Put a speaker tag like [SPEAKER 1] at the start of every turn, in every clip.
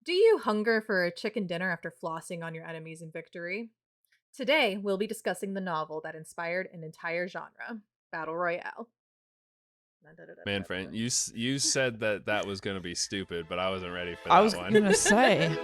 [SPEAKER 1] Do you hunger for a chicken dinner after flossing on your enemies in victory? Today, we'll be discussing the novel that inspired an entire genre, Battle Royale.
[SPEAKER 2] Man, friend, you said that was going to be stupid, but I wasn't ready for
[SPEAKER 3] I
[SPEAKER 2] that
[SPEAKER 3] was
[SPEAKER 2] one.
[SPEAKER 3] gonna say.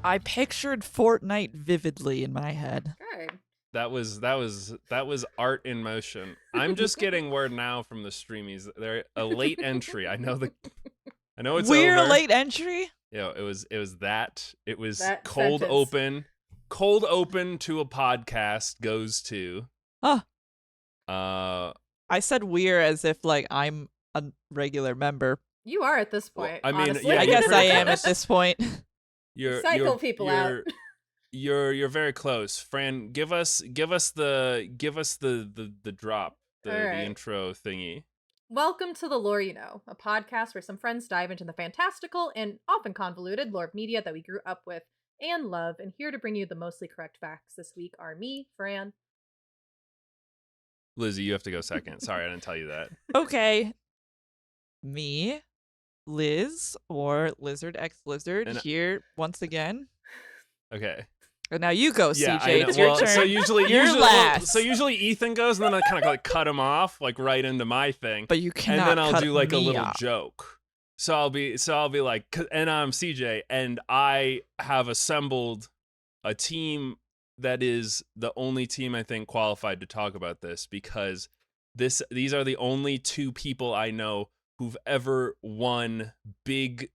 [SPEAKER 3] I pictured Fortnite vividly in my head.
[SPEAKER 1] Good.
[SPEAKER 2] That was art in motion. I'm just getting word now from the streamies. They're a late entry. I know it's
[SPEAKER 3] We're
[SPEAKER 2] over.
[SPEAKER 3] a late entry?
[SPEAKER 2] Yeah, it was
[SPEAKER 1] That
[SPEAKER 2] cold
[SPEAKER 1] sentence.
[SPEAKER 2] open to a podcast goes to
[SPEAKER 3] Huh.
[SPEAKER 2] I
[SPEAKER 3] said we're as if like I'm a regular member.
[SPEAKER 1] You are at this point.
[SPEAKER 2] I mean,
[SPEAKER 1] honestly.
[SPEAKER 2] yeah,
[SPEAKER 3] I guess I am at this point.
[SPEAKER 1] Cycle people out.
[SPEAKER 2] You're very close. Fran, give us the drop, the
[SPEAKER 1] right.
[SPEAKER 2] intro thingy.
[SPEAKER 1] Welcome to The Lore You Know, a podcast where some friends dive into the fantastical and often convoluted lore of media that we grew up with and love, and here to bring you the mostly correct facts this week are me, Fran.
[SPEAKER 2] Lizzie, you have to go second. Sorry, I didn't tell you that.
[SPEAKER 3] Okay. Me, Liz, or Lizard X Lizard,
[SPEAKER 2] And
[SPEAKER 3] here once again.
[SPEAKER 2] Okay.
[SPEAKER 3] And now you go,
[SPEAKER 2] Yeah,
[SPEAKER 3] CJ. It's your turn.
[SPEAKER 2] So usually,
[SPEAKER 3] You're last.
[SPEAKER 2] so usually Ethan goes, and then I kind of like cut him off, like right into my thing.
[SPEAKER 3] But you cannot.
[SPEAKER 2] And then I'll
[SPEAKER 3] cut
[SPEAKER 2] do like a
[SPEAKER 3] me
[SPEAKER 2] little
[SPEAKER 3] off.
[SPEAKER 2] joke. So I'll be like, and I'm CJ, and I have assembled a team that is the only team I think qualified to talk about this, because these are the only two people I know who've ever won big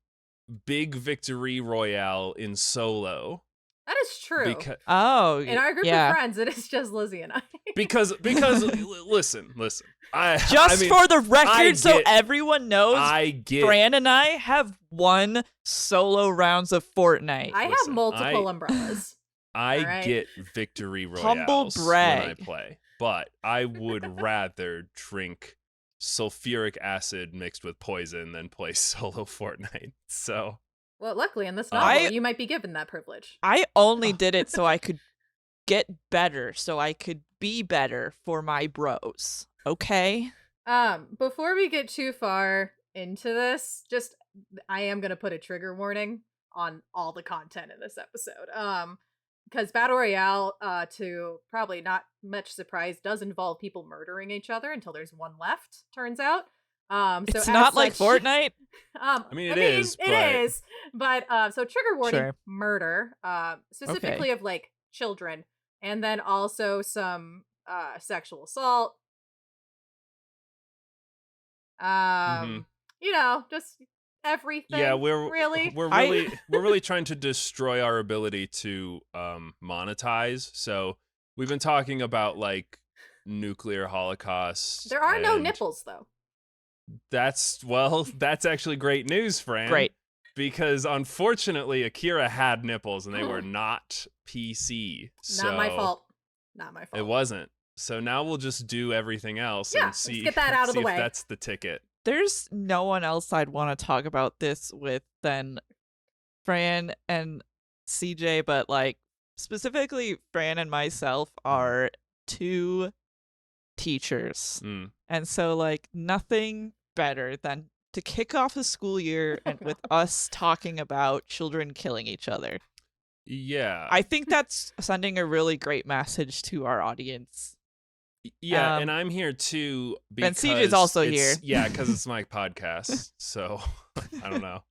[SPEAKER 2] victory royale in solo.
[SPEAKER 1] That is true.
[SPEAKER 2] Because,
[SPEAKER 1] in our group of friends, it is just Lizzie and I.
[SPEAKER 2] because listen.
[SPEAKER 3] For the record, so everyone knows, Fran and I have won solo rounds of Fortnite.
[SPEAKER 1] I have multiple umbrellas.
[SPEAKER 2] I get victory royales
[SPEAKER 3] Humble brag.
[SPEAKER 2] when I play, but I would rather drink sulfuric acid mixed with poison than play solo Fortnite. So,
[SPEAKER 1] well, luckily in this novel, you might be given that privilege.
[SPEAKER 3] I only did it so I could get better, so I could be better for my bros. Okay?
[SPEAKER 1] Before we get too far into this, I am gonna put a trigger warning on all the content in this episode. Because Battle Royale, to probably not much surprise, does involve people murdering each other until there's one left, turns out.
[SPEAKER 3] It's not like Fortnite?
[SPEAKER 2] I mean, it is.
[SPEAKER 1] But, so trigger warning,
[SPEAKER 3] Sure.
[SPEAKER 1] Murder, specifically of, like, children, and then also some, sexual assault. You know, just everything.
[SPEAKER 2] Yeah, we're
[SPEAKER 1] really
[SPEAKER 2] trying to destroy our ability to monetize. So we've been talking about like nuclear holocaust.
[SPEAKER 1] There are no nipples though.
[SPEAKER 2] That's actually great news, Fran.
[SPEAKER 3] Great.
[SPEAKER 2] Because unfortunately Akira had nipples and they were not PC.
[SPEAKER 1] Not my fault.
[SPEAKER 2] It wasn't. So now we'll just do everything else and see,
[SPEAKER 1] get that out of the way.
[SPEAKER 2] If that's the ticket.
[SPEAKER 3] There's no one else I'd want to talk about this with than Fran and CJ, but like specifically Fran and myself are two teachers. And so like nothing better than to kick off the school year and with us talking about children killing each other.
[SPEAKER 2] Yeah.
[SPEAKER 3] I think that's sending a really great message to our audience.
[SPEAKER 2] Yeah, and I'm here too.
[SPEAKER 3] And CJ's also here.
[SPEAKER 2] Yeah, because it's my podcast. So I don't know.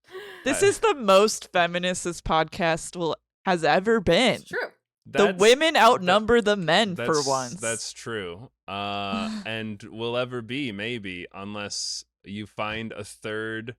[SPEAKER 3] This is the most feminist this podcast has ever been.
[SPEAKER 1] It's true.
[SPEAKER 3] The women outnumber the men for once.
[SPEAKER 2] That's true. And will ever be, maybe, unless you find a third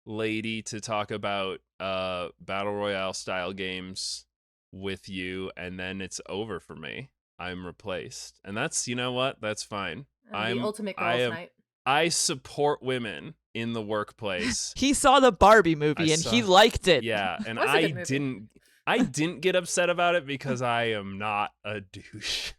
[SPEAKER 2] lady to talk about Battle Royale style games with you, and then it's over for me. I'm replaced. And that's, you know what? That's fine.
[SPEAKER 1] The ultimate girls' night.
[SPEAKER 2] I support women in the workplace.
[SPEAKER 3] He saw the Barbie movie and he liked it.
[SPEAKER 2] Yeah, and
[SPEAKER 1] I
[SPEAKER 2] I didn't get upset about it because I am not a douche.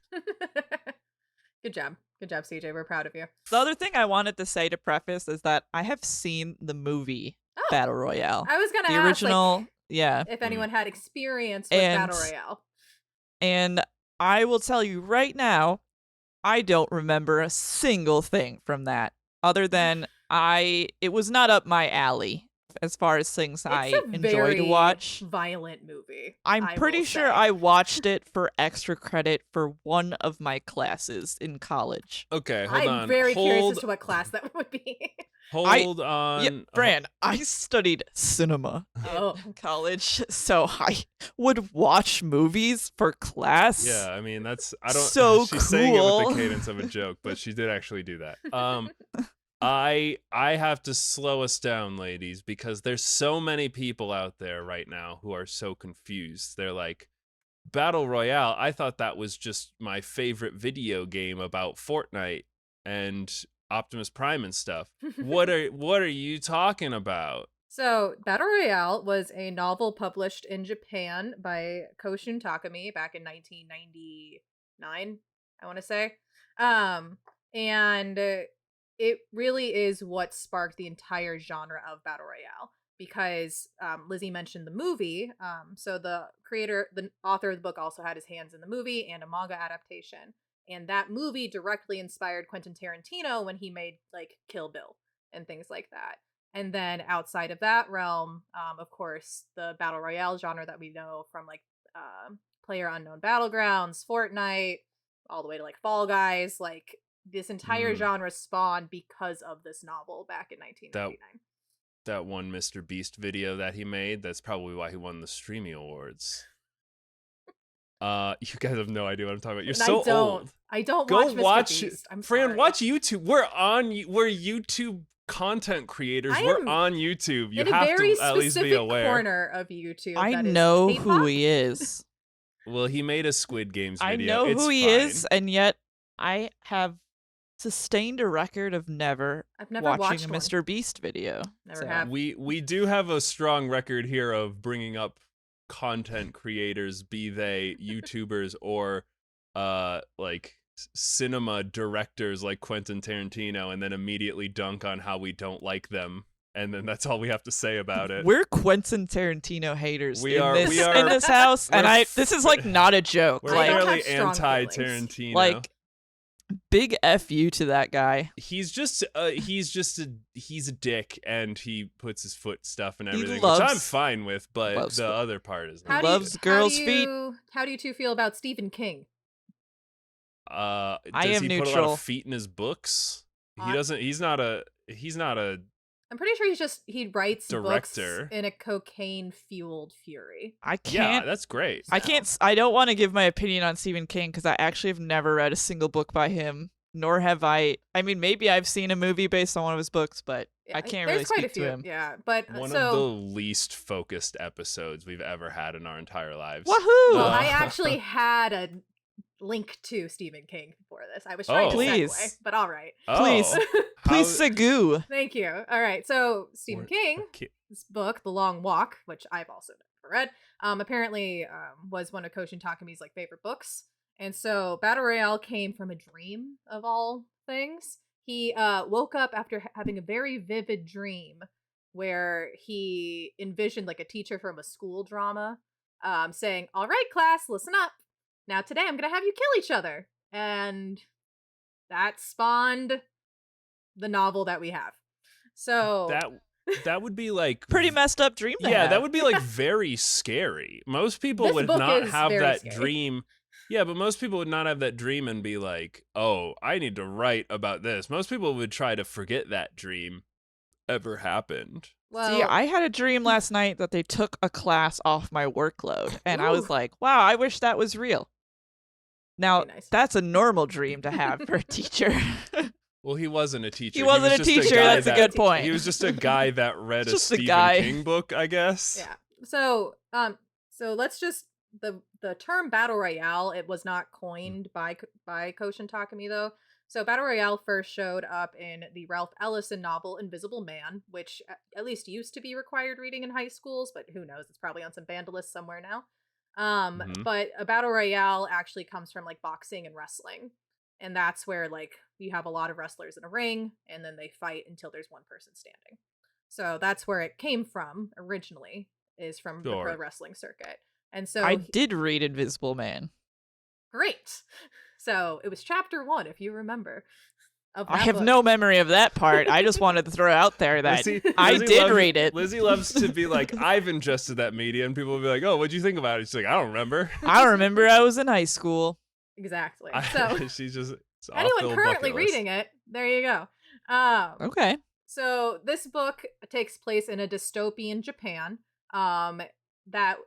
[SPEAKER 1] Good job. Good job, CJ. We're proud of you.
[SPEAKER 3] The other thing I wanted to say to preface is that I have seen the movie
[SPEAKER 1] Oh,
[SPEAKER 3] Battle Royale.
[SPEAKER 1] I was going to
[SPEAKER 3] The
[SPEAKER 1] ask
[SPEAKER 3] original, yeah.
[SPEAKER 1] if anyone had experience with Battle Royale.
[SPEAKER 3] And I will tell you right now, I don't remember a single thing from that other than it was not up my alley as far as things I enjoy to watch.
[SPEAKER 1] Violent movie.
[SPEAKER 3] I'm pretty sure I watched it for extra credit for one of my classes in college.
[SPEAKER 2] Okay, hold on.
[SPEAKER 1] I'm very curious as to what class that would be.
[SPEAKER 2] Hold on.
[SPEAKER 3] Yeah, Fran, I studied cinema in college, so I would watch movies for class.
[SPEAKER 2] Yeah, I mean I don't.
[SPEAKER 3] So
[SPEAKER 2] she's saying it with
[SPEAKER 3] cool.
[SPEAKER 2] the cadence of a joke, but she did actually do that. I have to slow us down, ladies, because there's so many people out there right now who are so confused. They're like, Battle Royale, I thought that was just my favorite video game about Fortnite and Optimus Prime and stuff. What are you talking about?
[SPEAKER 1] So, Battle Royale was a novel published in Japan by Koshun Takumi back in 1999, I want to say. And it really is what sparked the entire genre of Battle Royale because Lizzie mentioned the movie. So the author of the book also had his hands in the movie and a manga adaptation. And that movie directly inspired Quentin Tarantino when he made like Kill Bill and things like that. And then outside of that realm, of course, the Battle Royale genre that we know from like PlayerUnknown Battlegrounds, Fortnite, all the way to like Fall Guys, like this entire genre spawned because of this novel back in 1999.
[SPEAKER 2] That one Mr. Beast video that he made, that's probably why he won the Streamy Awards. You guys have no idea what I'm talking about. You're so old.
[SPEAKER 1] I don't
[SPEAKER 2] Go
[SPEAKER 1] watch Mr. Beast. I'm
[SPEAKER 2] Fran,
[SPEAKER 1] sorry.
[SPEAKER 2] watch YouTube. We're YouTube content creators. We're on YouTube. You have to at least be aware.
[SPEAKER 1] Corner of YouTube.
[SPEAKER 3] I know who he is.
[SPEAKER 2] Well, he made a Squid Games video.
[SPEAKER 3] I know
[SPEAKER 2] it's
[SPEAKER 3] who he
[SPEAKER 2] fine.
[SPEAKER 3] is, and yet I have sustained a record of never watching a Mr. Beast video.
[SPEAKER 1] Never have.
[SPEAKER 2] We do have a strong record here of bringing up content creators, be they YouTubers or like cinema directors like Quentin Tarantino, and then immediately dunk on how we don't like them, and then that's all we have to say about it.
[SPEAKER 3] We're Quentin Tarantino haters
[SPEAKER 2] we are
[SPEAKER 3] in this house, and this is like not a joke.
[SPEAKER 2] We're
[SPEAKER 3] like
[SPEAKER 2] really anti-Tarantino.
[SPEAKER 3] Like big F you to that guy.
[SPEAKER 2] He's a dick, and he puts his foot stuff and everything,
[SPEAKER 3] which
[SPEAKER 2] I'm fine with, but the other part is not.
[SPEAKER 3] Loves girls' feet.
[SPEAKER 1] How do you two feel about Stephen King?
[SPEAKER 2] Does
[SPEAKER 3] I am
[SPEAKER 2] he
[SPEAKER 3] neutral.
[SPEAKER 2] put a lot of feet in his books? He doesn't. He's not a.
[SPEAKER 1] I'm pretty sure he writes
[SPEAKER 2] director
[SPEAKER 1] books in a cocaine-fueled fury.
[SPEAKER 3] I can't.
[SPEAKER 2] Yeah, that's great.
[SPEAKER 3] I can't. I don't want to give my opinion on Stephen King because I actually have never read a single book by him. Nor have I. I mean, maybe I've seen a movie based on one of his books, but I can't really speak to him.
[SPEAKER 1] Yeah, but
[SPEAKER 2] one of the least focused episodes we've ever had in our entire lives.
[SPEAKER 3] Woohoo!
[SPEAKER 1] Well, I actually had a link to Stephen King for this. I was trying to segue, but all right.
[SPEAKER 3] Please Sagoo.
[SPEAKER 1] Thank you. All right, so Stephen King's book, The Long Walk, which I've also never read, apparently was one of Koshun Takumi's like favorite books. And so Battle Royale came from a dream of all things. He woke up after having a very vivid dream where he envisioned like a teacher from a school drama saying, "All right, class, listen up. Now today I'm going to have you kill each other." And that spawned the novel that we have. So
[SPEAKER 2] that would be like
[SPEAKER 3] pretty messed up dream.
[SPEAKER 2] That would be like very scary. Most people would not have that dream. Yeah, but most people would not have that dream and be like, "Oh, I need to write about this." Most people would try to forget that dream ever happened.
[SPEAKER 3] Well, see, I had a dream last night that they took a class off my workload, and I was like, "Wow, I wish that was real." Now, that's a normal dream to have for a teacher.
[SPEAKER 2] Well, he wasn't a teacher.
[SPEAKER 3] He wasn't a teacher. That's a good point.
[SPEAKER 2] He was just a guy that read a Stephen King book, I guess.
[SPEAKER 1] Yeah. So let's just the term Battle Royale, it was not coined by Koshun Takumi though. So Battle Royale first showed up in the Ralph Ellison novel Invisible Man, which at least used to be required reading in high schools, but who knows? It's probably on some banned list somewhere now.
[SPEAKER 2] Mhm.
[SPEAKER 1] But a battle royale actually comes from like boxing and wrestling. And that's where like you have a lot of wrestlers in a ring and then they fight until there's one person standing. So that's where it came from originally, is from the pro
[SPEAKER 2] Sure.
[SPEAKER 1] wrestling circuit. And
[SPEAKER 3] I
[SPEAKER 1] so
[SPEAKER 3] did read Invisible Man.
[SPEAKER 1] great. So it was chapter 1 if you remember of
[SPEAKER 3] I
[SPEAKER 1] that
[SPEAKER 3] have
[SPEAKER 1] book.
[SPEAKER 3] no memory of that part. I just wanted to throw out there that I
[SPEAKER 2] Lizzie
[SPEAKER 3] did
[SPEAKER 2] loves,
[SPEAKER 3] read it.
[SPEAKER 2] Lizzie loves to be like, I've ingested that media, and people will be like, oh, what'd you think about it? She's like, I don't remember.
[SPEAKER 3] I remember I was in high school.
[SPEAKER 1] Exactly. So
[SPEAKER 2] She's just it's off
[SPEAKER 1] anyone
[SPEAKER 2] the
[SPEAKER 1] currently
[SPEAKER 2] bucket list.
[SPEAKER 1] reading it, there you go.
[SPEAKER 3] Okay.
[SPEAKER 1] So this book takes place in a dystopian Japan. That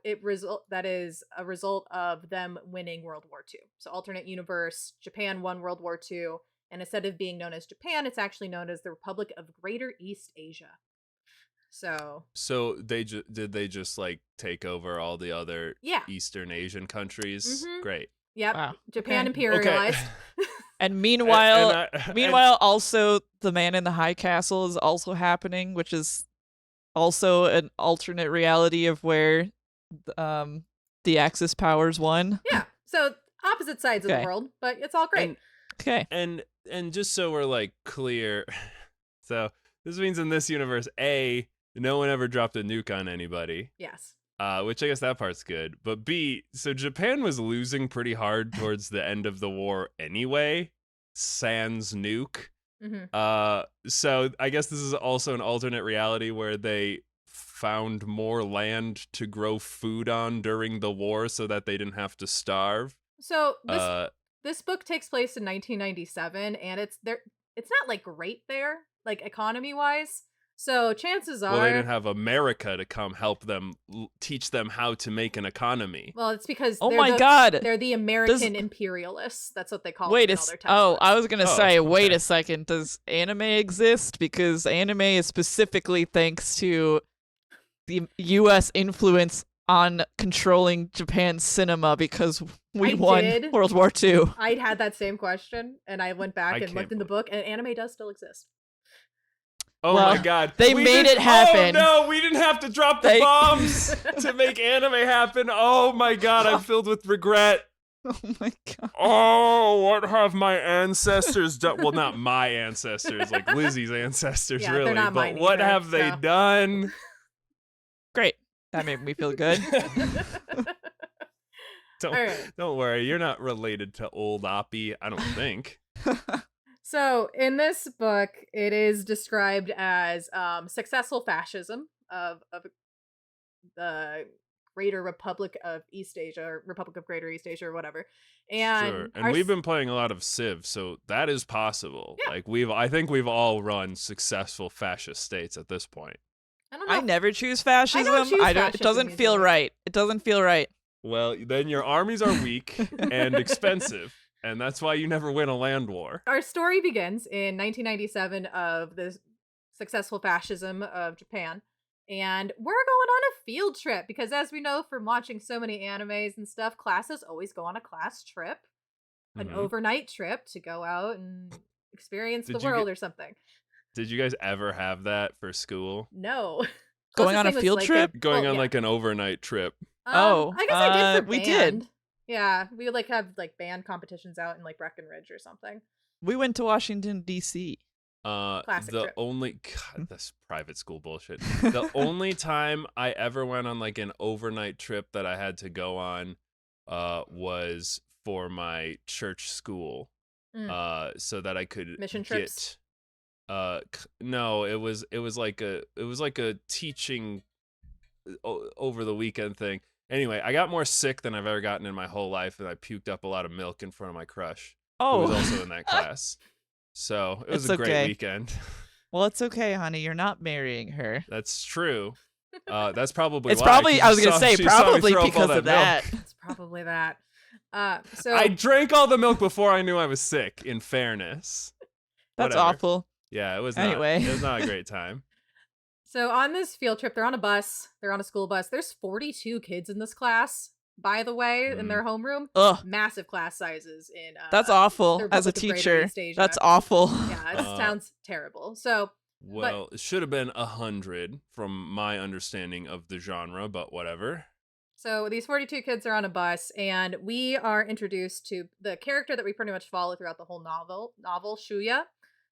[SPEAKER 1] is a result of them winning World War II. So alternate universe, Japan won World War II, and instead of being known as Japan, it's actually known as the Republic of Greater East Asia.
[SPEAKER 2] So did they just like take over all the other
[SPEAKER 1] Yeah.
[SPEAKER 2] Eastern Asian countries?
[SPEAKER 1] Mhm.
[SPEAKER 2] Great.
[SPEAKER 1] Yep,
[SPEAKER 3] Wow.
[SPEAKER 1] Japan
[SPEAKER 3] Okay.
[SPEAKER 1] imperialized.
[SPEAKER 3] And meanwhile,
[SPEAKER 2] And
[SPEAKER 3] also the Man in the High Castle is also happening, which is also an alternate reality of where the Axis powers won.
[SPEAKER 1] Yeah, so opposite sides of the
[SPEAKER 3] Okay.
[SPEAKER 1] world, but it's all great.
[SPEAKER 3] Okay.
[SPEAKER 2] and just so we're like clear, so this means in this universe, A, no one ever dropped a nuke on anybody.
[SPEAKER 1] Yes.
[SPEAKER 2] Which I guess that part's good. But B, so Japan was losing pretty hard towards the end of the war anyway, sans nuke.
[SPEAKER 1] Mm-hmm.
[SPEAKER 2] So I guess this is also an alternate reality where they found more land to grow food on during the war so that they didn't have to starve.
[SPEAKER 1] So this book takes place in 1997, and it's not like great there, like economy wise. So chances are,
[SPEAKER 2] Well, they didn't have America to come help them teach them how to make an economy.
[SPEAKER 1] well, it's because
[SPEAKER 3] Oh my God.
[SPEAKER 1] they're the American imperialists. That's what they call
[SPEAKER 3] Wait
[SPEAKER 1] them
[SPEAKER 3] a
[SPEAKER 1] in all their
[SPEAKER 3] oh,
[SPEAKER 1] textbooks.
[SPEAKER 3] I was gonna
[SPEAKER 2] Oh,
[SPEAKER 3] say, wait
[SPEAKER 2] okay.
[SPEAKER 3] a second. Does anime exist? Because anime is specifically thanks to the U.S. influence on controlling Japan's cinema because we
[SPEAKER 1] I
[SPEAKER 3] won
[SPEAKER 1] did.
[SPEAKER 3] World War II.
[SPEAKER 1] I had that same question, and I went back
[SPEAKER 2] I
[SPEAKER 1] and
[SPEAKER 2] can't
[SPEAKER 1] looked in the book, and anime does still exist.
[SPEAKER 2] Oh
[SPEAKER 3] Well,
[SPEAKER 2] my God!
[SPEAKER 3] they made it happen.
[SPEAKER 2] Oh no, we didn't have to drop the bombs to make anime happen. Oh my God, I'm filled with regret.
[SPEAKER 3] Oh my God.
[SPEAKER 2] Oh, what have my ancestors done? Well, not my ancestors, like Lizzie's ancestors,
[SPEAKER 1] Yeah, they're
[SPEAKER 2] really.
[SPEAKER 1] not
[SPEAKER 2] But
[SPEAKER 1] mine
[SPEAKER 2] what
[SPEAKER 1] either,
[SPEAKER 2] have they
[SPEAKER 1] so.
[SPEAKER 2] done?
[SPEAKER 3] Great. That made me feel good.
[SPEAKER 1] All right.
[SPEAKER 2] Don't worry, you're not related to old Oppie, I don't think.
[SPEAKER 1] So in this book, it is described as successful fascism of the Greater Republic of East Asia, or Republic of Greater East Asia, or whatever. And
[SPEAKER 2] Sure. And we've been playing a lot of Civ, so that is possible.
[SPEAKER 1] Yeah.
[SPEAKER 2] Like I think we've all run successful fascist states at this point.
[SPEAKER 1] I don't know.
[SPEAKER 3] I never choose fascism.
[SPEAKER 1] choose
[SPEAKER 3] It
[SPEAKER 1] fascism
[SPEAKER 3] doesn't feel
[SPEAKER 1] usually.
[SPEAKER 3] right. It doesn't feel right.
[SPEAKER 2] Well, then your armies are weak and expensive, and that's why you never win a land war.
[SPEAKER 1] Our story begins in 1997 of the successful fascism of Japan. And we're going on a field trip because, as we know from watching so many animes and stuff, classes always go on a class trip, an
[SPEAKER 2] Mhm.
[SPEAKER 1] overnight trip to go out and experience the
[SPEAKER 2] Did you
[SPEAKER 1] world or something.
[SPEAKER 2] Did you guys ever have that for school?
[SPEAKER 1] No.
[SPEAKER 3] Going
[SPEAKER 1] Closest
[SPEAKER 3] on a
[SPEAKER 1] thing was,
[SPEAKER 3] field
[SPEAKER 1] like,
[SPEAKER 3] trip?
[SPEAKER 2] Going on
[SPEAKER 1] yeah.
[SPEAKER 2] like an overnight trip.
[SPEAKER 3] Oh,
[SPEAKER 1] I guess I did for
[SPEAKER 3] we
[SPEAKER 1] band.
[SPEAKER 3] did.
[SPEAKER 1] Yeah, we would like have like band competitions out in like Breckenridge or something.
[SPEAKER 3] We went to Washington, D.C.
[SPEAKER 1] Classic
[SPEAKER 2] The
[SPEAKER 1] trip.
[SPEAKER 2] only God, this private school bullshit. The only time I ever went on like an overnight trip that I had to go on was for my church school. So that I could
[SPEAKER 1] Mission trips?
[SPEAKER 2] no, it was like a teaching over the weekend thing. Anyway, I got more sick than I've ever gotten in my whole life, and I puked up a lot of milk in front of my crush, who was also in that class. So it was
[SPEAKER 3] It's
[SPEAKER 2] a great
[SPEAKER 3] okay.
[SPEAKER 2] weekend.
[SPEAKER 3] Well, it's okay, honey. You're not marrying her.
[SPEAKER 2] That's true. That's probably
[SPEAKER 3] It's
[SPEAKER 2] why,
[SPEAKER 3] probably,
[SPEAKER 2] 'cause
[SPEAKER 3] I was
[SPEAKER 2] she
[SPEAKER 3] going to
[SPEAKER 2] saw-
[SPEAKER 3] say,
[SPEAKER 2] she saw me
[SPEAKER 3] probably
[SPEAKER 2] throw up all
[SPEAKER 3] because of that.
[SPEAKER 2] milk.
[SPEAKER 1] It's probably that. So
[SPEAKER 2] I drank all the milk before I knew I was sick, in fairness.
[SPEAKER 3] That's
[SPEAKER 2] Whatever.
[SPEAKER 3] awful.
[SPEAKER 2] Yeah, it was
[SPEAKER 3] Anyway.
[SPEAKER 2] not, it was not a great time.
[SPEAKER 1] So on this field trip, they're on a bus. They're on a school bus. There's 42 kids in this class, by the way, in their homeroom.
[SPEAKER 3] Ugh,
[SPEAKER 1] Massive class sizes in
[SPEAKER 3] that's awful.
[SPEAKER 1] the
[SPEAKER 3] As a
[SPEAKER 1] Republic of Greater
[SPEAKER 3] teacher,
[SPEAKER 1] East Asia.
[SPEAKER 3] that's awful.
[SPEAKER 1] Yeah, it sounds terrible. So
[SPEAKER 2] Well, it should have been 100 from my understanding of the genre, but whatever.
[SPEAKER 1] So these 42 kids are on a bus, and we are introduced to the character that we pretty much follow throughout the whole novel, Shuya.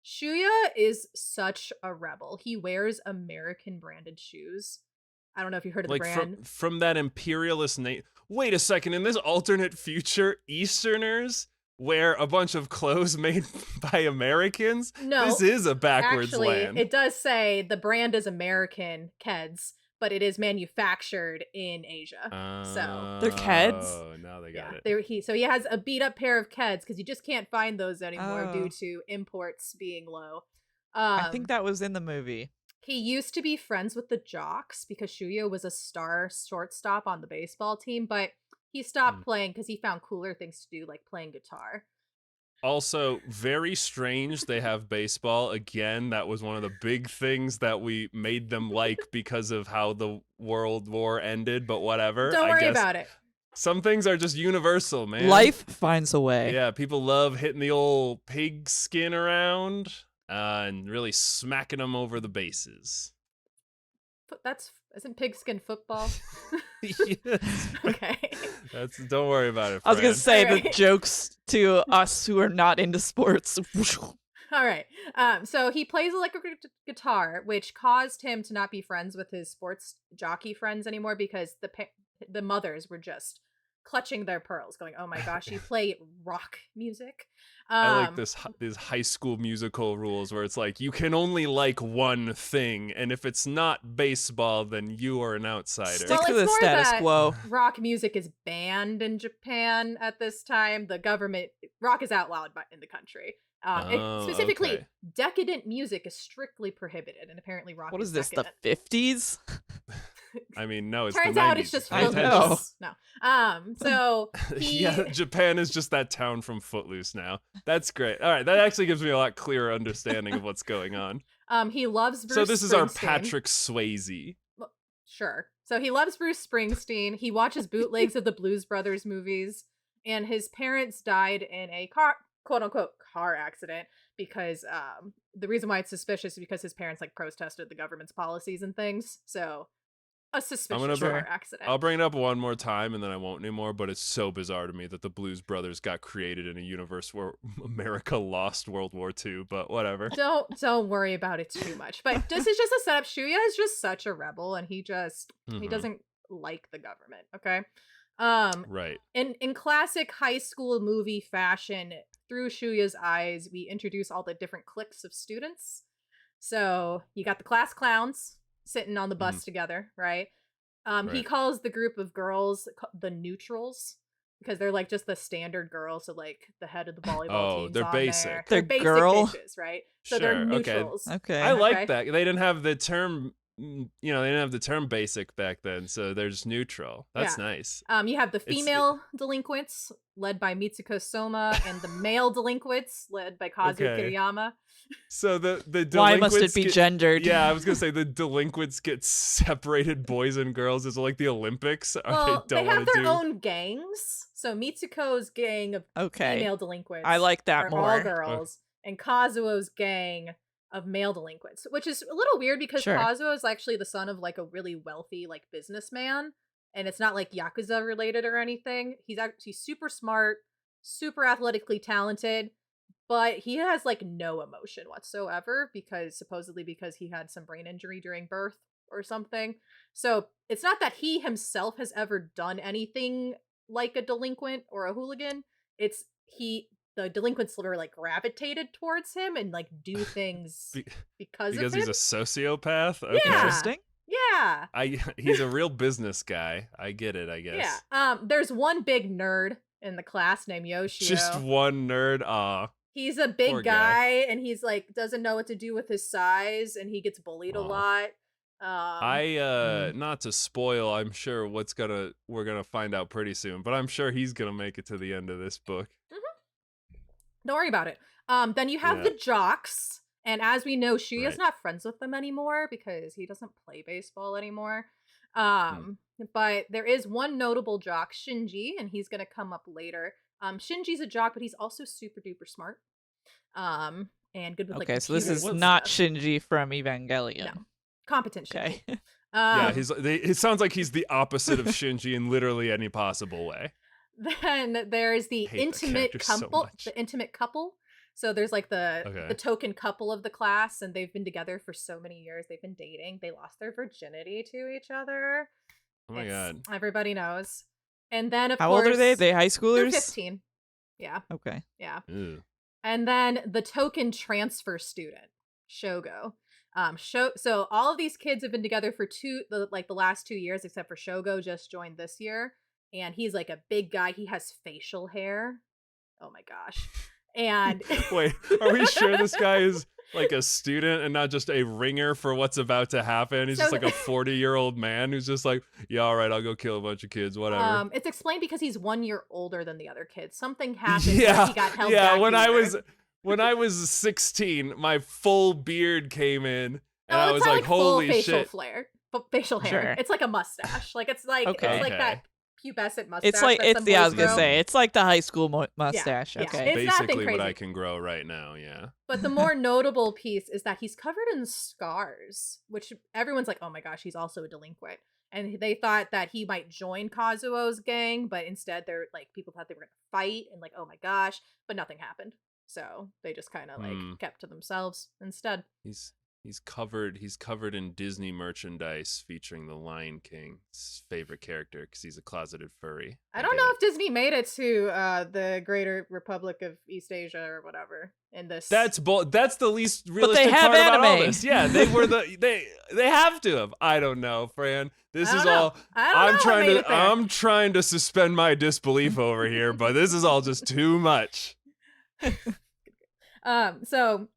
[SPEAKER 1] Shuya is such a rebel. He wears American branded shoes. I don't know if you heard of the
[SPEAKER 2] Like
[SPEAKER 1] brand.
[SPEAKER 2] from that imperialist Wait a second, in this alternate future, Easterners wear a bunch of clothes made by Americans?
[SPEAKER 1] No,
[SPEAKER 2] This is a backwards
[SPEAKER 1] actually,
[SPEAKER 2] land.
[SPEAKER 1] it does say the brand is American Keds, but it is manufactured in Asia. So
[SPEAKER 3] They're Keds?
[SPEAKER 2] Oh, now they got it.
[SPEAKER 1] so he has a beat up pair of Keds because you just can't find those anymore
[SPEAKER 3] Oh.
[SPEAKER 1] due to imports being low.
[SPEAKER 3] I think that was in the movie.
[SPEAKER 1] He used to be friends with the Jocks because Shuya was a star shortstop on the baseball team, but he stopped playing because he found cooler things to do, like playing guitar.
[SPEAKER 2] Also, very strange they have baseball. Again, that was one of the big things that we made them like because of how the World War ended, but whatever.
[SPEAKER 1] Don't
[SPEAKER 2] I
[SPEAKER 1] worry
[SPEAKER 2] guess
[SPEAKER 1] about it.
[SPEAKER 2] some things are just universal, man.
[SPEAKER 3] Life finds a way.
[SPEAKER 2] Yeah, people love hitting the old pig skin around and really smacking them over the bases.
[SPEAKER 1] Isn't pigskin football?
[SPEAKER 2] Yes.
[SPEAKER 1] Okay.
[SPEAKER 2] Don't worry about it,
[SPEAKER 3] I was gonna
[SPEAKER 2] Fran.
[SPEAKER 3] say the
[SPEAKER 1] Alright.
[SPEAKER 3] jokes to us who are not into sports.
[SPEAKER 1] All right. So he plays electric guitar, which caused him to not be friends with his sports jockey friends anymore because the mothers were just clutching their pearls, going, "Oh my gosh, you play rock music."
[SPEAKER 2] I like these high school musical rules where it's like you can only like one thing, and if it's not baseball, then you are an outsider.
[SPEAKER 3] Stick
[SPEAKER 1] Well,
[SPEAKER 3] to
[SPEAKER 1] it's
[SPEAKER 3] the
[SPEAKER 1] more
[SPEAKER 3] status
[SPEAKER 1] that
[SPEAKER 3] quo.
[SPEAKER 1] rock music is banned in Japan at this time. The government rock is outlawed in the country. Specifically,
[SPEAKER 2] okay.
[SPEAKER 1] decadent music is strictly prohibited, and apparently rock.
[SPEAKER 3] What is this? The
[SPEAKER 1] decadent.
[SPEAKER 3] 50s?
[SPEAKER 2] I mean, no, it's
[SPEAKER 1] Turns
[SPEAKER 2] the 90s.
[SPEAKER 1] out it's just
[SPEAKER 3] I
[SPEAKER 1] Footloose.
[SPEAKER 3] know.
[SPEAKER 1] No. So he,
[SPEAKER 2] Yeah, Japan is just that town from Footloose now. That's great. All right, that actually gives me a lot clearer understanding of what's going on.
[SPEAKER 1] he loves Bruce
[SPEAKER 2] So this is our
[SPEAKER 1] Springsteen.
[SPEAKER 2] Patrick Swayze.
[SPEAKER 1] Well, sure. So he loves Bruce Springsteen. He watches bootlegs of the Blues Brothers movies, and his parents died in a quote unquote car accident because the reason why it's suspicious is because his parents like protested the government's policies and things. So a suspicious car accident.
[SPEAKER 2] I'll bring it up one more time and then I won't anymore, but it's so bizarre to me that the Blues Brothers got created in a universe where America lost World War II, but whatever.
[SPEAKER 1] Don't worry about it too much. But this is just a setup. Shuya is just such a rebel and he doesn't like the government, okay?
[SPEAKER 2] Right.
[SPEAKER 1] In classic high school movie fashion, through Shuya's eyes, we introduce all the different cliques of students. So you got the class clowns sitting on the bus together, right? He calls the group of girls the neutrals because they're like just the standard girls. So like the head of the volleyball team.
[SPEAKER 2] They're basic.
[SPEAKER 1] There.
[SPEAKER 3] They're
[SPEAKER 1] basic
[SPEAKER 3] girl?
[SPEAKER 1] bitches, right? So they're
[SPEAKER 2] Sure, okay.
[SPEAKER 1] neutrals.
[SPEAKER 3] Okay.
[SPEAKER 2] I like
[SPEAKER 1] Okay.
[SPEAKER 2] that. They didn't have the term, they didn't have the term basic back then, so they're just neutral. That's nice.
[SPEAKER 1] You have the female delinquents led by Mitsuko Soma and the male delinquents led by Kazuo Kiriyama.
[SPEAKER 2] So the delinquents
[SPEAKER 3] Why must it be gendered?
[SPEAKER 2] Yeah, I was gonna say the delinquents get separated, boys and girls. Is it like the Olympics?
[SPEAKER 1] Well, they have their
[SPEAKER 2] do...
[SPEAKER 1] own gangs. So Mitsuko's gang of female delinquents.
[SPEAKER 3] I like that
[SPEAKER 1] are
[SPEAKER 3] more.
[SPEAKER 1] all girls, and Kazuo's gang of male delinquents, which is a little weird because
[SPEAKER 3] Sure.
[SPEAKER 1] Kazuo is actually the son of like a really wealthy like businessman, and it's not like Yakuza related or anything. He's actually super smart, super athletically talented, but he has like no emotion whatsoever supposedly because he had some brain injury during birth or something. So it's not that he himself has ever done anything like a delinquent or a hooligan. It's the delinquents sort of like gravitated towards him and like do things because of him.
[SPEAKER 2] he's a sociopath. Okay.
[SPEAKER 1] Yeah.
[SPEAKER 3] Interesting.
[SPEAKER 1] Yeah.
[SPEAKER 2] He's a real business guy. I get it, I guess.
[SPEAKER 1] Yeah. There's one big nerd in the class named Yoshio.
[SPEAKER 2] Just one nerd. Aw.
[SPEAKER 1] He's a big
[SPEAKER 2] Poor
[SPEAKER 1] guy and he's like doesn't know what to do with his size and he gets bullied a lot.
[SPEAKER 2] Not to spoil, I'm sure we're gonna find out pretty soon, but I'm sure he's gonna make it to the end of this book.
[SPEAKER 1] Don't worry about it. Then you have the jocks, and as we know, Shuya's not friends with them anymore because he doesn't play baseball anymore. But there is one notable jock, Shinji, and he's gonna come up later. Shinji's a jock, but he's also super duper smart. And good with like
[SPEAKER 3] Okay, so this is
[SPEAKER 1] computers and
[SPEAKER 3] not
[SPEAKER 1] stuff.
[SPEAKER 3] Shinji from Evangelion.
[SPEAKER 1] No. Competent Shinji.
[SPEAKER 3] Okay.
[SPEAKER 2] Yeah, it sounds like he's the opposite of Shinji in literally any possible way.
[SPEAKER 1] Then there's the
[SPEAKER 2] I hate that
[SPEAKER 1] intimate
[SPEAKER 2] character so
[SPEAKER 1] couple,
[SPEAKER 2] much.
[SPEAKER 1] the intimate couple. So there's like the
[SPEAKER 2] Okay.
[SPEAKER 1] token couple of the class, and they've been together for so many years. They've been dating. They lost their virginity to each other.
[SPEAKER 2] Oh my god.
[SPEAKER 1] Everybody knows. And then of
[SPEAKER 3] How
[SPEAKER 1] course,
[SPEAKER 3] old are they? They high
[SPEAKER 1] they're
[SPEAKER 3] schoolers?
[SPEAKER 1] 15. Yeah,
[SPEAKER 3] Okay.
[SPEAKER 1] yeah.
[SPEAKER 2] Ew.
[SPEAKER 1] And then the token transfer student, Shogo. So all of these kids have been together for the last 2 years, except for Shogo just joined this year, and he's like a big guy. He has facial hair. Oh my gosh. And
[SPEAKER 2] Wait, are we sure this guy is like a student and not just a ringer for what's about to happen? He's
[SPEAKER 1] So
[SPEAKER 2] just like a 40-year-old man who's just like, yeah, all right, I'll go kill a bunch of kids, whatever.
[SPEAKER 1] it's explained because he's 1 year older than the other kids. Something happened
[SPEAKER 2] Yeah,
[SPEAKER 1] where he got held
[SPEAKER 2] yeah.
[SPEAKER 1] back.
[SPEAKER 2] When I was 16, my full beard came in, and I
[SPEAKER 1] it's
[SPEAKER 2] was
[SPEAKER 1] not
[SPEAKER 2] like,
[SPEAKER 1] full
[SPEAKER 2] holy
[SPEAKER 1] facial
[SPEAKER 2] shit.
[SPEAKER 1] flare, but facial hair.
[SPEAKER 3] Sure.
[SPEAKER 1] It's like a mustache. Like it's like
[SPEAKER 3] Okay.
[SPEAKER 1] it's like
[SPEAKER 2] Okay.
[SPEAKER 1] that pubescent mustache.
[SPEAKER 3] It's like
[SPEAKER 1] that some
[SPEAKER 3] I
[SPEAKER 1] boys
[SPEAKER 3] was gonna
[SPEAKER 1] grow.
[SPEAKER 3] say it's like the high school mustache.
[SPEAKER 1] yeah.
[SPEAKER 3] Okay.
[SPEAKER 1] It's nothing
[SPEAKER 2] Basically what
[SPEAKER 1] crazy.
[SPEAKER 2] I can grow right now, yeah.
[SPEAKER 1] But the more notable piece is that he's covered in scars, which everyone's like, oh my gosh, he's also a delinquent. And they thought that he might join Kazuo's gang, but instead they're like, people thought they were going to fight and like, oh my gosh, but nothing happened. So they just kind of like kept to themselves instead.
[SPEAKER 2] He's covered in Disney merchandise featuring the Lion King's favorite character because he's a closeted furry.
[SPEAKER 1] I don't know if Disney made it to the Greater Republic of East Asia or whatever in this.
[SPEAKER 2] That's the least realistic
[SPEAKER 3] have
[SPEAKER 2] part about all
[SPEAKER 3] anime.
[SPEAKER 2] this. Yeah, they were they have to have. I don't know, Fran. This
[SPEAKER 1] I
[SPEAKER 2] is
[SPEAKER 1] don't know.
[SPEAKER 2] all.
[SPEAKER 1] I don't know what made it there.
[SPEAKER 2] I'm trying to suspend my disbelief over here, but this is all just too much.
[SPEAKER 1] So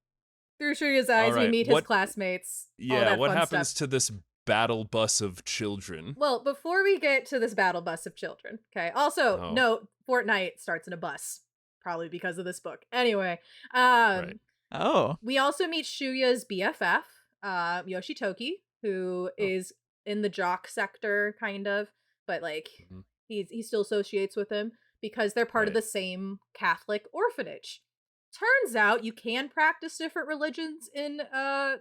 [SPEAKER 1] through Shuya's eyes,
[SPEAKER 2] All right,
[SPEAKER 1] we meet his classmates. all
[SPEAKER 2] Yeah,
[SPEAKER 1] that
[SPEAKER 2] what
[SPEAKER 1] fun
[SPEAKER 2] happens
[SPEAKER 1] stuff.
[SPEAKER 2] to this battle bus of children?
[SPEAKER 1] Well, before we get to this battle bus of children, okay. Also,
[SPEAKER 2] Oh.
[SPEAKER 1] note Fortnite starts in a bus, probably because of this book. Anyway,
[SPEAKER 2] Right.
[SPEAKER 3] Oh.
[SPEAKER 1] we also meet Shuya's BFF, Yoshitoki, who is in the jock sector, kind of, but like
[SPEAKER 2] Mhm.
[SPEAKER 1] he still associates with him because they're part of
[SPEAKER 2] Right.
[SPEAKER 1] the same Catholic orphanage. Turns out you can practice different religions in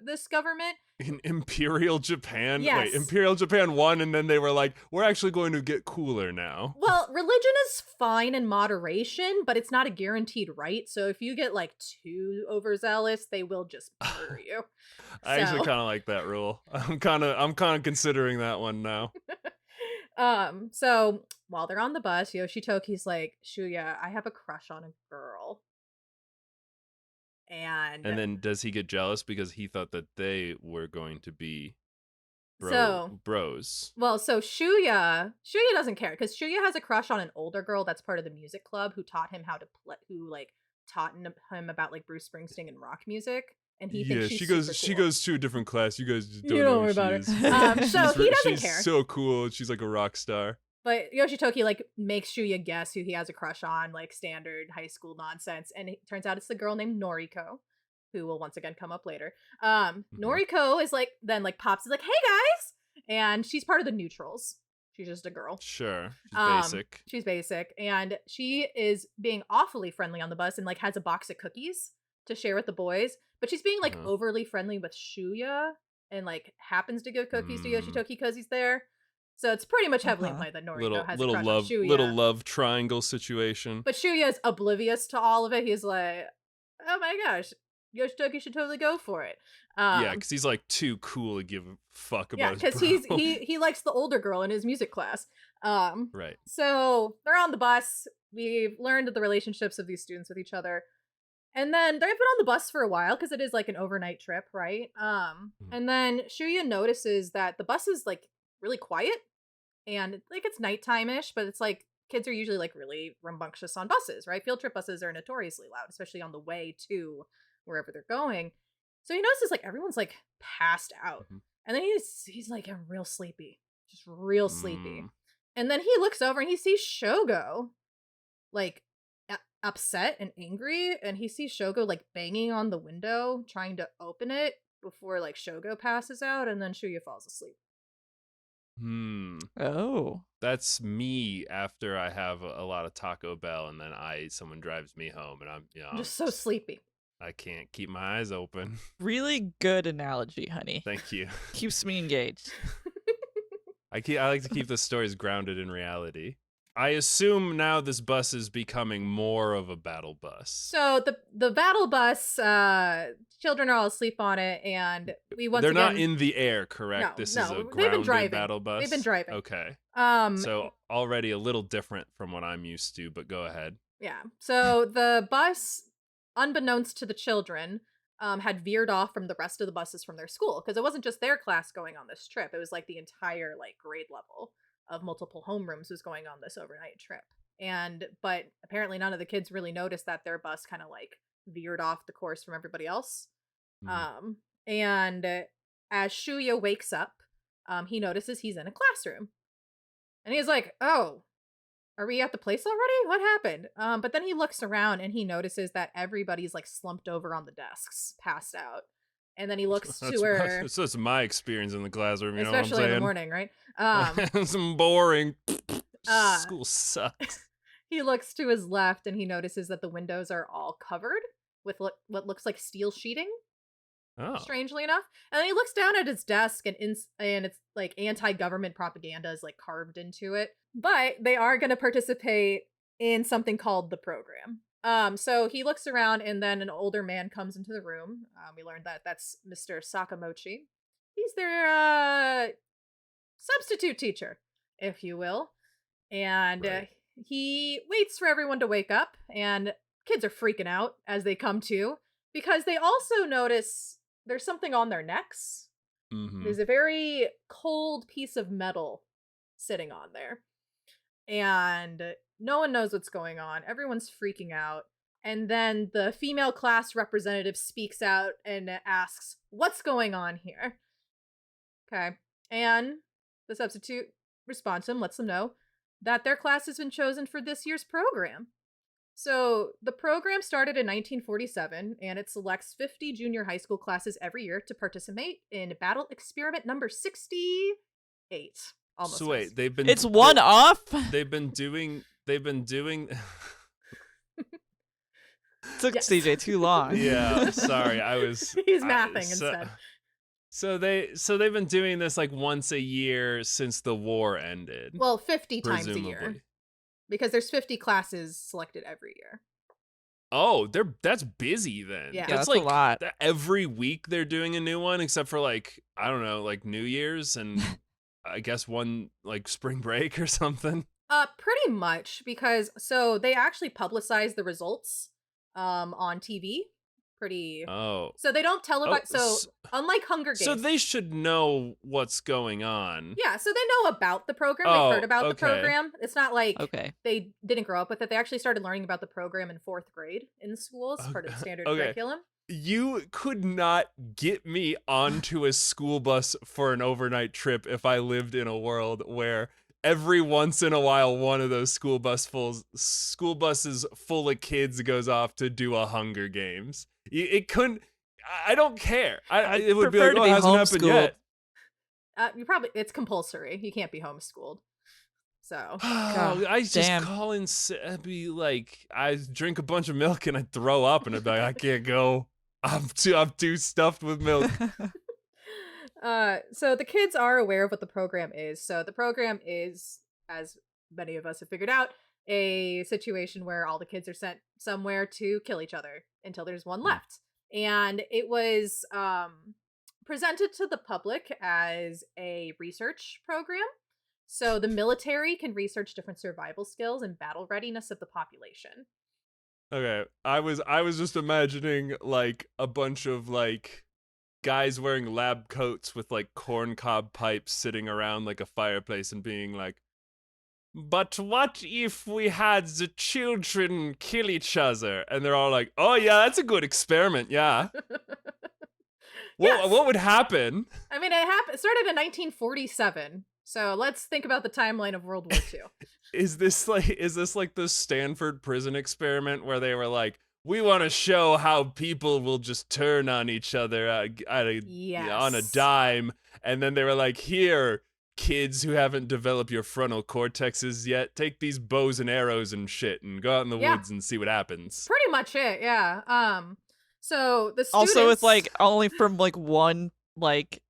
[SPEAKER 1] this government.
[SPEAKER 2] In Imperial Japan?
[SPEAKER 1] Yes.
[SPEAKER 2] Wait, Imperial Japan won, and then they were like, we're actually going to get cooler now.
[SPEAKER 1] Well, religion is fine in moderation, but it's not a guaranteed right. So if you get like too overzealous, they will just murder you.
[SPEAKER 2] I actually
[SPEAKER 1] So-
[SPEAKER 2] kind of like that rule. I'm kind of considering that one now.
[SPEAKER 1] So while they're on the bus, Yoshitoki's like, Shuya, I have a crush on a girl. And
[SPEAKER 2] And then does he get jealous because he thought that they were going to be
[SPEAKER 1] So-
[SPEAKER 2] bros?
[SPEAKER 1] well, so Shuya doesn't care because Shuya has a crush on an older girl that's part of the music club who taught him how to play, taught him about like Bruce Springsteen and rock music. And he thinks she's
[SPEAKER 2] she goes
[SPEAKER 1] super
[SPEAKER 2] she
[SPEAKER 1] cool.
[SPEAKER 2] goes to a different class. You guys just
[SPEAKER 1] You
[SPEAKER 2] don't
[SPEAKER 1] don't
[SPEAKER 2] know
[SPEAKER 1] worry
[SPEAKER 2] who
[SPEAKER 1] about
[SPEAKER 2] she
[SPEAKER 1] her.
[SPEAKER 2] is.
[SPEAKER 1] So he doesn't
[SPEAKER 2] she's
[SPEAKER 1] care.
[SPEAKER 2] so cool. She's like a rock star.
[SPEAKER 1] But Yoshitoki like makes Shuya guess who he has a crush on, like standard high school nonsense, and it turns out it's the girl named Noriko, who will once again come up later. Noriko is like then like pops is like, "Hey guys," and she's part of the neutrals. She's just a girl.
[SPEAKER 2] Sure. She's
[SPEAKER 1] Um,
[SPEAKER 2] basic.
[SPEAKER 1] She's basic, and she is being awfully friendly on the bus, and like has a box of cookies to share with the boys. But she's being like
[SPEAKER 2] Uh-huh.
[SPEAKER 1] overly friendly with Shuya, and like happens to give cookies to
[SPEAKER 2] Mm.
[SPEAKER 1] Yoshitoki because he's there. So it's pretty much heavily
[SPEAKER 3] Uh-huh.
[SPEAKER 1] implied that Noriko has a
[SPEAKER 2] Little
[SPEAKER 1] crush
[SPEAKER 2] love
[SPEAKER 1] on Shuya.
[SPEAKER 2] little love triangle situation.
[SPEAKER 1] But Shuya is oblivious to all of it. He's like, "Oh my gosh, Yoshitoki should totally go for it."
[SPEAKER 2] Yeah, because he's like too cool to give a fuck about
[SPEAKER 1] yeah,
[SPEAKER 2] his
[SPEAKER 1] because
[SPEAKER 2] bro.
[SPEAKER 1] he likes the older girl in his music class.
[SPEAKER 2] Right.
[SPEAKER 1] So they're on the bus. We've learned the relationships of these students with each other. And then they've been on the bus for a while because it is like an overnight trip, right? And then Shuya notices that the bus is like really quiet and like it's nighttime-ish, but it's like kids are usually like really rambunctious on buses, right? Field trip buses are notoriously loud, especially on the way to wherever they're going. So he notices like everyone's like passed out.
[SPEAKER 2] Mhm.
[SPEAKER 1] And then he's like, I'm real sleepy. Just real sleepy.
[SPEAKER 2] Mm.
[SPEAKER 1] And then he looks over and he sees Shogo like upset and angry, and he sees Shogo like banging on the window trying to open it before like Shogo passes out, and then Shuya falls asleep.
[SPEAKER 3] Oh.
[SPEAKER 2] That's me after I have a lot of Taco Bell and then someone drives me home and I'm
[SPEAKER 1] I'm just so sleepy.
[SPEAKER 2] I can't keep my eyes open.
[SPEAKER 3] Really good analogy, honey.
[SPEAKER 2] Thank you.
[SPEAKER 3] Keeps me engaged.
[SPEAKER 2] I like to keep the stories grounded in reality. I assume now this bus is becoming more of a battle bus.
[SPEAKER 1] So the battle bus, children are all asleep on it, and
[SPEAKER 2] They're not in the air, correct?
[SPEAKER 1] No,
[SPEAKER 2] This is
[SPEAKER 1] no,
[SPEAKER 2] a
[SPEAKER 1] they've been
[SPEAKER 2] grounded
[SPEAKER 1] driving.
[SPEAKER 2] battle bus.
[SPEAKER 1] They've been driving.
[SPEAKER 2] Okay.
[SPEAKER 1] Um,
[SPEAKER 2] So already a little different from what I'm used to, but go ahead.
[SPEAKER 1] yeah. So the bus, unbeknownst to the children, had veered off from the rest of the buses from their school because it wasn't just their class going on this trip. It was like the entire like grade level of multiple homerooms was going on this overnight trip. But apparently none of the kids really noticed that their bus kind of like veered off the course from everybody else.
[SPEAKER 2] Mm.
[SPEAKER 1] And as Shuya wakes up, he notices he's in a classroom. And he's like, "Oh, are we at the place already? What happened?" But then he looks around and he notices that everybody's like slumped over on the desks, passed out. And then he looks to her,
[SPEAKER 2] That's my experience in the classroom, you know
[SPEAKER 1] especially
[SPEAKER 2] what
[SPEAKER 1] in the
[SPEAKER 2] I'm
[SPEAKER 1] morning, right?
[SPEAKER 2] saying? Some boring
[SPEAKER 1] Uh,
[SPEAKER 2] school sucks.
[SPEAKER 1] He looks to his left and he notices that the windows are all covered with what looks like steel sheeting,
[SPEAKER 2] Oh.
[SPEAKER 1] strangely enough. And then he looks down at his desk and it's like anti-government propaganda is like carved into it. But they are going to participate in something called the program. So he looks around and then an older man comes into the room. We learned that that's Mr. Sakamochi. He's their substitute teacher, if you will. And
[SPEAKER 2] Right.
[SPEAKER 1] he waits for everyone to wake up, and kids are freaking out as they come to because they also notice there's something on their necks.
[SPEAKER 2] Mm-hmm.
[SPEAKER 1] There's a very cold piece of metal sitting on there. And no one knows what's going on. Everyone's freaking out. And then the female class representative speaks out and asks, "What's going on here?" Okay. And the substitute responds to him, lets them know that their class has been chosen for this year's program. So the program started in 1947, and it selects 50 junior high school classes every year to participate in battle experiment number 68. Almost.
[SPEAKER 2] So wait, they've been
[SPEAKER 3] It's one off.
[SPEAKER 2] They've been doing
[SPEAKER 3] Took
[SPEAKER 1] Yes.
[SPEAKER 3] CJ too long.
[SPEAKER 2] Yeah, sorry. I was
[SPEAKER 1] He's mathing instead.
[SPEAKER 2] So they've been doing this like once a year since the war ended.
[SPEAKER 1] Well, 50 times a
[SPEAKER 2] presumably.
[SPEAKER 1] year. Because there's 50 classes selected every year.
[SPEAKER 2] Oh, that's busy then.
[SPEAKER 1] Yeah.
[SPEAKER 3] Yeah, that's
[SPEAKER 2] like
[SPEAKER 3] a lot.
[SPEAKER 2] every week they're doing a new one, except for like, I don't know, like New Year's and I guess one like spring break or something.
[SPEAKER 1] Pretty much, because so they actually publicize the results on TV.
[SPEAKER 2] Oh.
[SPEAKER 1] So they don't televise. So unlike Hunger Games.
[SPEAKER 2] So they should know what's going on.
[SPEAKER 1] Yeah, so they know about the program.
[SPEAKER 2] Oh,
[SPEAKER 1] They've heard about the
[SPEAKER 2] okay.
[SPEAKER 1] program. It's not like
[SPEAKER 3] Okay.
[SPEAKER 1] they didn't grow up with it. They actually started learning about the program in 4th grade in schools, part of the standard
[SPEAKER 2] Okay.
[SPEAKER 1] curriculum.
[SPEAKER 2] You could not get me onto a school bus for an overnight trip if I lived in a world where every once in a while one of those school buses full of kids goes off to do a Hunger Games. It couldn't. I don't care. It would be
[SPEAKER 3] prefer
[SPEAKER 2] like,
[SPEAKER 3] to
[SPEAKER 2] oh,
[SPEAKER 3] be
[SPEAKER 2] it hasn't happened yet.
[SPEAKER 1] It's compulsory. You can't be homeschooled. So
[SPEAKER 2] I just
[SPEAKER 3] damn.
[SPEAKER 2] call in, I'd be like, I drink a bunch of milk and I throw up and I'd be like, I can't go. I'm too stuffed with milk.
[SPEAKER 1] So the kids are aware of what the program is. So the program is, as many of us have figured out, a situation where all the kids are sent somewhere to kill each other until there's one left. And it was presented to the public as a research program. So the military can research different survival skills and battle readiness of the population.
[SPEAKER 2] Okay, I was just imagining like a bunch of like guys wearing lab coats with like corncob pipes sitting around like a fireplace and being like, but what if we had the children kill each other? And they're all like, oh yeah, that's a good experiment, yeah.
[SPEAKER 1] Yes.
[SPEAKER 2] What would happen?
[SPEAKER 1] I mean, it started in 1947. So let's think about the timeline of World War II.
[SPEAKER 2] Is this like the Stanford prison experiment where they were like, we want to show how people will just turn on each other on a dime, and then they were like, here, kids who haven't developed your frontal cortexes yet, take these bows and arrows and shit and go out in the woods and see what happens.
[SPEAKER 1] Pretty much it, yeah. So the students...
[SPEAKER 3] Also, it's like only from like one like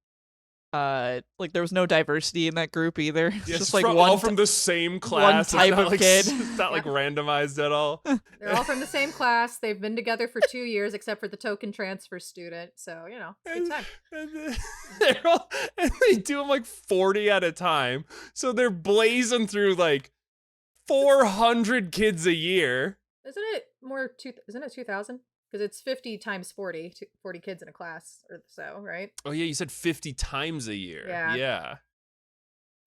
[SPEAKER 3] like there was no diversity in that group either. It's
[SPEAKER 2] Yes,
[SPEAKER 3] just like
[SPEAKER 2] all from the same class.
[SPEAKER 3] type
[SPEAKER 2] it's not
[SPEAKER 3] of
[SPEAKER 2] like,
[SPEAKER 3] kid.
[SPEAKER 2] It's not like randomized at all.
[SPEAKER 1] They're all from the same class. They've been together for 2 years, except for the token transfer student. So, you know, good time.
[SPEAKER 2] And they do them like 40 at a time. So they're blazing through like 400 kids a year.
[SPEAKER 1] Isn't it 2,000? Because it's 50 times 40, 40 kids in a class or so, right?
[SPEAKER 2] Oh yeah, you said 50 times a year. Yeah.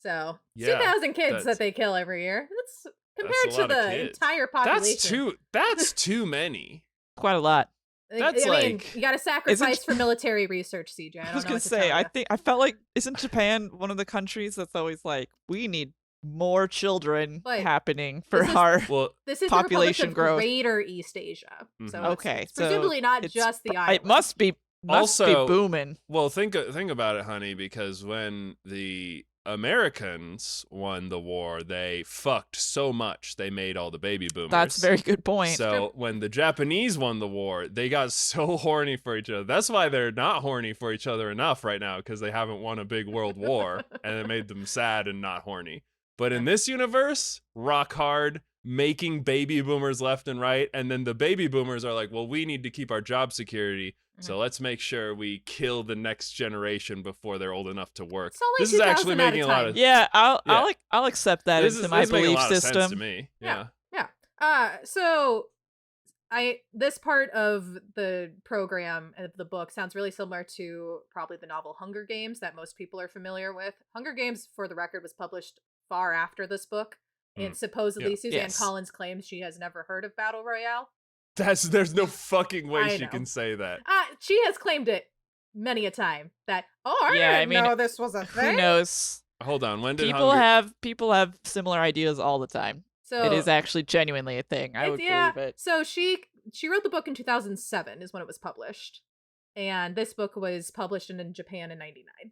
[SPEAKER 1] So,
[SPEAKER 2] Yeah,
[SPEAKER 1] 2,000 kids that they kill every year. That's compared
[SPEAKER 2] a lot
[SPEAKER 1] to
[SPEAKER 2] of
[SPEAKER 1] the
[SPEAKER 2] kids.
[SPEAKER 1] entire population.
[SPEAKER 2] That's too many.
[SPEAKER 3] Quite a lot.
[SPEAKER 2] That's
[SPEAKER 1] I mean,
[SPEAKER 2] like-
[SPEAKER 1] you got to sacrifice for military research, CJ.
[SPEAKER 3] I was gonna say, I felt like isn't Japan one of the countries that's always like, we need more children
[SPEAKER 1] But
[SPEAKER 3] happening for
[SPEAKER 1] this is-
[SPEAKER 3] our
[SPEAKER 2] Well,
[SPEAKER 1] this is
[SPEAKER 3] population
[SPEAKER 1] the Republic of
[SPEAKER 3] growth.
[SPEAKER 1] Greater East Asia. So
[SPEAKER 3] Okay,
[SPEAKER 1] it's presumably not
[SPEAKER 3] it's-
[SPEAKER 1] just the island.
[SPEAKER 3] It must be
[SPEAKER 2] Also-
[SPEAKER 3] booming.
[SPEAKER 2] well, think about it, honey, because when the Americans won the war, they fucked so much they made all the baby boomers.
[SPEAKER 3] That's a very good point.
[SPEAKER 2] So when the Japanese won the war, they got so horny for each other. That's why they're not horny for each other enough right now, because they haven't won a big world war, and it made them sad and not horny. But in this universe, rock hard, making baby boomers left and right, and then the baby boomers are like, well, we need to keep our job security, so let's make sure we kill the next generation before they're old enough to work.
[SPEAKER 1] It's only
[SPEAKER 2] This is actually
[SPEAKER 1] 2,000 at a
[SPEAKER 2] making a lot
[SPEAKER 1] time.
[SPEAKER 2] of
[SPEAKER 3] Yeah, I'll accept that
[SPEAKER 2] this
[SPEAKER 3] into
[SPEAKER 2] is
[SPEAKER 3] my
[SPEAKER 2] this is making a
[SPEAKER 3] belief
[SPEAKER 2] lot of sense to
[SPEAKER 3] system.
[SPEAKER 2] me.
[SPEAKER 1] Yeah.
[SPEAKER 2] Yeah.
[SPEAKER 1] So this part of the program of the book sounds really similar to probably the novel Hunger Games that most people are familiar with. Hunger Games, for the record, was published far after this book. And supposedly Suzanne
[SPEAKER 3] Yes.
[SPEAKER 1] Collins claims she has never heard of Battle Royale.
[SPEAKER 2] There's no fucking way
[SPEAKER 1] I
[SPEAKER 2] she
[SPEAKER 1] know.
[SPEAKER 2] can say that.
[SPEAKER 1] She has claimed it many a time that, I didn't know this was a thing.
[SPEAKER 3] Who knows?
[SPEAKER 2] Hold on, when did
[SPEAKER 3] People have similar ideas all the time.
[SPEAKER 1] So
[SPEAKER 3] It is actually genuinely a thing. I would believe it.
[SPEAKER 1] So she wrote the book in 2007 is when it was published. And this book was published in Japan in 99.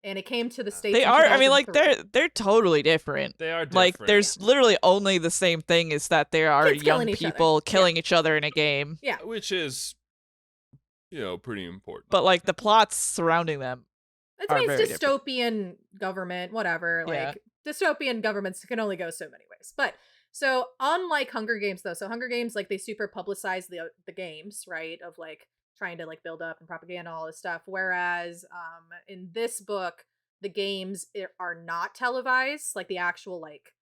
[SPEAKER 1] And it came to the States
[SPEAKER 3] They
[SPEAKER 1] in
[SPEAKER 3] are. I mean, like
[SPEAKER 1] 2003.
[SPEAKER 3] they're totally different.
[SPEAKER 2] They are different.
[SPEAKER 3] Like there's literally only the same thing is that there are
[SPEAKER 1] Kids
[SPEAKER 3] young
[SPEAKER 1] killing each other.
[SPEAKER 3] people killing each other in a game.
[SPEAKER 1] Yeah.
[SPEAKER 2] Which is, pretty important.
[SPEAKER 3] But like the plots surrounding them.
[SPEAKER 1] I mean,
[SPEAKER 3] very
[SPEAKER 1] it's dystopian government, whatever.
[SPEAKER 3] Yeah.
[SPEAKER 1] Like, dystopian governments can only go so many ways. But, so, unlike Hunger Games, though, so Hunger Games, like, they super publicize the games, right? Of, like, trying to, like, build up and propaganda, all this stuff. Whereas, in this book, the games are not televised, like, the actual, like,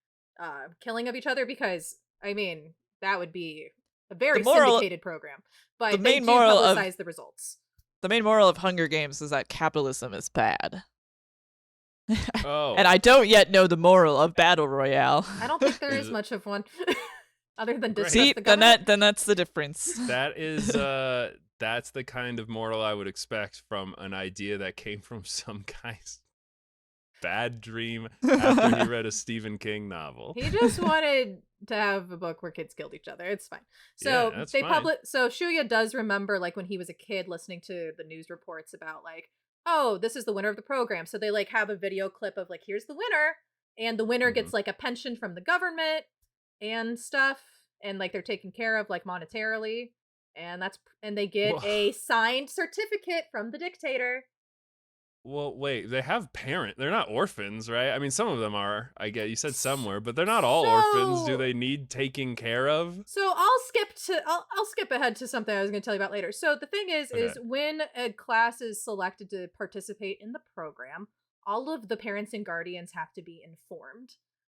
[SPEAKER 1] killing of each other, because, I mean, that would be a very syndicated program. But they do publicize the results.
[SPEAKER 3] The main moral of Hunger Games is that capitalism is bad.
[SPEAKER 2] Oh.
[SPEAKER 3] And I don't yet know the moral of Battle Royale.
[SPEAKER 1] I don't think there is much of one. Other than discuss
[SPEAKER 3] See,
[SPEAKER 1] the government.
[SPEAKER 3] then that's the difference.
[SPEAKER 2] That is that's the kind of moral I would expect from an idea that came from some guy's bad dream after he read a Stephen King novel.
[SPEAKER 1] He just wanted to have a book where kids killed each other. It's fine. So
[SPEAKER 2] Yeah, that's
[SPEAKER 1] they
[SPEAKER 2] fine.
[SPEAKER 1] So Shuya does remember, like, when he was a kid listening to the news reports about, like, oh, this is the winner of the program. So they, like, have a video clip of, like, here's the winner, and the winner gets, like, a pension from the government and stuff, and, like, they're taken care of, like, monetarily, and they get
[SPEAKER 2] Whoa.
[SPEAKER 1] a signed certificate from the dictator.
[SPEAKER 2] Well, wait, they have they're not orphans, right? I mean, some of them are, I get. You said some were, but they're not all orphans. Do
[SPEAKER 1] So-
[SPEAKER 2] they need taking care of?
[SPEAKER 1] So I'll skip ahead to something I was going to tell you about later. So the thing is
[SPEAKER 2] Okay.
[SPEAKER 1] when a class is selected to participate in the program, all of the parents and guardians have to be informed.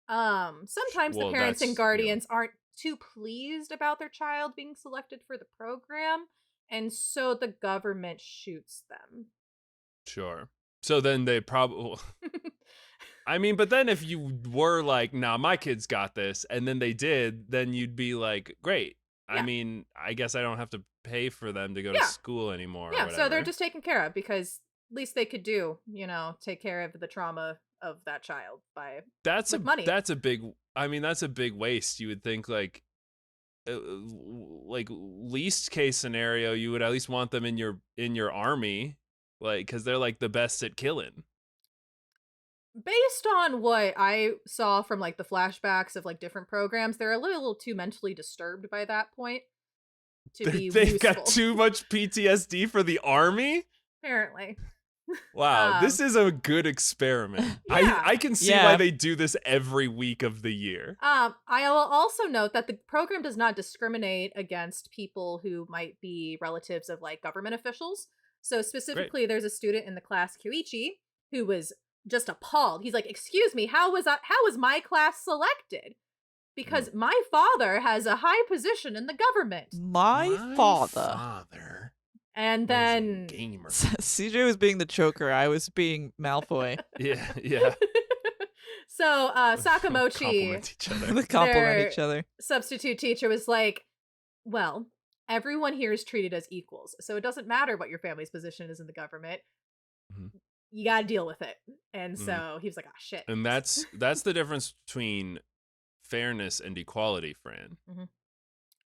[SPEAKER 1] Sometimes
[SPEAKER 2] Well,
[SPEAKER 1] the parents and
[SPEAKER 2] that's,
[SPEAKER 1] guardians aren't too pleased about their child being selected for the program, and so the government shoots them.
[SPEAKER 2] Sure. So then they probably. I mean, but then if you were like, nah, my kid's got this, and then they did, then you'd be like, great. I
[SPEAKER 1] Yeah.
[SPEAKER 2] mean, I guess I don't have to pay for them to go
[SPEAKER 1] Yeah.
[SPEAKER 2] to school anymore.
[SPEAKER 1] Yeah,
[SPEAKER 2] or
[SPEAKER 1] so they're
[SPEAKER 2] whatever.
[SPEAKER 1] just taken care of because least they could do, take care of the trauma of that child by
[SPEAKER 2] That's
[SPEAKER 1] with money.
[SPEAKER 2] That's a big. I mean, that's a big waste. You would think like least case scenario, you would at least want them in your army, like because they're like the best at killing.
[SPEAKER 1] Based on what I saw from like the flashbacks of like different programs, they're a little too mentally disturbed by that point to be
[SPEAKER 2] They've
[SPEAKER 1] useful.
[SPEAKER 2] got too much PTSD for the army.
[SPEAKER 1] Apparently.
[SPEAKER 2] Wow,
[SPEAKER 1] Um,
[SPEAKER 2] this is a good experiment.
[SPEAKER 1] yeah.
[SPEAKER 2] I can see
[SPEAKER 3] Yeah.
[SPEAKER 2] why they do this every week of the year.
[SPEAKER 1] I will also note that the program does not discriminate against people who might be relatives of like government officials. So
[SPEAKER 2] Great.
[SPEAKER 1] specifically, there's a student in the class Kyoichi who was just appalled. He's like, "Excuse me, how was my class selected? Because my father has a high position in the government."
[SPEAKER 3] My father.
[SPEAKER 2] father
[SPEAKER 1] And
[SPEAKER 2] is a
[SPEAKER 1] then
[SPEAKER 2] gamer.
[SPEAKER 3] CJ was being the choker. I was being Malfoy.
[SPEAKER 2] Yeah.
[SPEAKER 1] so Sakamochi,
[SPEAKER 2] Compliment each other.
[SPEAKER 3] They compliment
[SPEAKER 1] Their-
[SPEAKER 3] each other.
[SPEAKER 1] substitute teacher, was like, "Well, everyone here is treated as equals, so it doesn't matter what your family's position is in the government.
[SPEAKER 2] Mhm.
[SPEAKER 1] You got to deal with it." And
[SPEAKER 2] Mhm.
[SPEAKER 1] so he was like, "Ah, shit."
[SPEAKER 2] And that's the difference between fairness and equality, Fran.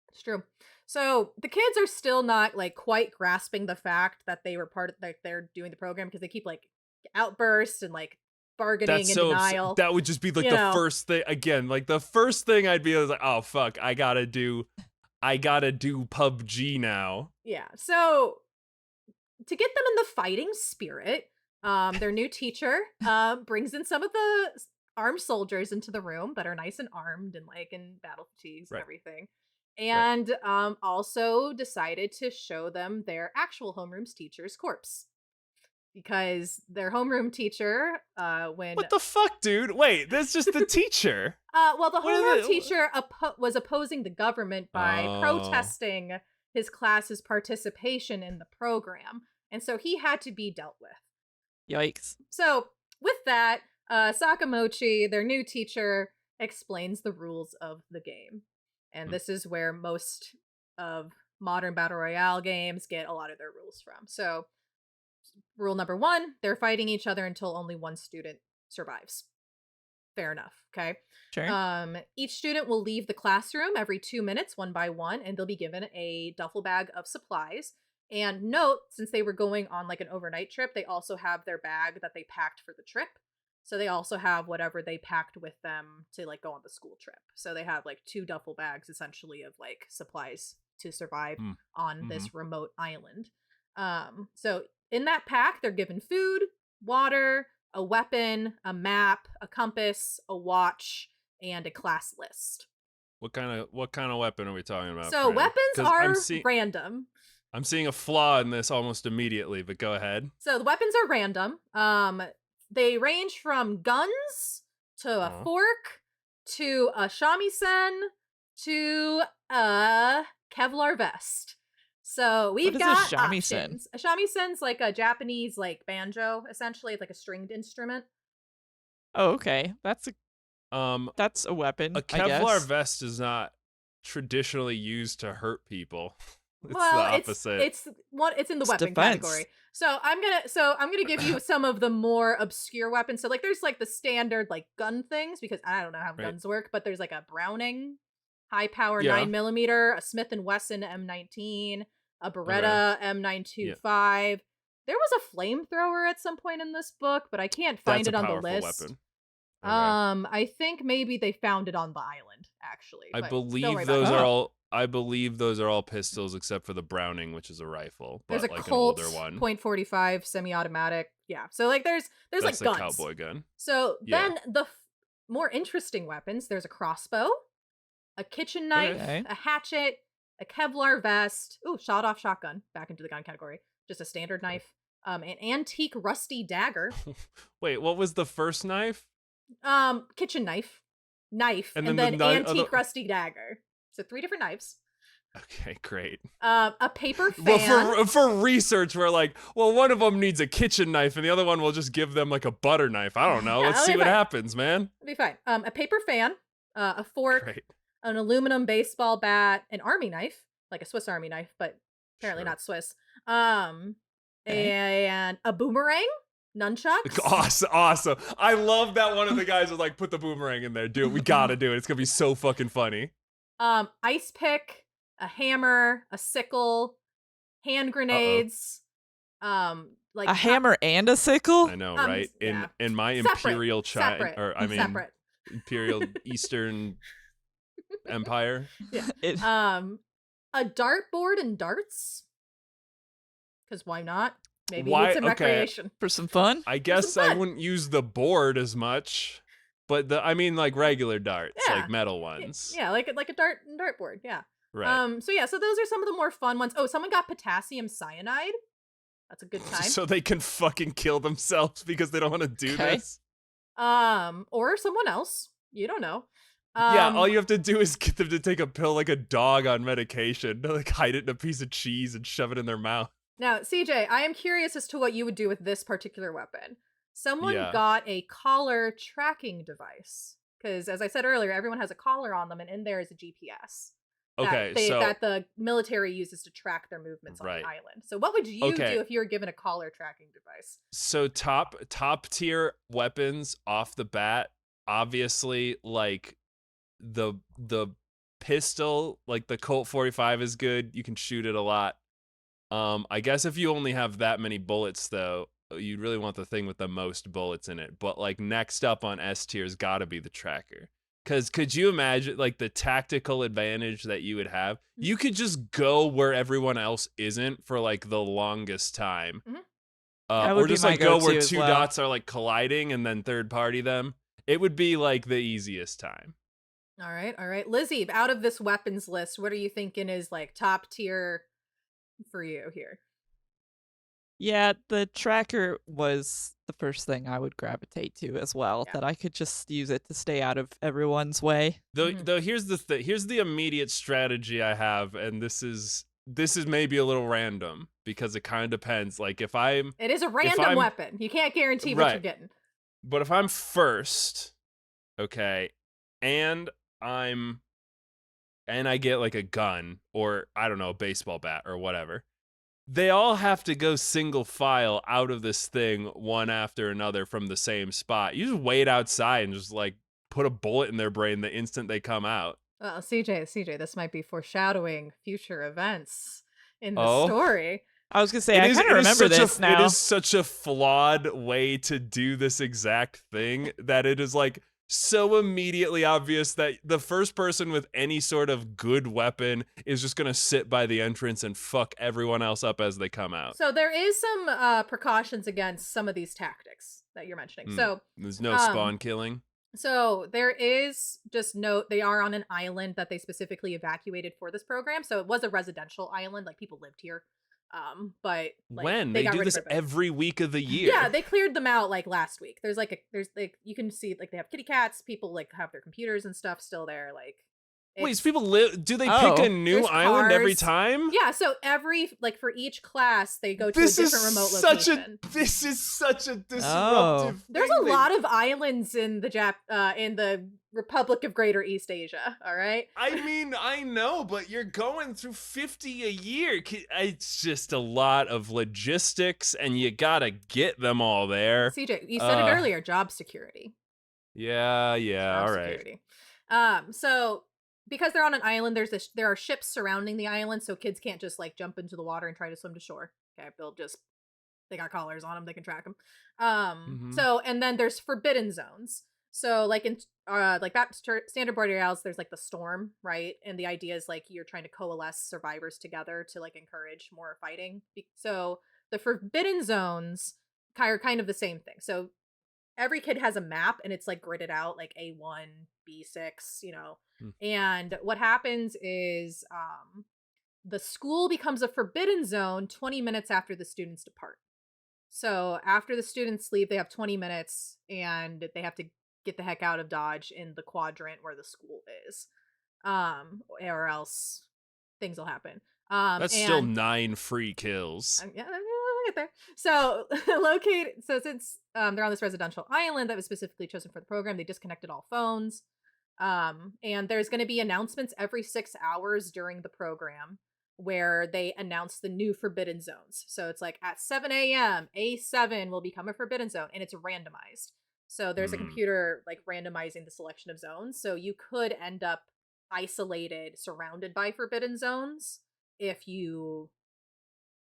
[SPEAKER 1] It's true. So the kids are still not like quite grasping the fact that they were part of like they're doing the program because they keep like outbursts and like bargaining
[SPEAKER 2] That's
[SPEAKER 1] and
[SPEAKER 2] so
[SPEAKER 1] denial.
[SPEAKER 2] that would just be like
[SPEAKER 1] You
[SPEAKER 2] the
[SPEAKER 1] know.
[SPEAKER 2] first thing again. Like the first thing I'd be like, oh fuck, I gotta do PUBG now.
[SPEAKER 1] Yeah. So to get them in the fighting spirit, their new teacher brings in some of the armed soldiers into the room that are nice and armed and like in battle fatigues and
[SPEAKER 2] Right.
[SPEAKER 1] everything. And also decided to show them their actual homeroom's teacher's corpse. Because their homeroom teacher, when
[SPEAKER 2] What the fuck, dude? Wait, that's just the teacher.
[SPEAKER 1] well, the
[SPEAKER 2] What are
[SPEAKER 1] homeroom
[SPEAKER 2] the-
[SPEAKER 1] teacher was opposing the government by
[SPEAKER 2] Oh.
[SPEAKER 1] protesting his class's participation in the program, and so he had to be dealt with.
[SPEAKER 3] Yikes.
[SPEAKER 1] So, with that, Sakamochi, their new teacher, explains the rules of the game. And this is where most of modern Battle Royale games get a lot of their rules from. So, rule number 1, they're fighting each other until only one student survives. Fair enough, okay?
[SPEAKER 3] Sure.
[SPEAKER 1] Each student will leave the classroom every 2 minutes, one by one, and they'll be given a duffel bag of supplies. And note, since they were going on like an overnight trip, they also have their bag that they packed for the trip. So they also have whatever they packed with them to like go on the school trip. So they have like 2 duffel bags essentially of like supplies to survive on this remote island. So in that pack, they're given food, water, a weapon, a map, a compass, a watch, and a class list.
[SPEAKER 2] What kind of weapon are we talking about?
[SPEAKER 1] So
[SPEAKER 2] Fran?
[SPEAKER 1] weapons
[SPEAKER 2] 'Cause
[SPEAKER 1] are random.
[SPEAKER 2] I'm seeing a flaw in this almost immediately, but go ahead.
[SPEAKER 1] So the weapons are random. They range from guns to a fork to a shamisen to a Kevlar vest. So we've
[SPEAKER 3] What is
[SPEAKER 1] got
[SPEAKER 3] a shamisen?
[SPEAKER 1] options. A shamisen's like a Japanese like banjo, essentially. It's like a stringed instrument.
[SPEAKER 3] Oh, okay. That's a weapon.
[SPEAKER 2] A
[SPEAKER 3] I
[SPEAKER 2] Kevlar
[SPEAKER 3] guess.
[SPEAKER 2] vest is not traditionally used to hurt people. It's
[SPEAKER 1] Well,
[SPEAKER 2] the opposite.
[SPEAKER 1] it's in the
[SPEAKER 3] It's
[SPEAKER 1] weapon
[SPEAKER 3] defense.
[SPEAKER 1] category. So I'm gonna give you some of the more obscure weapons. So like there's like the standard like gun things because I don't know how guns work, but there's like a Browning high power 9mm, a Smith and Wesson M19, a Beretta M925. There was a flamethrower at some point in this book, but I can't find
[SPEAKER 2] That's
[SPEAKER 1] it
[SPEAKER 2] a
[SPEAKER 1] on the
[SPEAKER 2] powerful
[SPEAKER 1] list.
[SPEAKER 2] weapon.
[SPEAKER 1] I think maybe they found it on the island actually.
[SPEAKER 2] I
[SPEAKER 1] but don't worry
[SPEAKER 2] believe
[SPEAKER 1] about
[SPEAKER 2] those
[SPEAKER 1] it.
[SPEAKER 2] are all. I believe those are all pistols except for the Browning, which is a rifle, but
[SPEAKER 1] There's a
[SPEAKER 2] like
[SPEAKER 1] Colt
[SPEAKER 2] an older one.
[SPEAKER 1] .45 semi-automatic. Yeah. So like there's
[SPEAKER 2] That's
[SPEAKER 1] like
[SPEAKER 2] a
[SPEAKER 1] guns.
[SPEAKER 2] cowboy gun.
[SPEAKER 1] So
[SPEAKER 2] Yeah.
[SPEAKER 1] then the more interesting weapons, there's a crossbow, a kitchen knife,
[SPEAKER 3] Okay.
[SPEAKER 1] a hatchet, a Kevlar vest, shot-off shotgun, back into the gun category, just a standard knife, an antique rusty dagger,
[SPEAKER 2] Wait, what was the first knife?
[SPEAKER 1] kitchen knife, and
[SPEAKER 2] And then
[SPEAKER 1] then
[SPEAKER 2] the
[SPEAKER 1] antique rusty dagger. So 3 different knives.
[SPEAKER 2] Okay, great.
[SPEAKER 1] A paper fan.
[SPEAKER 2] Well, for research, we're like, well, one of them needs a kitchen knife, and the other one will just give them like a butter knife. I don't know.
[SPEAKER 1] Yeah,
[SPEAKER 2] Let's
[SPEAKER 1] that'll
[SPEAKER 2] see
[SPEAKER 1] be
[SPEAKER 2] what
[SPEAKER 1] fine.
[SPEAKER 2] happens, man.
[SPEAKER 1] It'll be fine. A paper fan, a fork,
[SPEAKER 2] Great.
[SPEAKER 1] an aluminum baseball bat, an army knife, like a Swiss Army knife, but apparently
[SPEAKER 2] Sure.
[SPEAKER 1] not Swiss. And a boomerang, nunchucks.
[SPEAKER 2] Awesome. I love that one of the guys was like, put the boomerang in there, dude. We gotta do it. It's gonna be so fucking funny.
[SPEAKER 1] Ice pick, a hammer, a sickle, hand grenades. Like
[SPEAKER 3] A hammer and a sickle?
[SPEAKER 2] I know, right?
[SPEAKER 1] yeah.
[SPEAKER 2] In my
[SPEAKER 1] Separate,
[SPEAKER 2] imperial
[SPEAKER 1] separate,
[SPEAKER 2] or I mean
[SPEAKER 1] separate.
[SPEAKER 2] imperial Eastern Empire.
[SPEAKER 1] Yeah.
[SPEAKER 3] It-
[SPEAKER 1] A dartboard and darts. Because why not? Maybe you need some recreation.
[SPEAKER 3] For some fun?
[SPEAKER 2] I guess I wouldn't use the board as much, but I mean like regular darts, like metal ones.
[SPEAKER 1] Yeah, like a dartboard. Yeah.
[SPEAKER 2] Right.
[SPEAKER 1] So those are some of the more fun ones. Oh, someone got potassium cyanide. That's a good time.
[SPEAKER 2] So they can fucking kill themselves because they don't want to do this.
[SPEAKER 1] Or someone else. You don't know.
[SPEAKER 2] Yeah, all you have to do is get them to take a pill like a dog on medication, like hide it in a piece of cheese and shove it in their mouth.
[SPEAKER 1] Now, CJ, I am curious as to what you would do with this particular weapon. Someone got a collar tracking device. Because, as I said earlier, everyone has a collar on them, and in there is a GPS. That the military uses to track their movements on the island. So what would you do if you were given a collar tracking device?
[SPEAKER 2] So top tier weapons off the bat, obviously, like the pistol, like the Colt 45 is good. You can shoot it a lot. I guess if you only have that many bullets, though, you'd really want the thing with the most bullets in it. But like next up on S tier has got to be the tracker. Because could you imagine like the tactical advantage that you would have? You could just go where everyone else isn't for like the longest time. Or just like go where two dots are like colliding and then third party them. It would be like the easiest time.
[SPEAKER 1] All right. Lizzie, out of this weapons list, what are you thinking is like top tier for you here?
[SPEAKER 3] Yeah, the tracker was the first thing I would gravitate to as well, that I could just use it to stay out of everyone's way.
[SPEAKER 2] Though here's the thing. Here's the immediate strategy I have, and this is maybe a little random because it kind of depends. Like it is a random
[SPEAKER 1] weapon. You can't guarantee what you're getting.
[SPEAKER 2] But if I'm first, okay, and I get like a gun or I don't know, a baseball bat or whatever. They all have to go single file out of this thing one after another from the same spot. You just wait outside and just like put a bullet in their brain the instant they come out.
[SPEAKER 1] Well, CJ, this might be foreshadowing future events in the story.
[SPEAKER 3] I was gonna say, I kind of remember this now.
[SPEAKER 2] It is such a flawed way to do this exact thing that it is like so immediately obvious that the first person with any sort of good weapon is just gonna sit by the entrance and fuck everyone else up as they come out.
[SPEAKER 1] So there is some precautions against some of these tactics that you're mentioning. So
[SPEAKER 2] there's no spawn killing.
[SPEAKER 1] So there is, just note, they are on an island that they specifically evacuated for this program. So it was a residential island, like people lived here. But like,
[SPEAKER 2] when they do this every week of the year.
[SPEAKER 1] Yeah, they cleared them out like last week. There's you can see like they have kitty cats, people like have their computers and stuff still there. Like,
[SPEAKER 2] wait, so people do they pick a new island every time?
[SPEAKER 1] Yeah, so for each class they go to a different remote location.
[SPEAKER 2] This is such a disruptive.
[SPEAKER 1] There's a lot of islands in the Republic of Greater East Asia, all right?
[SPEAKER 2] I mean, I know, but you're going through 50 a year. It's just a lot of logistics, and you gotta get them all there.
[SPEAKER 1] CJ, you said it earlier, job security.
[SPEAKER 2] Yeah,
[SPEAKER 1] job
[SPEAKER 2] all right.
[SPEAKER 1] Security. So because they're on an island, there are ships surrounding the island, so kids can't just like jump into the water and try to swim to shore. Okay, they got collars on them, they can track them. So, and then there's forbidden zones. So like in standard Battle Royales, there's like the storm, right? And the idea is like you're trying to coalesce survivors together to like encourage more fighting. So the forbidden zones are kind of the same thing. So every kid has a map and it's like gridded out like A1, B6, and what happens is the school becomes a forbidden zone 20 minutes after the students depart. So after the students leave, they have 20 minutes and they have to get the heck out of Dodge in the quadrant where the school is, or else things will happen.
[SPEAKER 2] That's still 9 free kills.
[SPEAKER 1] Yeah, I'll get there. So since they're on this residential island that was specifically chosen for the program, they disconnected all phones. And there's going to be announcements every 6 hours during the program where they announce the new forbidden zones. So it's like at 7 a.m., A7 will become a forbidden zone, and it's randomized. So there's a computer like randomizing the selection of zones. So you could end up isolated, surrounded by forbidden zones if you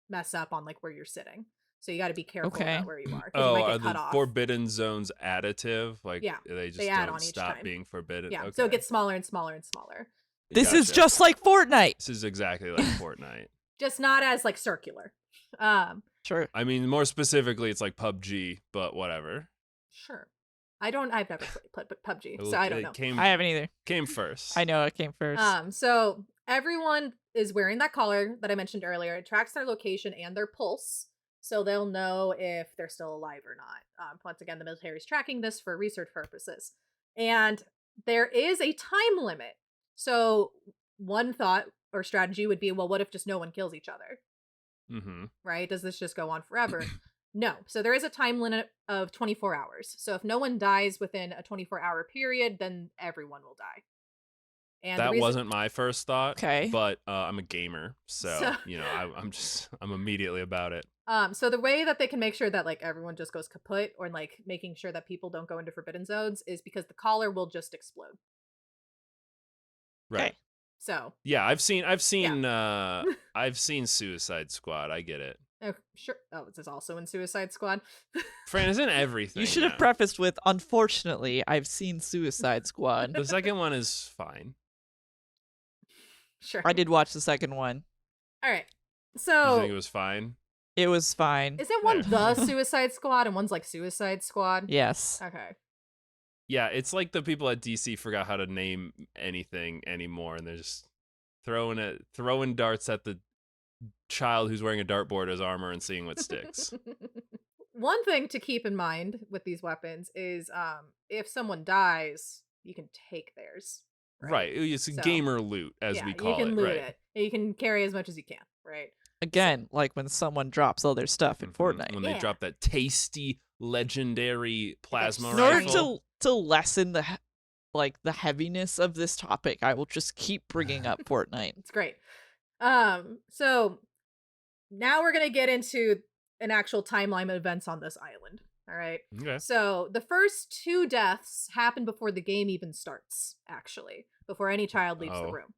[SPEAKER 1] mess up on like where you're sitting. So you got to be careful about where you are.
[SPEAKER 2] Oh,
[SPEAKER 1] you might
[SPEAKER 2] are
[SPEAKER 1] get cut
[SPEAKER 2] the
[SPEAKER 1] off.
[SPEAKER 2] Forbidden zones additive? Like,
[SPEAKER 1] yeah,
[SPEAKER 2] they just
[SPEAKER 1] add
[SPEAKER 2] don't
[SPEAKER 1] on each
[SPEAKER 2] stop
[SPEAKER 1] time.
[SPEAKER 2] being forbidden?
[SPEAKER 1] Yeah,
[SPEAKER 2] okay.
[SPEAKER 1] so it gets smaller and smaller and smaller.
[SPEAKER 3] This is just like Fortnite.
[SPEAKER 2] This is exactly like Fortnite.
[SPEAKER 1] Just not as like circular.
[SPEAKER 3] Sure.
[SPEAKER 2] I mean, more specifically, it's like PUBG, but whatever.
[SPEAKER 1] Sure. I've never played PUBG, so
[SPEAKER 2] It
[SPEAKER 1] I don't know.
[SPEAKER 3] I haven't either.
[SPEAKER 2] Came first.
[SPEAKER 3] I know it came first.
[SPEAKER 1] So everyone is wearing that collar that I mentioned earlier. It tracks their location and their pulse, so they'll know if they're still alive or not. Once again, the military is tracking this for research purposes. And there is a time limit. So one thought or strategy would be, well, what if just no one kills each other?
[SPEAKER 2] Mm-hmm.
[SPEAKER 1] Right? Does this just go on forever? No. So there is a time limit of 24 hours. So if no one dies within a 24-hour period, then everyone will die. And
[SPEAKER 2] That wasn't my first thought.
[SPEAKER 3] Okay.
[SPEAKER 2] But I'm a gamer, so you know, I'm immediately about it.
[SPEAKER 1] So the way that they can make sure that like everyone just goes kaput, or like making sure that people don't go into forbidden zones, is because the collar will just explode.
[SPEAKER 2] Right.
[SPEAKER 3] Okay.
[SPEAKER 1] So
[SPEAKER 2] yeah, I've seen I've seen Suicide Squad. I get it.
[SPEAKER 1] oh, sure. Oh, this is also in Suicide Squad.
[SPEAKER 2] Fran is in everything.
[SPEAKER 3] You should have
[SPEAKER 2] now.
[SPEAKER 3] prefaced with, unfortunately, I've seen Suicide Squad.
[SPEAKER 2] The second one is fine.
[SPEAKER 1] Sure.
[SPEAKER 3] I did watch the second one.
[SPEAKER 1] All right.
[SPEAKER 2] You
[SPEAKER 1] So
[SPEAKER 2] think it was fine?
[SPEAKER 3] It was fine.
[SPEAKER 1] isn't one
[SPEAKER 2] There.
[SPEAKER 1] the Suicide Squad and one's like Suicide Squad?
[SPEAKER 3] Yes.
[SPEAKER 1] Okay.
[SPEAKER 2] Yeah, it's like the people at DC forgot how to name anything anymore, and they're just throwing darts at the child who's wearing a dartboard as armor and seeing what sticks.
[SPEAKER 1] One thing to keep in mind with these weapons is if someone dies, you can take theirs.
[SPEAKER 2] Right. It's
[SPEAKER 1] So,
[SPEAKER 2] gamer loot, as
[SPEAKER 1] yeah,
[SPEAKER 2] we call
[SPEAKER 1] you can
[SPEAKER 2] it.
[SPEAKER 1] loot
[SPEAKER 2] Right.
[SPEAKER 1] it. You can carry as much as you can, right?
[SPEAKER 3] Again, like when someone drops all their stuff in
[SPEAKER 2] Mhm.
[SPEAKER 3] Fortnite.
[SPEAKER 2] When
[SPEAKER 1] Yeah.
[SPEAKER 2] they drop that tasty, legendary plasma
[SPEAKER 3] In order
[SPEAKER 2] rifle.
[SPEAKER 3] to lessen the the heaviness of this topic, I will just keep bringing up Fortnite.
[SPEAKER 1] It's great. So now we're gonna get into an actual timeline of events on this island. All right.
[SPEAKER 2] Okay.
[SPEAKER 1] So the first 2 deaths happen before the game even starts, actually, before any child leaves the
[SPEAKER 2] Oh.
[SPEAKER 1] room.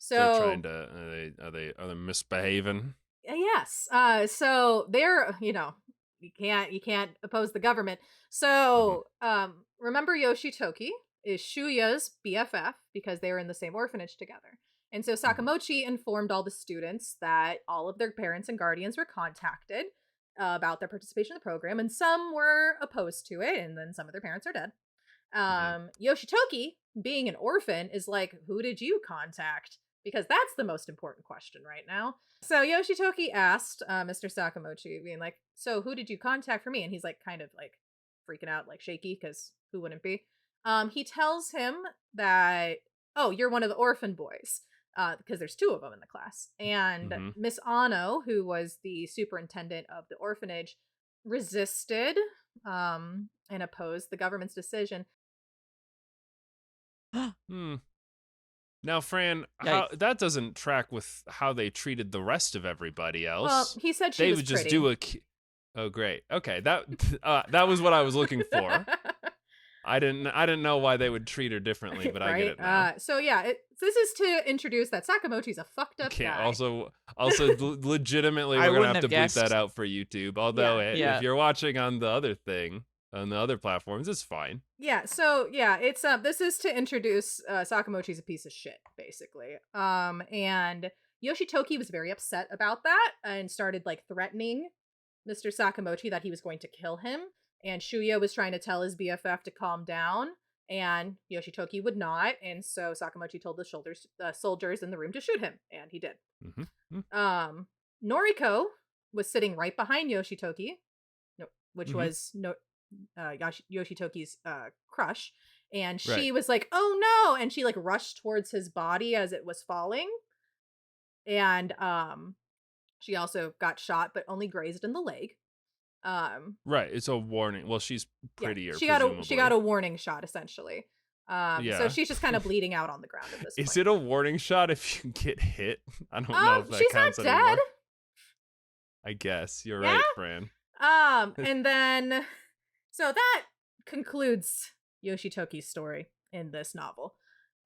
[SPEAKER 2] They're
[SPEAKER 1] So
[SPEAKER 2] trying to are they misbehaving?
[SPEAKER 1] yes. So they're, you can't oppose the government. So remember Yoshitoki is Shuya's BFF because they were in the same orphanage together. And so Sakamochi informed all the students that all of their parents and guardians were contacted about their participation in the program, and some were opposed to it, and then some of their parents are dead. Yoshitoki, being an orphan, is like, who did you contact? Because that's the most important question right now. So Yoshitoki asked Mr. Sakamochi, being like, so who did you contact for me? And he's like, kind of like freaking out, like shaky, because who wouldn't be? He tells him that, oh, you're one of the orphan boys, because there's 2 of them in the class. And Miss Ano, who was the superintendent of the orphanage, resisted and opposed the government's decision.
[SPEAKER 2] Now, Fran, that doesn't track with how they treated the rest of everybody else.
[SPEAKER 1] Well, he said she
[SPEAKER 2] they
[SPEAKER 1] was
[SPEAKER 2] would just
[SPEAKER 1] pretty.
[SPEAKER 2] do Oh, great. Okay, that was what I was looking for. I didn't know why they would treat her differently, but I get it now.
[SPEAKER 1] So yeah, this is to introduce that Sakamochi's a fucked up
[SPEAKER 2] Can't
[SPEAKER 1] guy.
[SPEAKER 2] also legitimately
[SPEAKER 3] I
[SPEAKER 2] we're gonna
[SPEAKER 3] wouldn't
[SPEAKER 2] have to
[SPEAKER 3] have
[SPEAKER 2] bleep that
[SPEAKER 3] guessed.
[SPEAKER 2] out for YouTube. Although
[SPEAKER 3] Yeah.
[SPEAKER 2] if you're watching on the other thing, on the other platforms, it's fine.
[SPEAKER 1] Yeah, so yeah, it's this is to introduce Sakamochi's a piece of shit, basically. And Yoshitoki was very upset about that and started like threatening Mr. Sakamochi that he was going to kill him. And Shuya was trying to tell his BFF to calm down, and Yoshitoki would not. And so Sakamochi told the soldiers in the room to shoot him, and he did. Noriko was sitting right behind Yoshitoki, which was Yoshitoki's crush, and she was like, "Oh no!" and she like rushed towards his body as it was falling, and she also got shot, but only grazed in the leg.
[SPEAKER 2] Right, it's a warning. Well, she's prettier.
[SPEAKER 1] Yeah, she got a warning shot essentially. So she's just kind of bleeding out on the ground at this point.
[SPEAKER 2] Is it a warning shot if you get hit? I don't know if that
[SPEAKER 1] she's
[SPEAKER 2] counts
[SPEAKER 1] not
[SPEAKER 2] anymore.
[SPEAKER 1] dead.
[SPEAKER 2] I guess you're
[SPEAKER 1] Yeah?
[SPEAKER 2] right, Fran.
[SPEAKER 1] And then so that concludes Yoshitoki's story in this novel.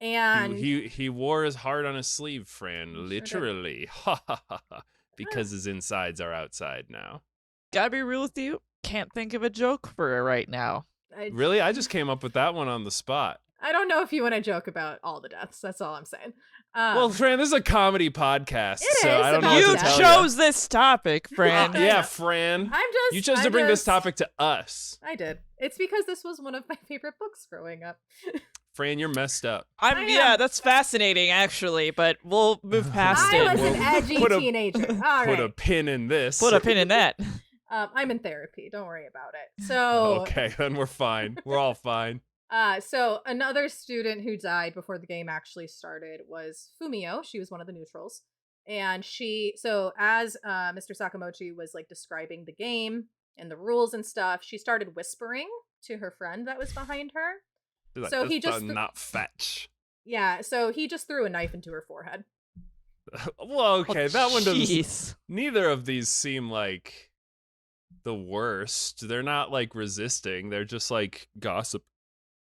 [SPEAKER 1] And
[SPEAKER 2] He wore his heart on his sleeve, Fran,
[SPEAKER 1] He sure did.
[SPEAKER 2] literally. Ha ha ha ha. Because his insides are outside now.
[SPEAKER 3] Gotta be real with you. Can't think of a joke for it right now.
[SPEAKER 2] Really? I just came up with that one on the spot.
[SPEAKER 1] I don't know if you want to joke about all the deaths. That's all I'm saying.
[SPEAKER 2] Well, Fran, this is a comedy podcast,
[SPEAKER 1] It
[SPEAKER 2] so
[SPEAKER 1] is
[SPEAKER 2] I don't know
[SPEAKER 1] about
[SPEAKER 2] what
[SPEAKER 3] You
[SPEAKER 2] to tell
[SPEAKER 3] chose this topic, Fran.
[SPEAKER 1] I
[SPEAKER 2] Yeah,
[SPEAKER 1] know.
[SPEAKER 2] Fran. You chose to
[SPEAKER 1] I'm
[SPEAKER 2] bring this
[SPEAKER 1] just-
[SPEAKER 2] topic to us.
[SPEAKER 1] I did. It's because this was one of my favorite books growing up.
[SPEAKER 2] Fran, you're messed up.
[SPEAKER 1] I
[SPEAKER 3] Yeah,
[SPEAKER 1] am.
[SPEAKER 3] that's fascinating, actually, but we'll move past
[SPEAKER 1] I was
[SPEAKER 3] it.
[SPEAKER 1] an edgy
[SPEAKER 2] Put a-
[SPEAKER 1] teenager. All
[SPEAKER 2] Put a
[SPEAKER 1] right.
[SPEAKER 2] pin in this.
[SPEAKER 3] Put a pin in that.
[SPEAKER 1] I'm in therapy. Don't worry about it. So,
[SPEAKER 2] Okay, then we're fine. We're all fine.
[SPEAKER 1] So another student who died before the game actually started was Fumio. She was one of the neutrals. And as Mr. Sakamochi was like describing the game and the rules and stuff, she started whispering to her friend that was behind her.
[SPEAKER 2] Like,
[SPEAKER 1] So
[SPEAKER 2] this
[SPEAKER 1] he just
[SPEAKER 2] does not fetch.
[SPEAKER 1] Yeah, so he just threw a knife into her forehead.
[SPEAKER 2] Well, okay, that one doesn't.
[SPEAKER 3] Jeez.
[SPEAKER 2] Neither of these seem like the worst. They're not like resisting. They're just like gossip.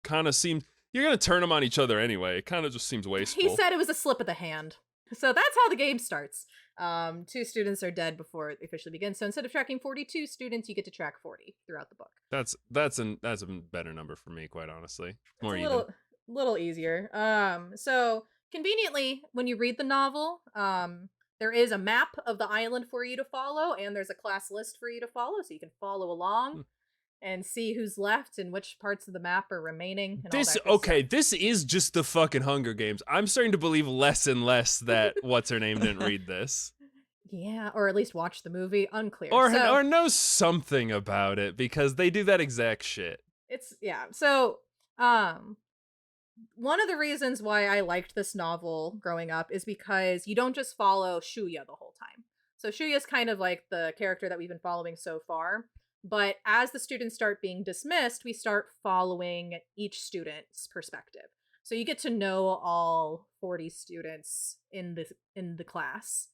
[SPEAKER 2] Kind of seems you're gonna turn them on each other anyway. It kind of just seems wasteful.
[SPEAKER 1] He said it was a slip of the hand. So that's how the game starts. 2 students are dead before it officially begins. So instead of tracking 42 students, you get to track 40 throughout the book.
[SPEAKER 2] That's a better number for me, quite honestly. More
[SPEAKER 1] It's
[SPEAKER 2] even.
[SPEAKER 1] a little easier. So conveniently, when you read the novel, there is a map of the island for you to follow, and there's a class list for you to follow, so you can follow along and see who's left and which parts of the map are remaining. And all that good stuff.
[SPEAKER 2] This is just the fucking Hunger Games. I'm starting to believe less and less that what's her name didn't read this.
[SPEAKER 1] Yeah, or at least watch the movie. Unclear.
[SPEAKER 2] Or
[SPEAKER 1] So-
[SPEAKER 2] know something about it, because they do that exact shit.
[SPEAKER 1] So one of the reasons why I liked this novel growing up is because you don't just follow Shuya the whole time. So Shuya's kind of like the character that we've been following so far, but as the students start being dismissed, we start following each student's perspective. So you get to know all 40 students in the class.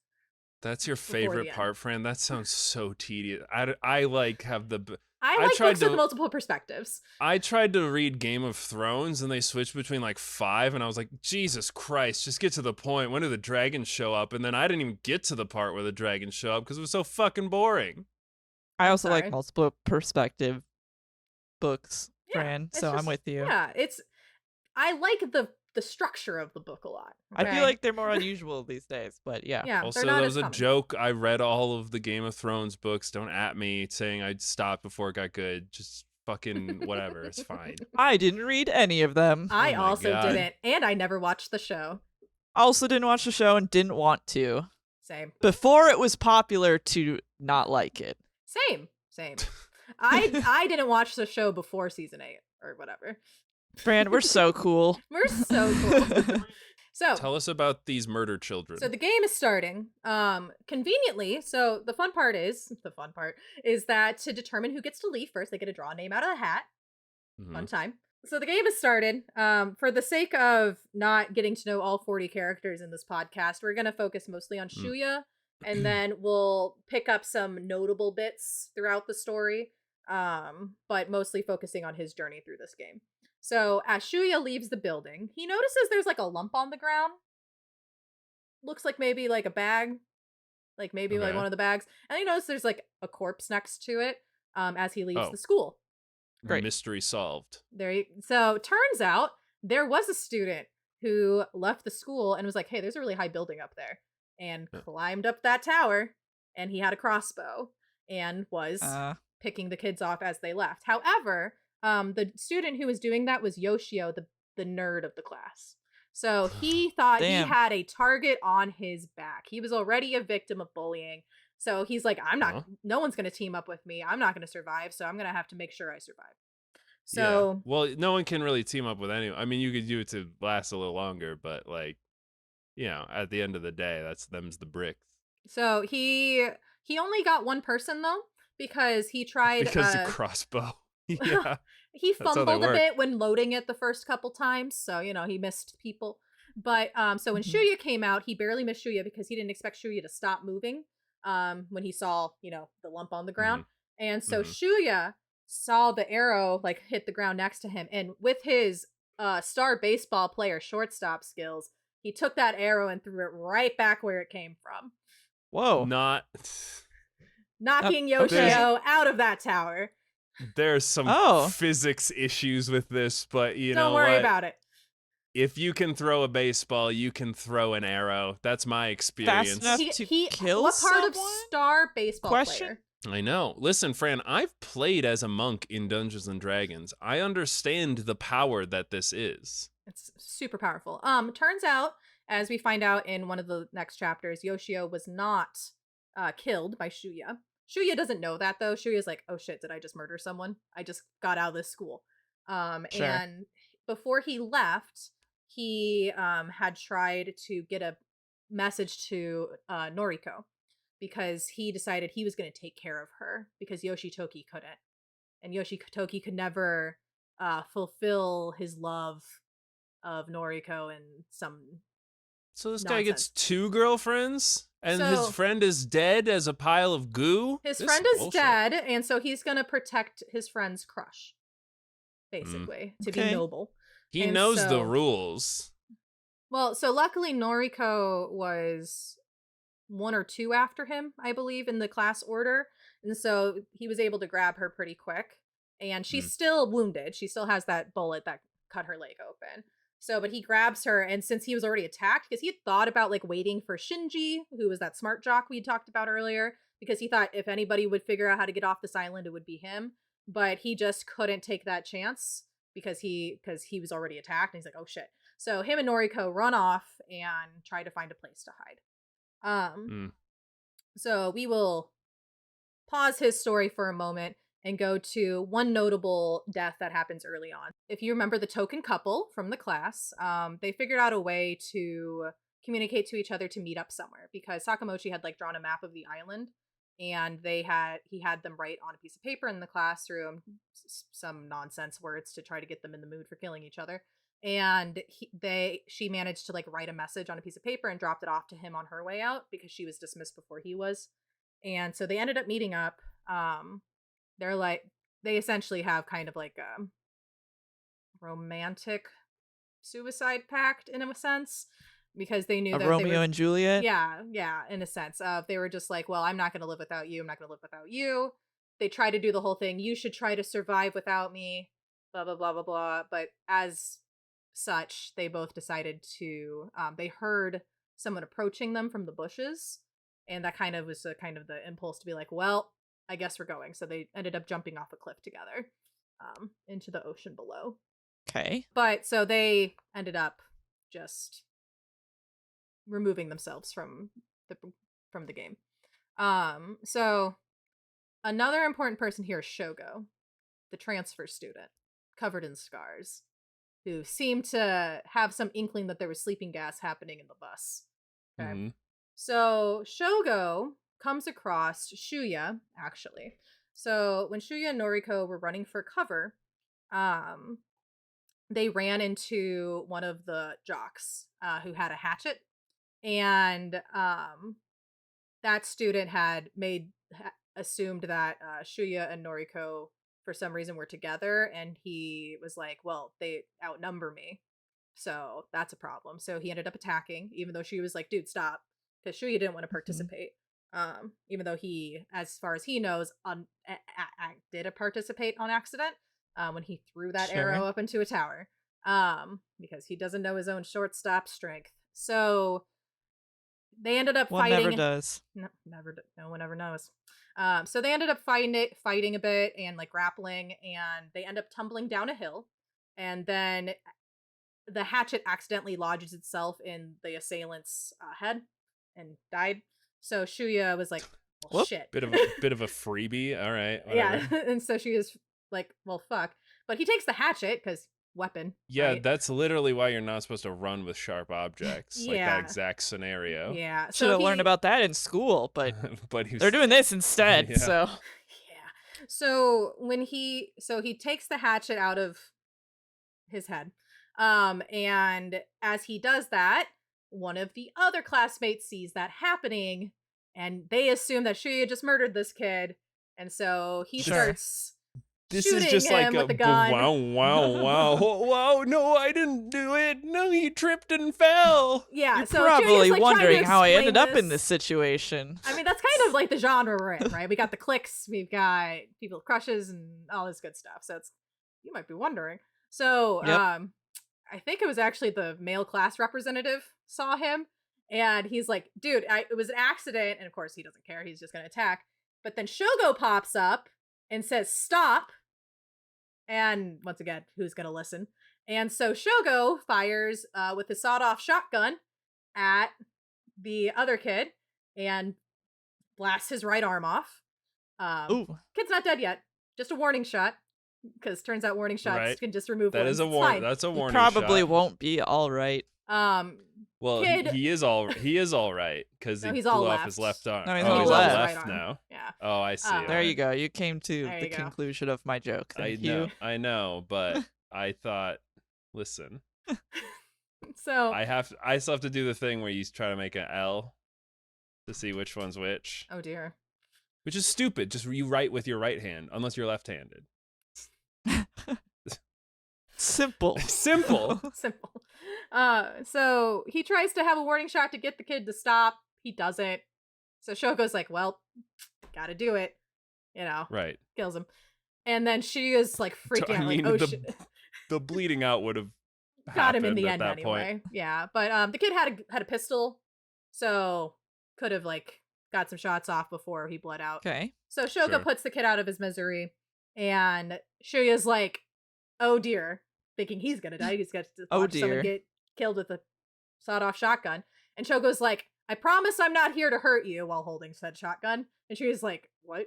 [SPEAKER 2] That's your
[SPEAKER 1] Before
[SPEAKER 2] favorite
[SPEAKER 1] the end.
[SPEAKER 2] part, Fran? That sounds so tedious. I like have the.
[SPEAKER 1] I like
[SPEAKER 2] tried
[SPEAKER 1] books with
[SPEAKER 2] to-
[SPEAKER 1] multiple perspectives.
[SPEAKER 2] I tried to read Game of Thrones and they switched between like 5, and I was like, Jesus Christ, just get to the point. When do the dragons show up? And then I didn't even get to the part where the dragons show up because it was so fucking boring.
[SPEAKER 3] I also
[SPEAKER 1] sorry.
[SPEAKER 3] like multiple perspective books,
[SPEAKER 1] Yeah,
[SPEAKER 3] Fran,
[SPEAKER 1] it's
[SPEAKER 3] so I'm
[SPEAKER 1] just-
[SPEAKER 3] with you.
[SPEAKER 1] Yeah, I like the structure of the book a lot.
[SPEAKER 3] I
[SPEAKER 1] okay?
[SPEAKER 3] feel like they're more unusual these days, but yeah.
[SPEAKER 1] yeah,
[SPEAKER 2] Also,
[SPEAKER 1] they're not
[SPEAKER 2] there
[SPEAKER 1] as
[SPEAKER 2] was a
[SPEAKER 1] common.
[SPEAKER 2] joke. I read all of the Game of Thrones books. Don't at me saying I'd stop before it got good. Just fucking whatever. It's fine.
[SPEAKER 3] I didn't read any of them.
[SPEAKER 1] I
[SPEAKER 2] Oh my
[SPEAKER 1] also
[SPEAKER 2] God.
[SPEAKER 1] didn't, and I never watched the show.
[SPEAKER 3] Also didn't watch the show and didn't want to.
[SPEAKER 1] Same.
[SPEAKER 3] Before it was popular to not like it.
[SPEAKER 1] Same. I didn't watch the show before season 8 or whatever.
[SPEAKER 3] Fran, we're so cool.
[SPEAKER 1] We're so cool.
[SPEAKER 2] Tell us about these murder children.
[SPEAKER 1] So the game is starting. Conveniently, so the fun part is that to determine who gets to leave first, they get to draw a name out of the hat.
[SPEAKER 2] Mhm.
[SPEAKER 1] Fun time. So the game has started. For the sake of not getting to know all 40 characters in this podcast, we're going to focus mostly on Shuya, and then we'll pick up some notable bits throughout the story, but mostly focusing on his journey through this game. So as Shuya leaves the building, he notices there's like a lump on the ground. Looks like maybe like a bag, like maybe like
[SPEAKER 2] Okay.
[SPEAKER 1] one of the bags. And he notices there's like a corpse next to it as he leaves
[SPEAKER 2] Oh.
[SPEAKER 1] the school.
[SPEAKER 3] Great.
[SPEAKER 2] Mystery solved.
[SPEAKER 1] So turns out there was a student who left the school and was like, hey, there's a really high building up there, and
[SPEAKER 2] Yeah.
[SPEAKER 1] climbed up that tower, and he had a crossbow and was picking the kids off as they left. However, the student who was doing that was Yoshio, the nerd of the class. So he thought
[SPEAKER 3] Damn.
[SPEAKER 1] he had a target on his back. He was already a victim of bullying. So he's like, no one's going to team up with me. I'm not going to survive. So I'm going to have to make sure I survive. So
[SPEAKER 2] Yeah. Well, no one can really team up with anyone. I mean, you could do it to last a little longer, but like, at the end of the day, them's the bricks.
[SPEAKER 1] So he only got one person though, because he tried
[SPEAKER 2] Because the crossbow. Yeah.
[SPEAKER 1] he
[SPEAKER 2] That's how they
[SPEAKER 1] fumbled a
[SPEAKER 2] work.
[SPEAKER 1] bit when loading it the first couple times, so he missed people. But so when Shuya came out, he barely missed Shuya because he didn't expect Shuya to stop moving when he saw, the lump on the ground. And so Shuya saw the arrow like hit the ground next to him, and with his star baseball player shortstop skills, he took that arrow and threw it right back where it came from,
[SPEAKER 3] Whoa.
[SPEAKER 2] Not.
[SPEAKER 1] knocking
[SPEAKER 3] okay.
[SPEAKER 1] Yoshio out of that tower.
[SPEAKER 2] There's some
[SPEAKER 3] Oh.
[SPEAKER 2] physics issues with this, but you
[SPEAKER 1] Don't
[SPEAKER 2] know
[SPEAKER 1] worry
[SPEAKER 2] what?
[SPEAKER 1] about it.
[SPEAKER 2] If you can throw a baseball, you can throw an arrow. That's my experience.
[SPEAKER 3] enough to kill
[SPEAKER 1] what part of
[SPEAKER 3] someone?
[SPEAKER 1] star baseball
[SPEAKER 3] Question?
[SPEAKER 1] player?
[SPEAKER 2] I know. Listen, Fran, I've played as a monk in Dungeons and Dragons. I understand the power that this is.
[SPEAKER 1] It's super powerful. Turns out, as we find out in one of the next chapters, Yoshio was not killed by Shuya. Shuya doesn't know that though. Shuya's like, oh shit, did I just murder someone? I just got out of this school.
[SPEAKER 3] Sure.
[SPEAKER 1] And before he left, he had tried to get a message to Noriko because he decided he was going to take care of her because Yoshitoki couldn't. And Yoshitoki could never fulfill his love of Noriko and some
[SPEAKER 2] So this guy gets
[SPEAKER 1] nonsense.
[SPEAKER 2] 2 girlfriends, and
[SPEAKER 1] So-
[SPEAKER 2] his friend is dead as a pile of goo?
[SPEAKER 1] His
[SPEAKER 2] This
[SPEAKER 1] friend is
[SPEAKER 2] bullshit.
[SPEAKER 1] dead, and so he's going to protect his friend's crush, basically, to be
[SPEAKER 3] Okay.
[SPEAKER 1] noble.
[SPEAKER 2] He
[SPEAKER 1] And
[SPEAKER 2] knows the
[SPEAKER 1] so-
[SPEAKER 2] rules.
[SPEAKER 1] Well, so luckily Noriko was 1 or 2 after him, I believe, in the class order. And so he was able to grab her pretty quick. And she's still wounded. She still has that bullet that cut her leg open. So, but he grabs her, and since he was already attacked, because he had thought about like waiting for Shinji, who was that smart jock we talked about earlier, because he thought if anybody would figure out how to get off this island, it would be him. But he just couldn't take that chance because he was already attacked, and he's like, oh shit. So him and Noriko run off and try to find a place to hide. So we will pause his story for a moment and go to one notable death that happens early on. If you remember the token couple from the class, they figured out a way to communicate to each other to meet up somewhere because Sakamochi had like drawn a map of the island, and he had them write on a piece of paper in the classroom some nonsense words to try to get them in the mood for killing each other. And she managed to like write a message on a piece of paper and dropped it off to him on her way out because she was dismissed before he was. And so they ended up meeting up. They essentially have kind of like a romantic suicide pact in a sense because they knew
[SPEAKER 3] A
[SPEAKER 1] that
[SPEAKER 3] Romeo and Juliet?
[SPEAKER 1] Yeah, in a sense. They were just like, well, I'm not going to live without you. I'm not going to live without you. They try to do the whole thing. You should try to survive without me, blah, blah, blah, blah, blah. But as such, they both decided to, they heard someone approaching them from the bushes. And that kind of was the impulse to be like, well, I guess we're going. So they ended up jumping off a cliff together into the ocean below.
[SPEAKER 3] Okay.
[SPEAKER 1] But so they ended up just removing themselves from the game. So another important person here is Shogo, the transfer student, covered in scars, who seemed to have some inkling that there was sleeping gas happening in the bus. Okay. So Shogo comes across Shuya, actually. So when Shuya and Noriko were running for cover, they ran into one of the jocks who had a hatchet. And that student had assumed that Shuya and Noriko for some reason were together, and he was like, well, they outnumber me, so that's a problem. So he ended up attacking, even though she was like, dude, stop, because Shuya didn't want to participate. Even though he, as far as he knows, did participate on accident when he threw that arrow up into a tower, because he doesn't know his own shortstop strength. So they ended up fighting.
[SPEAKER 3] One never does.
[SPEAKER 1] No one ever knows. So they ended up fighting a bit and like grappling, and they end up tumbling down a hill, and then the hatchet accidentally lodges itself in the assailant's head and died. So Shuya was like, well, shit.
[SPEAKER 2] Bit of a freebie. All right.
[SPEAKER 1] Whatever. Yeah. And so she was like, well, fuck. But he takes the hatchet because weapon.
[SPEAKER 2] Yeah,
[SPEAKER 1] right?
[SPEAKER 2] That's literally why you're not supposed to run with sharp objects. Like that exact scenario.
[SPEAKER 1] Yeah.
[SPEAKER 3] Should have learned about that in school, but
[SPEAKER 2] but
[SPEAKER 3] they're doing this instead.
[SPEAKER 2] Yeah.
[SPEAKER 3] So
[SPEAKER 1] yeah. So when he takes the hatchet out of his head. And as he does that, one of the other classmates sees that happening, and they assume that Shuya just murdered this kid, and so he starts
[SPEAKER 2] This
[SPEAKER 1] shooting
[SPEAKER 2] is just
[SPEAKER 1] him
[SPEAKER 2] like
[SPEAKER 1] with a gun.
[SPEAKER 2] wow. No, I didn't do it. No, he tripped and fell.
[SPEAKER 1] Yeah,
[SPEAKER 3] you're
[SPEAKER 1] so
[SPEAKER 3] probably
[SPEAKER 1] Shuri's, like, trying
[SPEAKER 3] wondering
[SPEAKER 1] to
[SPEAKER 3] how I
[SPEAKER 1] explain
[SPEAKER 3] ended up in this situation.
[SPEAKER 1] I mean, that's kind of like the genre we're in, right? We got the cliques, we've got people with crushes and all this good stuff. So it's, you might be wondering. So
[SPEAKER 3] Yep.
[SPEAKER 1] I think it was actually the male class representative saw him, and he's like, dude, it was an accident. And of course he doesn't care, he's just gonna attack. But then Shogo pops up and says stop, and once again, who's gonna listen? And so Shogo fires with his sawed-off shotgun at the other kid and blasts his right arm off.
[SPEAKER 3] Ooh.
[SPEAKER 1] Kid's not dead yet. Just a warning shot, because turns out warning shots
[SPEAKER 2] Right.
[SPEAKER 1] can just remove
[SPEAKER 2] That
[SPEAKER 1] wounds.
[SPEAKER 2] is a
[SPEAKER 1] It's
[SPEAKER 2] warning.
[SPEAKER 1] fine.
[SPEAKER 2] That's a
[SPEAKER 3] He
[SPEAKER 2] warning.
[SPEAKER 3] probably
[SPEAKER 2] shot.
[SPEAKER 3] won't be all right.
[SPEAKER 2] Well,
[SPEAKER 1] Kid-
[SPEAKER 2] he is all right because
[SPEAKER 1] No,
[SPEAKER 2] he
[SPEAKER 1] he's
[SPEAKER 2] blew
[SPEAKER 1] all
[SPEAKER 2] off his
[SPEAKER 1] left.
[SPEAKER 2] left arm.
[SPEAKER 3] No, he's
[SPEAKER 2] oh,
[SPEAKER 3] all
[SPEAKER 2] he's
[SPEAKER 3] left.
[SPEAKER 2] all
[SPEAKER 1] Right
[SPEAKER 2] left
[SPEAKER 1] arm.
[SPEAKER 2] now.
[SPEAKER 1] Yeah.
[SPEAKER 2] Oh, I see.
[SPEAKER 1] There
[SPEAKER 3] There you
[SPEAKER 2] Alright.
[SPEAKER 3] go. You came to
[SPEAKER 1] There
[SPEAKER 3] the
[SPEAKER 1] you go.
[SPEAKER 3] conclusion of my joke. Thank
[SPEAKER 2] I know, but I thought, listen,
[SPEAKER 1] So
[SPEAKER 2] I still have to do the thing where you try to make an L to see which one's which,
[SPEAKER 1] oh dear.
[SPEAKER 2] which is stupid. Just you write with your right hand unless you're left-handed.
[SPEAKER 3] Simple.
[SPEAKER 2] Simple.
[SPEAKER 1] Simple. So he tries to have a warning shot to get the kid to stop. He doesn't. So Shogo's like, well, gotta do it. You know,
[SPEAKER 2] Right.
[SPEAKER 1] kills him. And then she is like freaking
[SPEAKER 2] I
[SPEAKER 1] out,
[SPEAKER 2] mean,
[SPEAKER 1] like, oh
[SPEAKER 2] the
[SPEAKER 1] shit.
[SPEAKER 2] the bleeding out would have
[SPEAKER 1] Got him in
[SPEAKER 2] happened
[SPEAKER 1] the
[SPEAKER 2] at
[SPEAKER 1] end
[SPEAKER 2] that
[SPEAKER 1] anyway.
[SPEAKER 2] point.
[SPEAKER 1] Yeah, but the kid had a pistol, so could have like got some shots off before he bled out.
[SPEAKER 3] Okay.
[SPEAKER 1] So Shogo
[SPEAKER 2] Sure.
[SPEAKER 1] puts the kid out of his misery, and Shuya's like, "Oh dear," thinking he's gonna die. He's got to
[SPEAKER 3] Oh
[SPEAKER 1] watch someone
[SPEAKER 3] dear.
[SPEAKER 1] get killed with a sawed-off shotgun. And Shogo's like, "I promise I'm not here to hurt you," while holding said shotgun. And Shuya's like, "What?"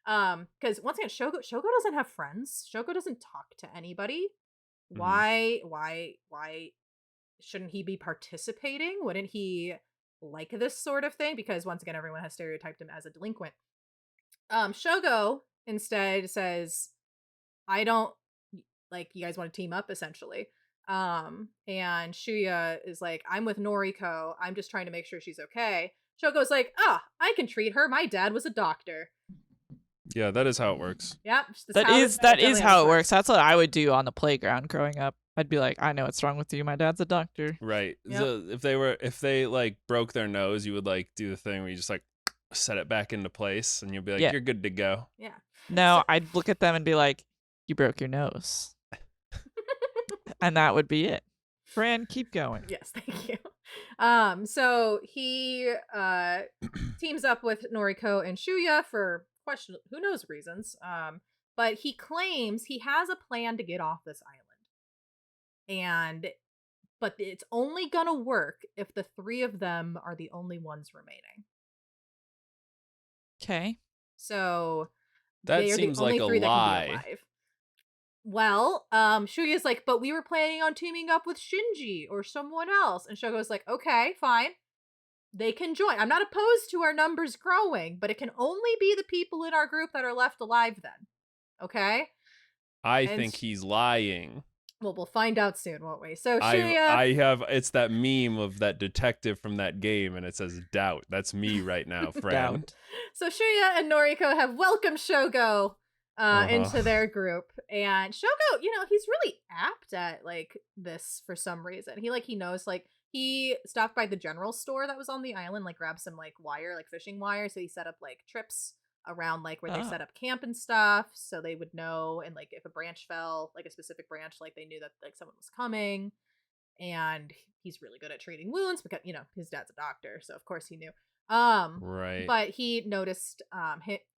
[SPEAKER 1] Because once again, Shogo doesn't have friends. Shogo doesn't talk to anybody.
[SPEAKER 2] Mhm.
[SPEAKER 1] Why shouldn't he be participating? Wouldn't he like this sort of thing? Because once again, everyone has stereotyped him as a delinquent. Shogo instead says, I don't like, you guys want to team up essentially. And Shuya is like, I'm with Noriko. I'm just trying to make sure she's okay. Shogo's like, I can treat her. My dad was a doctor.
[SPEAKER 2] Yeah, that is how it works.
[SPEAKER 1] Yep.
[SPEAKER 3] That is how it works. That's what I would do on the playground growing up. I'd be like, I know what's wrong with you. My dad's a doctor.
[SPEAKER 2] Right.
[SPEAKER 1] Yep.
[SPEAKER 2] So if they like broke their nose, you would like do the thing where you just like set it back into place and you'll be like,
[SPEAKER 3] Yeah.
[SPEAKER 2] you're good to go.
[SPEAKER 1] Yeah.
[SPEAKER 3] No, I'd look at them and be like, you broke your nose. And that would be it. Fran, keep going.
[SPEAKER 1] Yes, thank you. So he teams up with Noriko and Shuya for who knows reasons. But he claims he has a plan to get off this island. But it's only gonna work if the three of them are the only ones remaining.
[SPEAKER 3] Okay.
[SPEAKER 1] So
[SPEAKER 2] That
[SPEAKER 1] they are
[SPEAKER 2] seems
[SPEAKER 1] the only
[SPEAKER 2] like a
[SPEAKER 1] three that can be
[SPEAKER 2] lie.
[SPEAKER 1] alive. Well, Shuya's like, but we were planning on teaming up with Shinji or someone else. And Shogo's like, okay, fine. They can join. I'm not opposed to our numbers growing, but it can only be the people in our group that are left alive then. Okay?
[SPEAKER 2] I think he's lying.
[SPEAKER 1] Well, we'll find out soon, won't we? So Shuya...
[SPEAKER 2] I have, it's that meme of that detective from that game and it says doubt. That's me right now, Fran.
[SPEAKER 3] Doubt.
[SPEAKER 1] So Shuya and Noriko have welcomed Shogo into their group. And Shogo, he's really apt at like this for some reason. He knows, like, he stopped by the general store that was on the island, like grabbed some like wire, like fishing wire. So he set up like trips around like where they set up camp and stuff, so they would know. And like if a branch fell, like a specific branch, like they knew that like someone was coming. And he's really good at treating wounds because his dad's a doctor, so of course he knew.
[SPEAKER 2] Right.
[SPEAKER 1] But he noticed,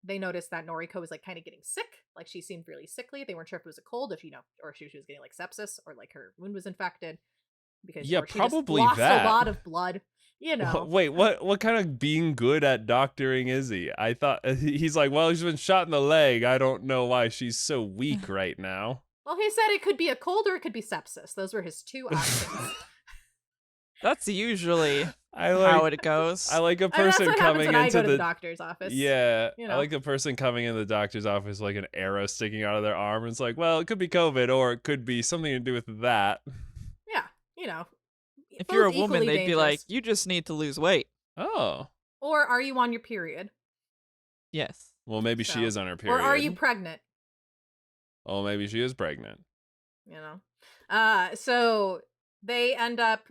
[SPEAKER 1] they noticed that Noriko was like kind of getting sick. Like she seemed really sickly. They weren't sure if it was a cold, or if she was getting like sepsis, or like her wound was infected. Because
[SPEAKER 2] Yeah,
[SPEAKER 1] or she just
[SPEAKER 2] probably
[SPEAKER 1] lost
[SPEAKER 2] that.
[SPEAKER 1] a lot of blood.
[SPEAKER 2] Wait, what kind of being good at doctoring is he? I thought he's like, well, she's been shot in the leg. I don't know why she's so weak right now.
[SPEAKER 1] Well, he said it could be a cold or it could be sepsis. Those were his two options.
[SPEAKER 3] That's usually
[SPEAKER 2] how
[SPEAKER 3] how it goes.
[SPEAKER 2] I like a
[SPEAKER 1] I mean, that's
[SPEAKER 2] person
[SPEAKER 1] what happens
[SPEAKER 2] coming
[SPEAKER 1] when I
[SPEAKER 2] into
[SPEAKER 1] go to the
[SPEAKER 2] the
[SPEAKER 1] doctor's office.
[SPEAKER 2] Yeah,
[SPEAKER 1] You
[SPEAKER 2] I
[SPEAKER 1] know.
[SPEAKER 2] like a person coming in the doctor's office like an arrow sticking out of their arm. It's like, well, it could be COVID or it could be something to do with that.
[SPEAKER 1] Yeah,
[SPEAKER 3] If you're a
[SPEAKER 1] both
[SPEAKER 3] woman,
[SPEAKER 1] equally
[SPEAKER 3] they'd be like,
[SPEAKER 1] dangerous.
[SPEAKER 3] you just need to lose weight.
[SPEAKER 2] Oh,
[SPEAKER 1] Or are you on your period?
[SPEAKER 3] Yes.
[SPEAKER 2] well, maybe
[SPEAKER 1] So-
[SPEAKER 2] she is on her period.
[SPEAKER 1] Or are you pregnant?
[SPEAKER 2] Oh, maybe she is pregnant.
[SPEAKER 1] So they end up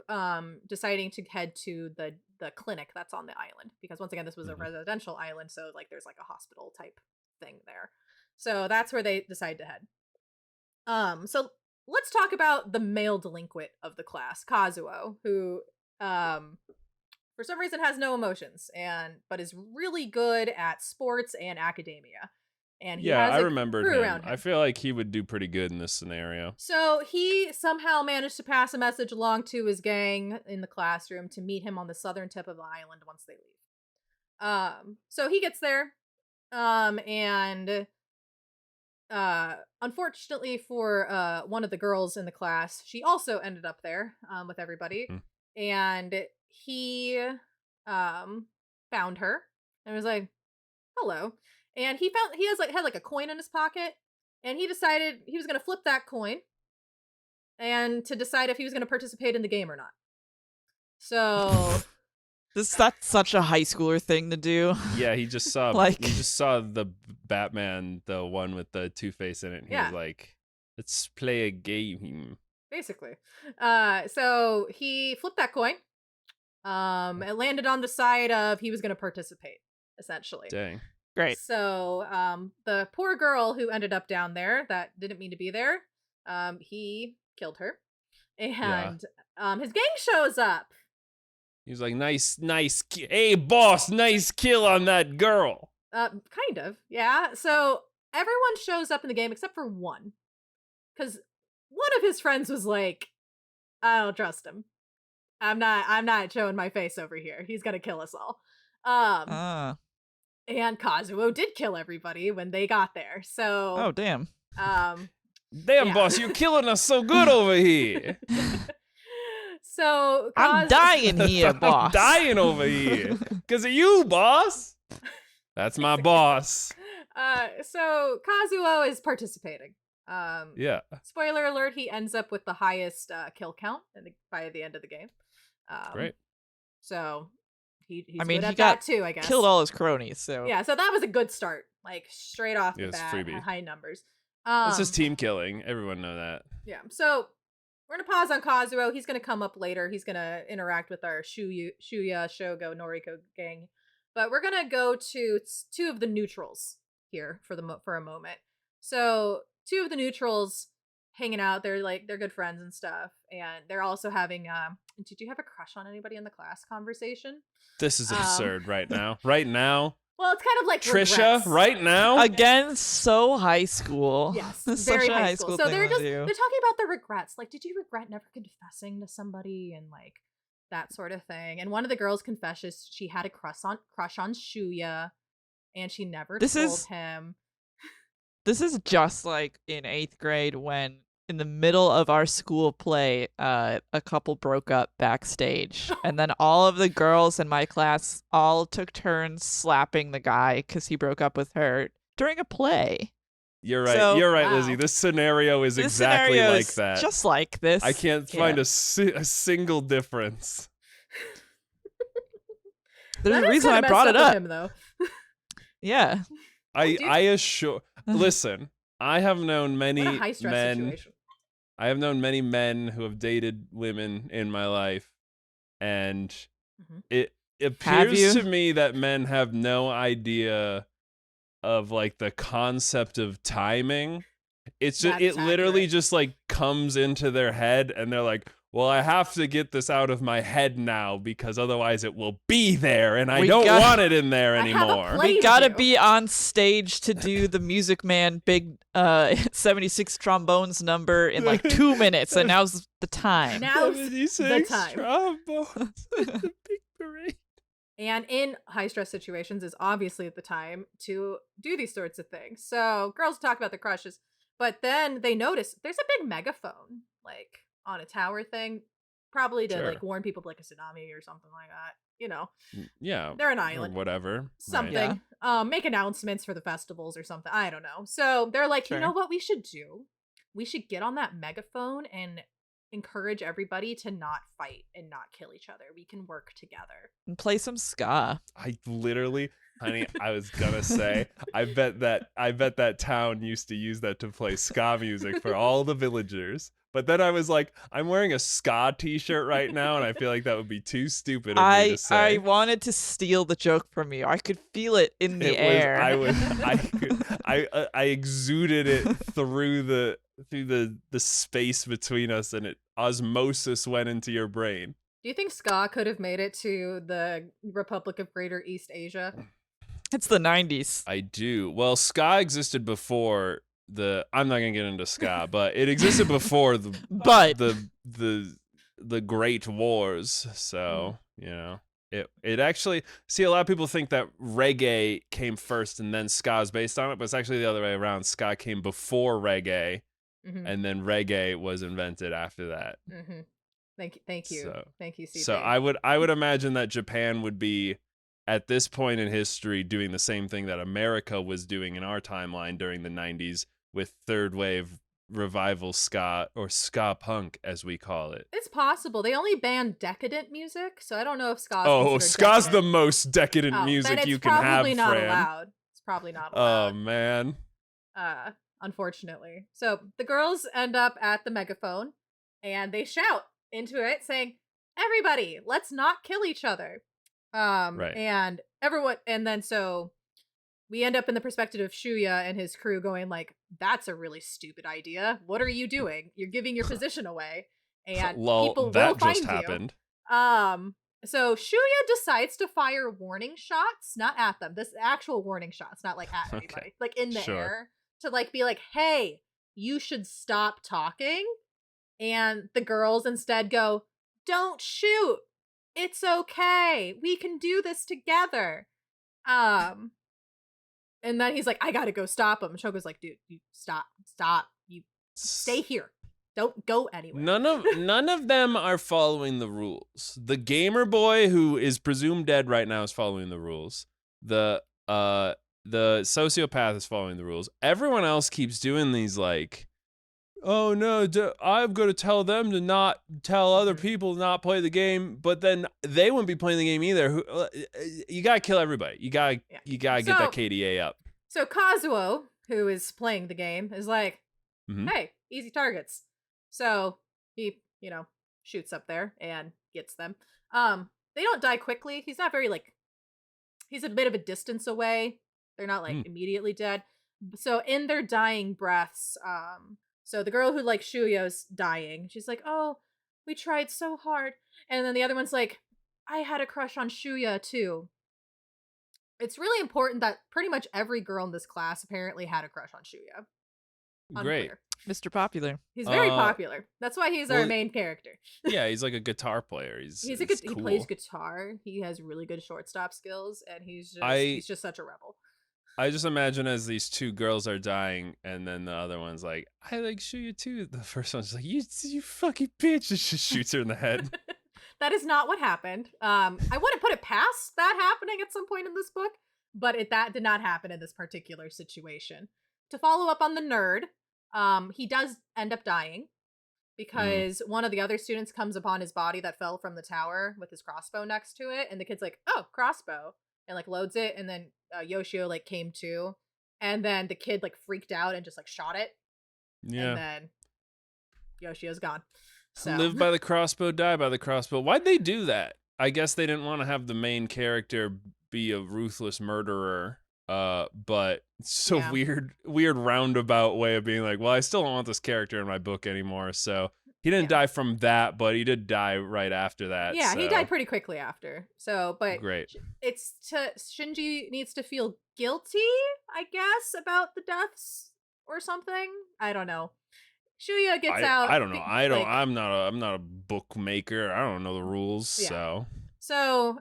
[SPEAKER 1] deciding to head to the the clinic that's on the island, because once again this was a residential island, so like there's like a hospital type thing there. So that's where they decide to head. So let's talk about the male delinquent of the class, Kazuo, who for some reason has no emotions but is really good at sports and academia. And he has
[SPEAKER 2] I
[SPEAKER 1] a
[SPEAKER 2] remembered
[SPEAKER 1] crew
[SPEAKER 2] him.
[SPEAKER 1] around him.
[SPEAKER 2] I feel like he would do pretty good in this scenario.
[SPEAKER 1] So he somehow managed to pass a message along to his gang in the classroom to meet him on the southern tip of the island once they leave. So he gets there, and unfortunately for one of the girls in the class, she also ended up there with everybody, and he found her and was like, "Hello." And he had a coin in his pocket, and he decided he was going to flip that coin and to decide if he was going to participate in the game or not. So
[SPEAKER 3] that's such a high schooler thing to do.
[SPEAKER 2] Yeah, he just saw the Batman, the one with the Two-Face in it. And he was like, "Let's play a game."
[SPEAKER 1] Basically. So he flipped that coin. It landed on the side of he was going to participate, essentially.
[SPEAKER 2] Dang.
[SPEAKER 3] Great.
[SPEAKER 1] So the poor girl who ended up down there that didn't mean to be there, he killed her. And his gang shows up.
[SPEAKER 2] He was like, nice, hey, boss, nice kill on that girl.
[SPEAKER 1] Kind of, yeah. So everyone shows up in the game except for one. Because one of his friends was like, I don't trust him. I'm not showing my face over here. He's gonna kill us all. And Kazuo did kill everybody when they got there. So
[SPEAKER 3] oh damn.
[SPEAKER 2] Damn, boss, you're killing us so good over here.
[SPEAKER 1] So
[SPEAKER 3] I'm dying here, boss.
[SPEAKER 2] I'm dying over here because of you, boss. That's my boss.
[SPEAKER 1] So Kazuo is participating.
[SPEAKER 2] Yeah.
[SPEAKER 1] Spoiler alert: he ends up with the highest kill count by the end of the game.
[SPEAKER 2] Great.
[SPEAKER 1] So he's
[SPEAKER 3] I mean,
[SPEAKER 1] good
[SPEAKER 3] he
[SPEAKER 1] at
[SPEAKER 3] got
[SPEAKER 1] that too, I guess.
[SPEAKER 3] Killed all his cronies, so
[SPEAKER 1] yeah. So that was a good start, like straight off the
[SPEAKER 2] it's
[SPEAKER 1] bat,
[SPEAKER 2] freebie.
[SPEAKER 1] high numbers.
[SPEAKER 2] This is team killing. Everyone know that.
[SPEAKER 1] Yeah. So we're gonna pause on Kazuo. He's gonna come up later. He's gonna interact with our Shuya, Shogo, Noriko gang. But we're gonna go to two of the neutrals here for a moment. So two of the neutrals hanging out. They're good friends and stuff, and they're also having did you have a crush on anybody in the class conversation?
[SPEAKER 2] This is absurd right now. Right now.
[SPEAKER 1] Well, it's kind of like
[SPEAKER 2] Trisha,
[SPEAKER 1] regrets.
[SPEAKER 2] right now.
[SPEAKER 3] Again, so high school.
[SPEAKER 1] Yes,
[SPEAKER 3] Such
[SPEAKER 1] very
[SPEAKER 3] a
[SPEAKER 1] high school. So
[SPEAKER 3] thing
[SPEAKER 1] they're
[SPEAKER 3] to do.
[SPEAKER 1] talking about the regrets. Like, did you regret never confessing to somebody and like that sort of thing? And one of the girls confesses she had a crush on Shuya, and she never told him.
[SPEAKER 3] This is just like in 8th grade when, in the middle of our school play, a couple broke up backstage. And then all of the girls in my class all took turns slapping the guy because he broke up with her during a play.
[SPEAKER 2] You're right.
[SPEAKER 3] So,
[SPEAKER 2] You're right,
[SPEAKER 1] wow.
[SPEAKER 2] Lizzie. This scenario is exactly like that.
[SPEAKER 3] Just like this.
[SPEAKER 2] I can't find a single difference.
[SPEAKER 3] There's a reason I brought it up.
[SPEAKER 1] Him, though.
[SPEAKER 3] Yeah.
[SPEAKER 2] I assure. Listen, I have known many
[SPEAKER 1] What a high-stress
[SPEAKER 2] men.
[SPEAKER 1] situation.
[SPEAKER 2] I have known many men who have dated women in my life, and it appears to me that men have no idea of like the concept of timing. It's just, it literally just like comes into their head, and they're like, well, I have to get this out of my head now because otherwise it will be there, and I don't want it in there anymore.
[SPEAKER 3] We gotta be on stage to do the Music Man big 76 trombones number in like 2 minutes, and now's the time.
[SPEAKER 1] Now's the time.
[SPEAKER 2] Trombones. The big parade.
[SPEAKER 1] And in high stress situations is obviously at the time to do these sorts of things. So girls talk about their crushes, but then they notice there's a big megaphone like on a tower thing, probably to like warn people of like a tsunami or something like that. You know,
[SPEAKER 2] yeah,
[SPEAKER 1] they're an island,
[SPEAKER 2] or whatever,
[SPEAKER 1] something.
[SPEAKER 3] Right.
[SPEAKER 1] Make announcements for the festivals or something. I don't know. So they're like, you know what we should do? We should get on that megaphone and encourage everybody to not fight and not kill each other. We can work together
[SPEAKER 3] and play some ska.
[SPEAKER 2] I literally, honey, I was gonna say, I bet that town used to use that to play ska music for all the villagers. But then I was like, I'm wearing a ska t-shirt right now, and I feel like that would be too stupid of me to say.
[SPEAKER 3] I wanted to steal the joke from you. I could feel it in the
[SPEAKER 2] It was
[SPEAKER 3] air.
[SPEAKER 2] I exuded it through the space between us, and it osmosis went into your brain.
[SPEAKER 1] Do you think ska could have made it to the Republic of Greater East Asia?
[SPEAKER 3] It's the 90s.
[SPEAKER 2] I do. Well, ska existed before I'm not gonna get into ska, but it existed before the Great Wars. So it actually, see, a lot of people think that reggae came first and then ska is based on it, but it's actually the other way around. Ska came before reggae, and then reggae was invented after that.
[SPEAKER 1] Thank you, thank you, CJ.
[SPEAKER 2] So I would imagine that Japan would be, at this point in history, doing the same thing that America was doing in our timeline during the 90s with third wave revival ska, or ska punk as we call it.
[SPEAKER 1] It's possible. They only banned decadent music, so I don't know if ska.
[SPEAKER 2] Oh, ska's the most decadent music you can have,
[SPEAKER 1] Fran. Not
[SPEAKER 2] Fran.
[SPEAKER 1] allowed. It's probably not allowed.
[SPEAKER 2] Oh man.
[SPEAKER 1] Unfortunately. So the girls end up at the megaphone and they shout into it saying, "Everybody, let's not kill each other."
[SPEAKER 2] Right.
[SPEAKER 1] And everyone, and then so we end up in the perspective of Shuya and his crew going like, "That's a really stupid idea. What are you doing? You're giving your position away, and people will find you."
[SPEAKER 2] Happened.
[SPEAKER 1] So Shuya decides to fire warning shots, not at them. This actual warning shots, not like at anybody, like in the air, to like be like, "Hey, you should stop talking." And the girls instead go, "Don't shoot. It's okay. We can do this together." And then he's like, "I gotta go stop him." And Shogo's like, "Dude, you stop. You stay here. Don't go anywhere."
[SPEAKER 2] None of them are following the rules. The gamer boy, who is presumed dead right now, is following the rules. The sociopath is following the rules. Everyone else keeps doing these like, "Oh no, I've got to tell them to not tell other people to not play the game," but then they wouldn't be playing the game either. You gotta kill everybody. You gotta get that KDA up.
[SPEAKER 1] So Kazuo, who is playing the game, is like, "Hey, easy targets." So he, shoots up there and gets them. They don't die quickly. He's not very he's a bit of a distance away. They're not immediately dead. So in their dying breaths, so the girl who Shuyo's dying, she's like, "Oh, we tried so hard." And then the other one's like, "I had a crush on Shuya too." It's really important that pretty much every girl in this class apparently had a crush on Shuya.
[SPEAKER 2] Great.
[SPEAKER 3] Mr. Popular.
[SPEAKER 1] He's very popular. That's why he's our main character.
[SPEAKER 2] Yeah, he's like a guitar player.
[SPEAKER 1] He plays guitar. He has really good shortstop skills, and he's just such a rebel.
[SPEAKER 2] I just imagine as these two girls are dying, and then the other one's like, "I like Shuya too." The first one's like, "You fucking bitch!" and just shoots her in the head.
[SPEAKER 1] That is not what happened. I wouldn't put it past that happening at some point in this book, but that did not happen in this particular situation. To follow up on the nerd, he does end up dying because one of the other students comes upon his body that fell from the tower with his crossbow next to it, and the kid's like, "Oh, crossbow," and loads it, and then Yoshio came to, and then the kid freaked out and just shot it. Yeah. And then Yoshio's gone. So.
[SPEAKER 2] Live by the crossbow, die by the crossbow. Why'd they do that? I guess they didn't want to have the main character be a ruthless murderer. But it's so weird roundabout way of being like, well, I still don't want this character in my book anymore. So he didn't die from that, but he did die right after that.
[SPEAKER 1] Yeah,
[SPEAKER 2] so.
[SPEAKER 1] He died pretty quickly after. So, but
[SPEAKER 2] great.
[SPEAKER 1] Shinji needs to feel guilty, I guess, about the deaths or something. I don't know. Shuya gets out.
[SPEAKER 2] I don't know. I'm not a bookmaker. I don't know the rules. Yeah.
[SPEAKER 1] So,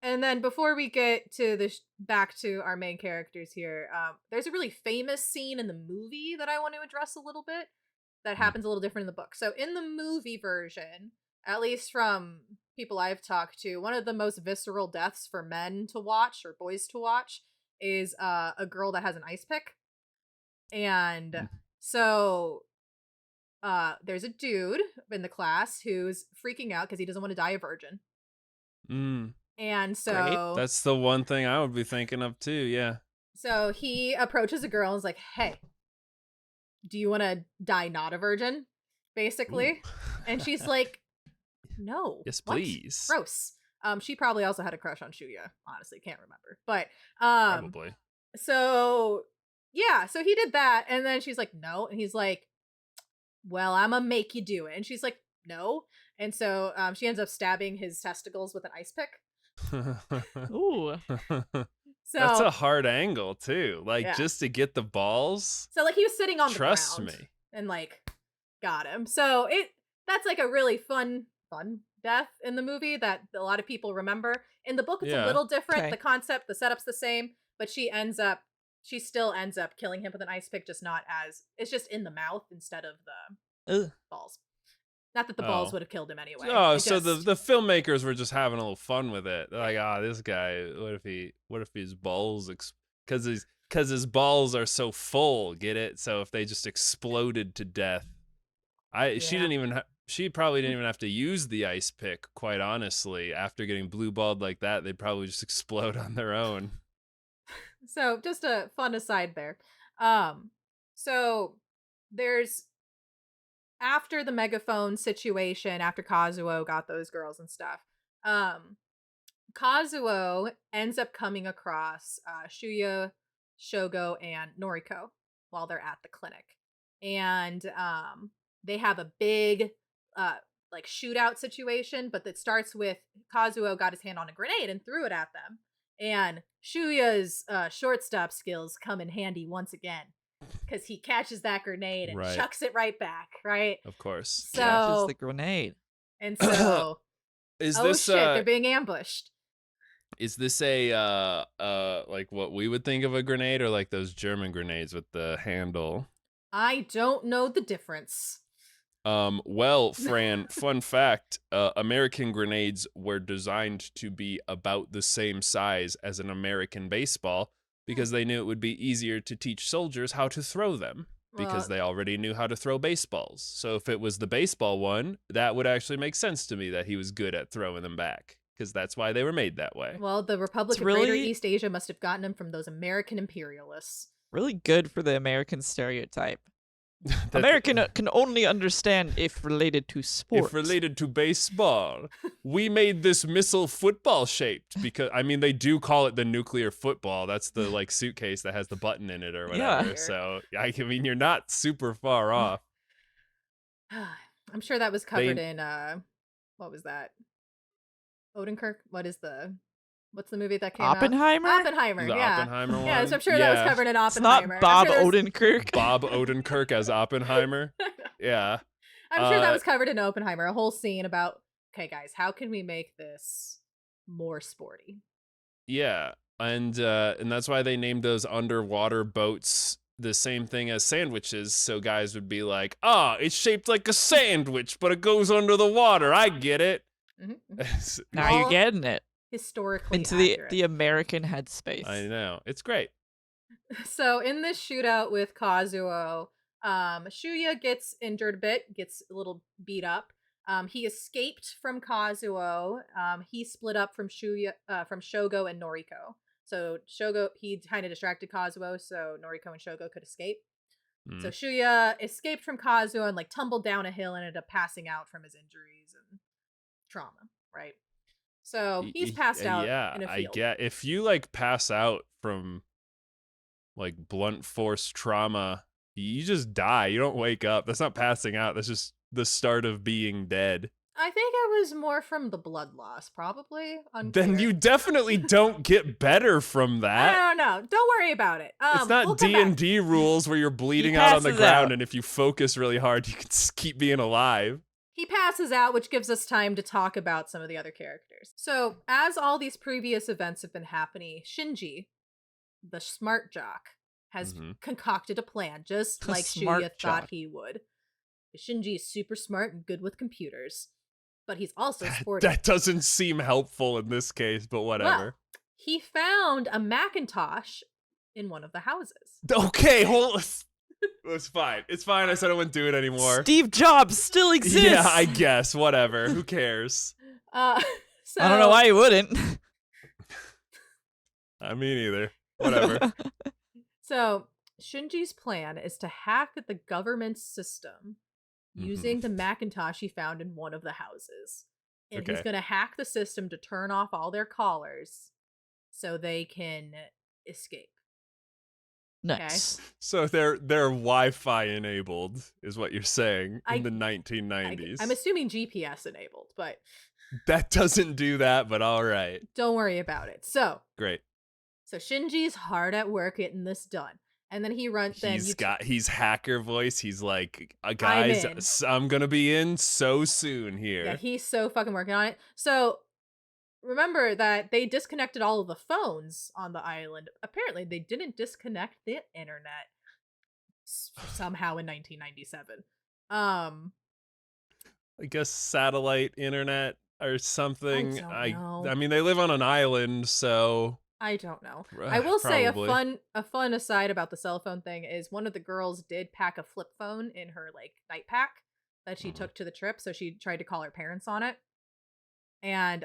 [SPEAKER 1] and then before we get to back to our main characters here, there's a really famous scene in the movie that I want to address a little bit that happens a little different in the book. So in the movie version, at least from people I've talked to, one of the most visceral deaths for men to watch or boys to watch is a girl that has an ice pick. And so there's a dude in the class who's freaking out because he doesn't want to die a virgin. And so
[SPEAKER 2] great. That's the one thing I would be thinking of too, yeah.
[SPEAKER 1] So he approaches a girl and is like, "Hey, do you want to die not a virgin, basically?
[SPEAKER 2] Ooh.
[SPEAKER 1] And she's like, no.
[SPEAKER 2] Yes,
[SPEAKER 1] What?
[SPEAKER 2] please.
[SPEAKER 1] Gross. She probably also had a crush on Shuya. Honestly, can't remember. But
[SPEAKER 2] Probably.
[SPEAKER 1] so yeah, so he did that, and then she's like, no, and he's like, well, I'm gonna make you do it, and she's like, no, and so she ends up stabbing his testicles with an ice pick.
[SPEAKER 3] Ooh.
[SPEAKER 1] So
[SPEAKER 2] That's a hard angle too. Like
[SPEAKER 1] Yeah.
[SPEAKER 2] just to get the balls.
[SPEAKER 1] So like he was sitting on the
[SPEAKER 2] Trust
[SPEAKER 1] ground
[SPEAKER 2] me.
[SPEAKER 1] and like got him. So that's like a really fun death in the movie that a lot of people remember. In the book it's a
[SPEAKER 2] Yeah.
[SPEAKER 1] little different.
[SPEAKER 3] Okay.
[SPEAKER 1] The concept, the setup's the same, but she still ends up killing him with an ice pick, just not as it's just in the mouth instead of the
[SPEAKER 3] Ugh.
[SPEAKER 1] balls. Not that the balls
[SPEAKER 2] Oh.
[SPEAKER 1] would have killed him anyway.
[SPEAKER 2] Oh,
[SPEAKER 1] It
[SPEAKER 2] so
[SPEAKER 1] just-
[SPEAKER 2] the filmmakers were just having a little fun with it. They're like, this guy, what if his balls because his balls are so full, get it? So if they just exploded to death. She probably didn't even have to use the ice pick, quite honestly. After getting blue balled like that, they'd probably just explode on their own.
[SPEAKER 1] So just a fun aside there. So there's after the megaphone situation, after Kazuo got those girls and stuff, Kazuo ends up coming across Shuya, Shogo, and Noriko while they're at the clinic. And they have a big like shootout situation, but that starts with Kazuo got his hand on a grenade and threw it at them. And Shuya's shortstop skills come in handy once again because he catches that grenade and
[SPEAKER 2] Right.
[SPEAKER 1] chucks it right back, right?
[SPEAKER 2] Of course.
[SPEAKER 1] So
[SPEAKER 3] Catches the grenade.
[SPEAKER 1] and so
[SPEAKER 2] Is
[SPEAKER 1] oh
[SPEAKER 2] this
[SPEAKER 1] shit, they're being ambushed.
[SPEAKER 2] is this a like what we would think of a grenade, or like those German grenades with the handle?
[SPEAKER 1] I don't know the difference.
[SPEAKER 2] Well, Fran, fun fact, American grenades were designed to be about the same size as an American baseball because they knew it would be easier to teach soldiers how to throw them because
[SPEAKER 1] Well,
[SPEAKER 2] they already knew how to throw baseballs. So if it was the baseball one, that would actually make sense to me that he was good at throwing them back because that's why they were made that way.
[SPEAKER 1] well, the Republic
[SPEAKER 3] It's
[SPEAKER 1] of Greater
[SPEAKER 3] really-
[SPEAKER 1] East Asia must have gotten them from those American imperialists.
[SPEAKER 3] Really good for the American stereotype.
[SPEAKER 2] That-
[SPEAKER 3] American can only understand if related to sports.
[SPEAKER 2] If related to baseball, we made this missile football shaped because I mean they do call it the nuclear football. That's the like suitcase that has the button in it or whatever.
[SPEAKER 3] Yeah.
[SPEAKER 2] So I mean you're not super far off.
[SPEAKER 1] I'm sure that was covered in what was that? Odenkirk? What's the movie that came
[SPEAKER 3] Oppenheimer?
[SPEAKER 1] out? Oppenheimer,
[SPEAKER 2] The
[SPEAKER 1] yeah.
[SPEAKER 2] Oppenheimer one.
[SPEAKER 1] Yeah, so I'm sure that was covered in
[SPEAKER 3] It's
[SPEAKER 1] Oppenheimer.
[SPEAKER 3] not Bob
[SPEAKER 1] I'm sure
[SPEAKER 3] Odenkirk.
[SPEAKER 2] Bob Odenkirk as Oppenheimer. Yeah.
[SPEAKER 1] I'm sure that
[SPEAKER 2] Uh,
[SPEAKER 1] was covered in Oppenheimer. A whole scene about, okay, guys, how can we make this more sporty?
[SPEAKER 2] Yeah. And that's why they named those underwater boats the same thing as sandwiches, so guys would be like, it's shaped like a sandwich, but it goes under the water. I get it.
[SPEAKER 1] Mhm.
[SPEAKER 3] Now
[SPEAKER 1] All
[SPEAKER 3] you're getting it
[SPEAKER 1] Historically
[SPEAKER 3] into
[SPEAKER 1] accurate.
[SPEAKER 3] the American headspace.
[SPEAKER 2] I know. It's great.
[SPEAKER 1] So in this shootout with Kazuo, Shuya gets injured a bit, gets a little beat up. He escaped from Kazuo. He split up from Shogo and Noriko. So Shogo, he kind of distracted Kazuo, so Noriko and Shogo could escape. So Shuya escaped from Kazuo and like tumbled down a hill and ended up passing out from his injuries and trauma, right? So he's passed out
[SPEAKER 2] Yeah,
[SPEAKER 1] in a
[SPEAKER 2] I
[SPEAKER 1] field.
[SPEAKER 2] get if you like pass out from like blunt force trauma, you just die. You don't wake up. That's not passing out. That's just the start of being dead.
[SPEAKER 1] I think it was more from the blood loss, probably.
[SPEAKER 2] Then
[SPEAKER 1] Unclear.
[SPEAKER 2] you definitely don't get better from that.
[SPEAKER 1] I don't know. Don't worry about it.
[SPEAKER 2] It's not
[SPEAKER 1] we'll come back.
[SPEAKER 2] D&D rules where you're bleeding out on the
[SPEAKER 3] passes
[SPEAKER 2] ground
[SPEAKER 3] out.
[SPEAKER 2] and if you focus really hard, you can keep being alive.
[SPEAKER 1] He passes out, which gives us time to talk about some of the other characters. So, as all these previous events have been happening, Shinji, the smart jock, has
[SPEAKER 2] Mhm.
[SPEAKER 1] concocted a plan, just
[SPEAKER 3] The
[SPEAKER 1] like
[SPEAKER 3] smart
[SPEAKER 1] Shuya
[SPEAKER 3] jock.
[SPEAKER 1] thought he would. Shinji is super smart and good with computers, but he's also sporty.
[SPEAKER 2] That doesn't seem helpful in this case, but whatever.
[SPEAKER 1] Well, he found a Macintosh in one of the houses.
[SPEAKER 2] Okay, it's fine. It's fine. I said I wouldn't do it anymore.
[SPEAKER 3] Steve Jobs still exists.
[SPEAKER 2] Yeah, I guess. Whatever. Who cares?
[SPEAKER 1] So,
[SPEAKER 3] I don't know why he wouldn't.
[SPEAKER 2] I mean, either. Whatever.
[SPEAKER 1] So Shinji's plan is to hack the government's system
[SPEAKER 2] Mhm.
[SPEAKER 1] using the Macintosh he found in one of the houses. And he's
[SPEAKER 2] Okay.
[SPEAKER 1] going to hack the system to turn off all their callers so they can escape. Okay?
[SPEAKER 3] Nice.
[SPEAKER 2] So they're Wi-Fi enabled, is what you're saying in
[SPEAKER 1] I,
[SPEAKER 2] the
[SPEAKER 1] I'm
[SPEAKER 2] 1990s.
[SPEAKER 1] assuming GPS enabled, but
[SPEAKER 2] That doesn't do that, but all right.
[SPEAKER 1] don't worry about it. So
[SPEAKER 2] Great.
[SPEAKER 1] Shinji's hard at work getting this done. And then he runs, then you,
[SPEAKER 2] He's hacker voice. He's like,
[SPEAKER 1] I'm
[SPEAKER 2] guys,
[SPEAKER 1] in.
[SPEAKER 2] I'm gonna be in so soon
[SPEAKER 1] Yeah,
[SPEAKER 2] here.
[SPEAKER 1] he's so fucking working on it. So remember that they disconnected all of the phones on the island. Apparently, they didn't disconnect the internet somehow in 1997.
[SPEAKER 2] I guess satellite internet or
[SPEAKER 1] I
[SPEAKER 2] something.
[SPEAKER 1] don't know.
[SPEAKER 2] I mean, they live on an island, so
[SPEAKER 1] I don't know. I will say
[SPEAKER 2] probably.
[SPEAKER 1] a fun aside about the cell phone thing is one of the girls did pack a flip phone in her like night pack that she
[SPEAKER 2] Mhm.
[SPEAKER 1] took to the trip, so she tried to call her parents on it. And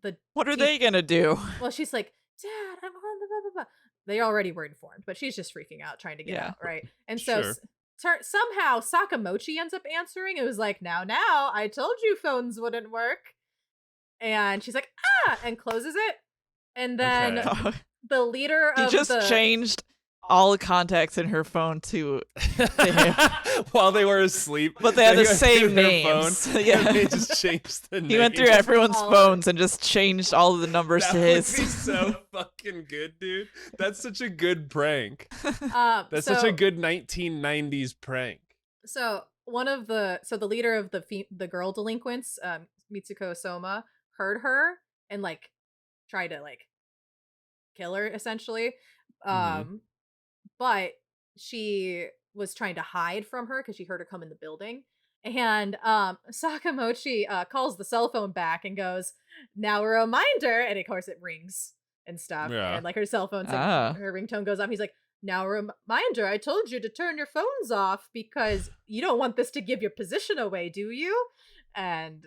[SPEAKER 1] the
[SPEAKER 3] What are
[SPEAKER 1] teach-
[SPEAKER 3] they gonna do?
[SPEAKER 1] well, she's like, "Dad, I'm on the blah blah blah." They already were informed, but she's just freaking out trying to get
[SPEAKER 3] Yeah.
[SPEAKER 1] out, right? And so
[SPEAKER 2] Sure.
[SPEAKER 1] somehow Sakamochi ends up answering. It was like, "Now, I told you phones wouldn't work." And she's like, "Ah," and closes it. And then
[SPEAKER 2] Okay.
[SPEAKER 1] the leader
[SPEAKER 3] He
[SPEAKER 1] of
[SPEAKER 3] just
[SPEAKER 1] the
[SPEAKER 3] changed all the contacts in her phone to him.
[SPEAKER 2] While they were asleep,
[SPEAKER 3] But they had the
[SPEAKER 2] went
[SPEAKER 3] same
[SPEAKER 2] through their
[SPEAKER 3] names.
[SPEAKER 2] phone,
[SPEAKER 3] Yeah.
[SPEAKER 2] and they just changed the
[SPEAKER 3] He went through
[SPEAKER 2] names.
[SPEAKER 3] everyone's
[SPEAKER 1] All of
[SPEAKER 3] phones and just changed all of the numbers
[SPEAKER 2] That
[SPEAKER 3] to
[SPEAKER 2] would
[SPEAKER 3] his.
[SPEAKER 2] be so fucking good, dude. That's such a good prank. That's
[SPEAKER 1] so,
[SPEAKER 2] such a good 1990s prank.
[SPEAKER 1] So the leader of the girl delinquents, Mitsuko Soma, heard her and like tried to like kill her essentially.
[SPEAKER 2] Mhm.
[SPEAKER 1] But she was trying to hide from her because she heard her come in the building. And Sakamochi calls the cell phone back and goes, "Now a reminder," and of course it rings and stuff.
[SPEAKER 2] Yeah.
[SPEAKER 1] And like her cell phone's like
[SPEAKER 3] Ah.
[SPEAKER 1] her ringtone goes off. He's like, "Now a reminder, I told you to turn your phones off because you don't want this to give your position away, do you?" And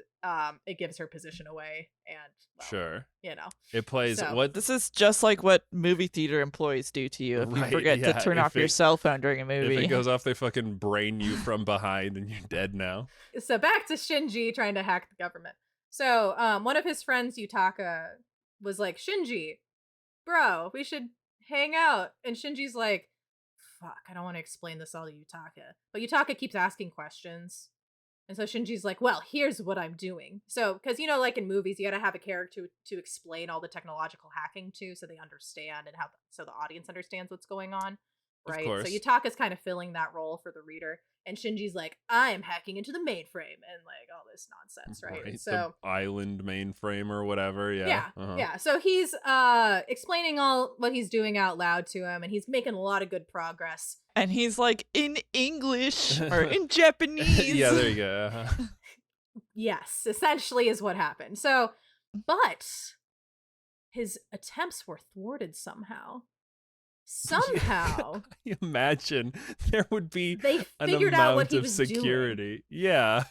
[SPEAKER 1] it gives her position away, and well,
[SPEAKER 2] Sure.
[SPEAKER 1] you know.
[SPEAKER 2] It plays
[SPEAKER 1] So-
[SPEAKER 2] what
[SPEAKER 3] This is just like what movie theater employees do to you if you
[SPEAKER 2] Right,
[SPEAKER 3] forget
[SPEAKER 2] yeah,
[SPEAKER 3] to turn
[SPEAKER 2] if
[SPEAKER 3] off your
[SPEAKER 2] it-
[SPEAKER 3] cell phone during a
[SPEAKER 2] if
[SPEAKER 3] movie.
[SPEAKER 2] it goes off, they fucking brain you from behind and you're dead now.
[SPEAKER 1] So back to Shinji trying to hack the government. So one of his friends, Yutaka, was like, "Shinji, bro, we should hang out." And Shinji's like, "Fuck, I don't want to explain this all to Yutaka." But Yutaka keeps asking questions. And so Shinji's like, "Well, here's what I'm doing." So, because like in movies, you got to have a character to explain all the technological hacking to, so they understand and so the audience understands what's going on,
[SPEAKER 2] Of
[SPEAKER 1] right?
[SPEAKER 2] course.
[SPEAKER 1] So Yutaka's kind of filling that role for the reader, and Shinji's like, "I am hacking into the mainframe," and like all this nonsense, right? And so
[SPEAKER 2] the island mainframe or whatever. Yeah.
[SPEAKER 1] yeah. So he's explaining all what he's doing out loud to him, and he's making a lot of good progress.
[SPEAKER 3] And he's like, in English or in Japanese.
[SPEAKER 2] Yeah, there you go. Uh-huh.
[SPEAKER 1] Yes, essentially is what happened. So, but his attempts were thwarted somehow. Somehow,
[SPEAKER 2] I imagine there would be
[SPEAKER 1] they
[SPEAKER 2] an
[SPEAKER 1] figured out what
[SPEAKER 2] amount
[SPEAKER 1] he
[SPEAKER 2] of
[SPEAKER 1] was doing.
[SPEAKER 2] security. Yeah.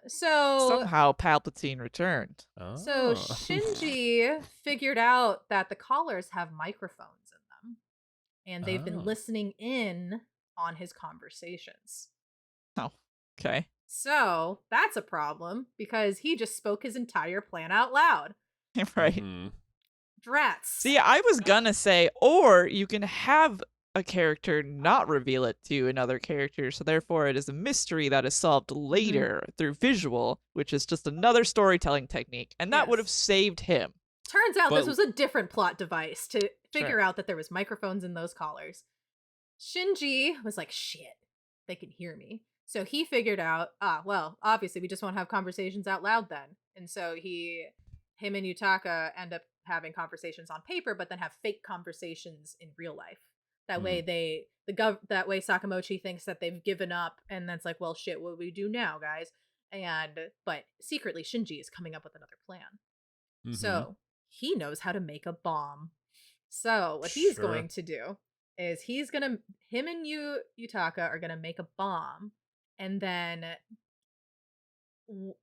[SPEAKER 1] So
[SPEAKER 3] Somehow Palpatine returned.
[SPEAKER 2] Oh.
[SPEAKER 1] So Shinji figured out that the callers have microphones in them, and they've
[SPEAKER 2] Oh.
[SPEAKER 1] been listening in on his conversations.
[SPEAKER 3] Oh, okay.
[SPEAKER 1] So that's a problem because he just spoke his entire plan out loud.
[SPEAKER 3] Right.
[SPEAKER 2] Mhm.
[SPEAKER 1] Drats.
[SPEAKER 3] See, I was gonna say, or you can have a character not reveal it to another character, so therefore it is a mystery that is solved later through visual, which is just another storytelling technique, and that would have
[SPEAKER 1] Yes.
[SPEAKER 3] saved him.
[SPEAKER 1] Turns out
[SPEAKER 2] But-
[SPEAKER 1] this was a different plot device to figure out that there was microphones in those collars. Shinji was like, "Shit, they can hear me." So he figured out, well, obviously we just won't have conversations out loud then. And so him and Yutaka end up having conversations on paper, but then have fake conversations in real life. That way that way Sakamochi thinks that they've given up, and that's like, "Well, shit, what do we do now, guys?" But secretly Shinji is coming up with another plan.
[SPEAKER 2] Mhm.
[SPEAKER 1] So he knows how to make a bomb. So what he's
[SPEAKER 2] Sure.
[SPEAKER 1] going to do is him and Yutaka are gonna make a bomb, and then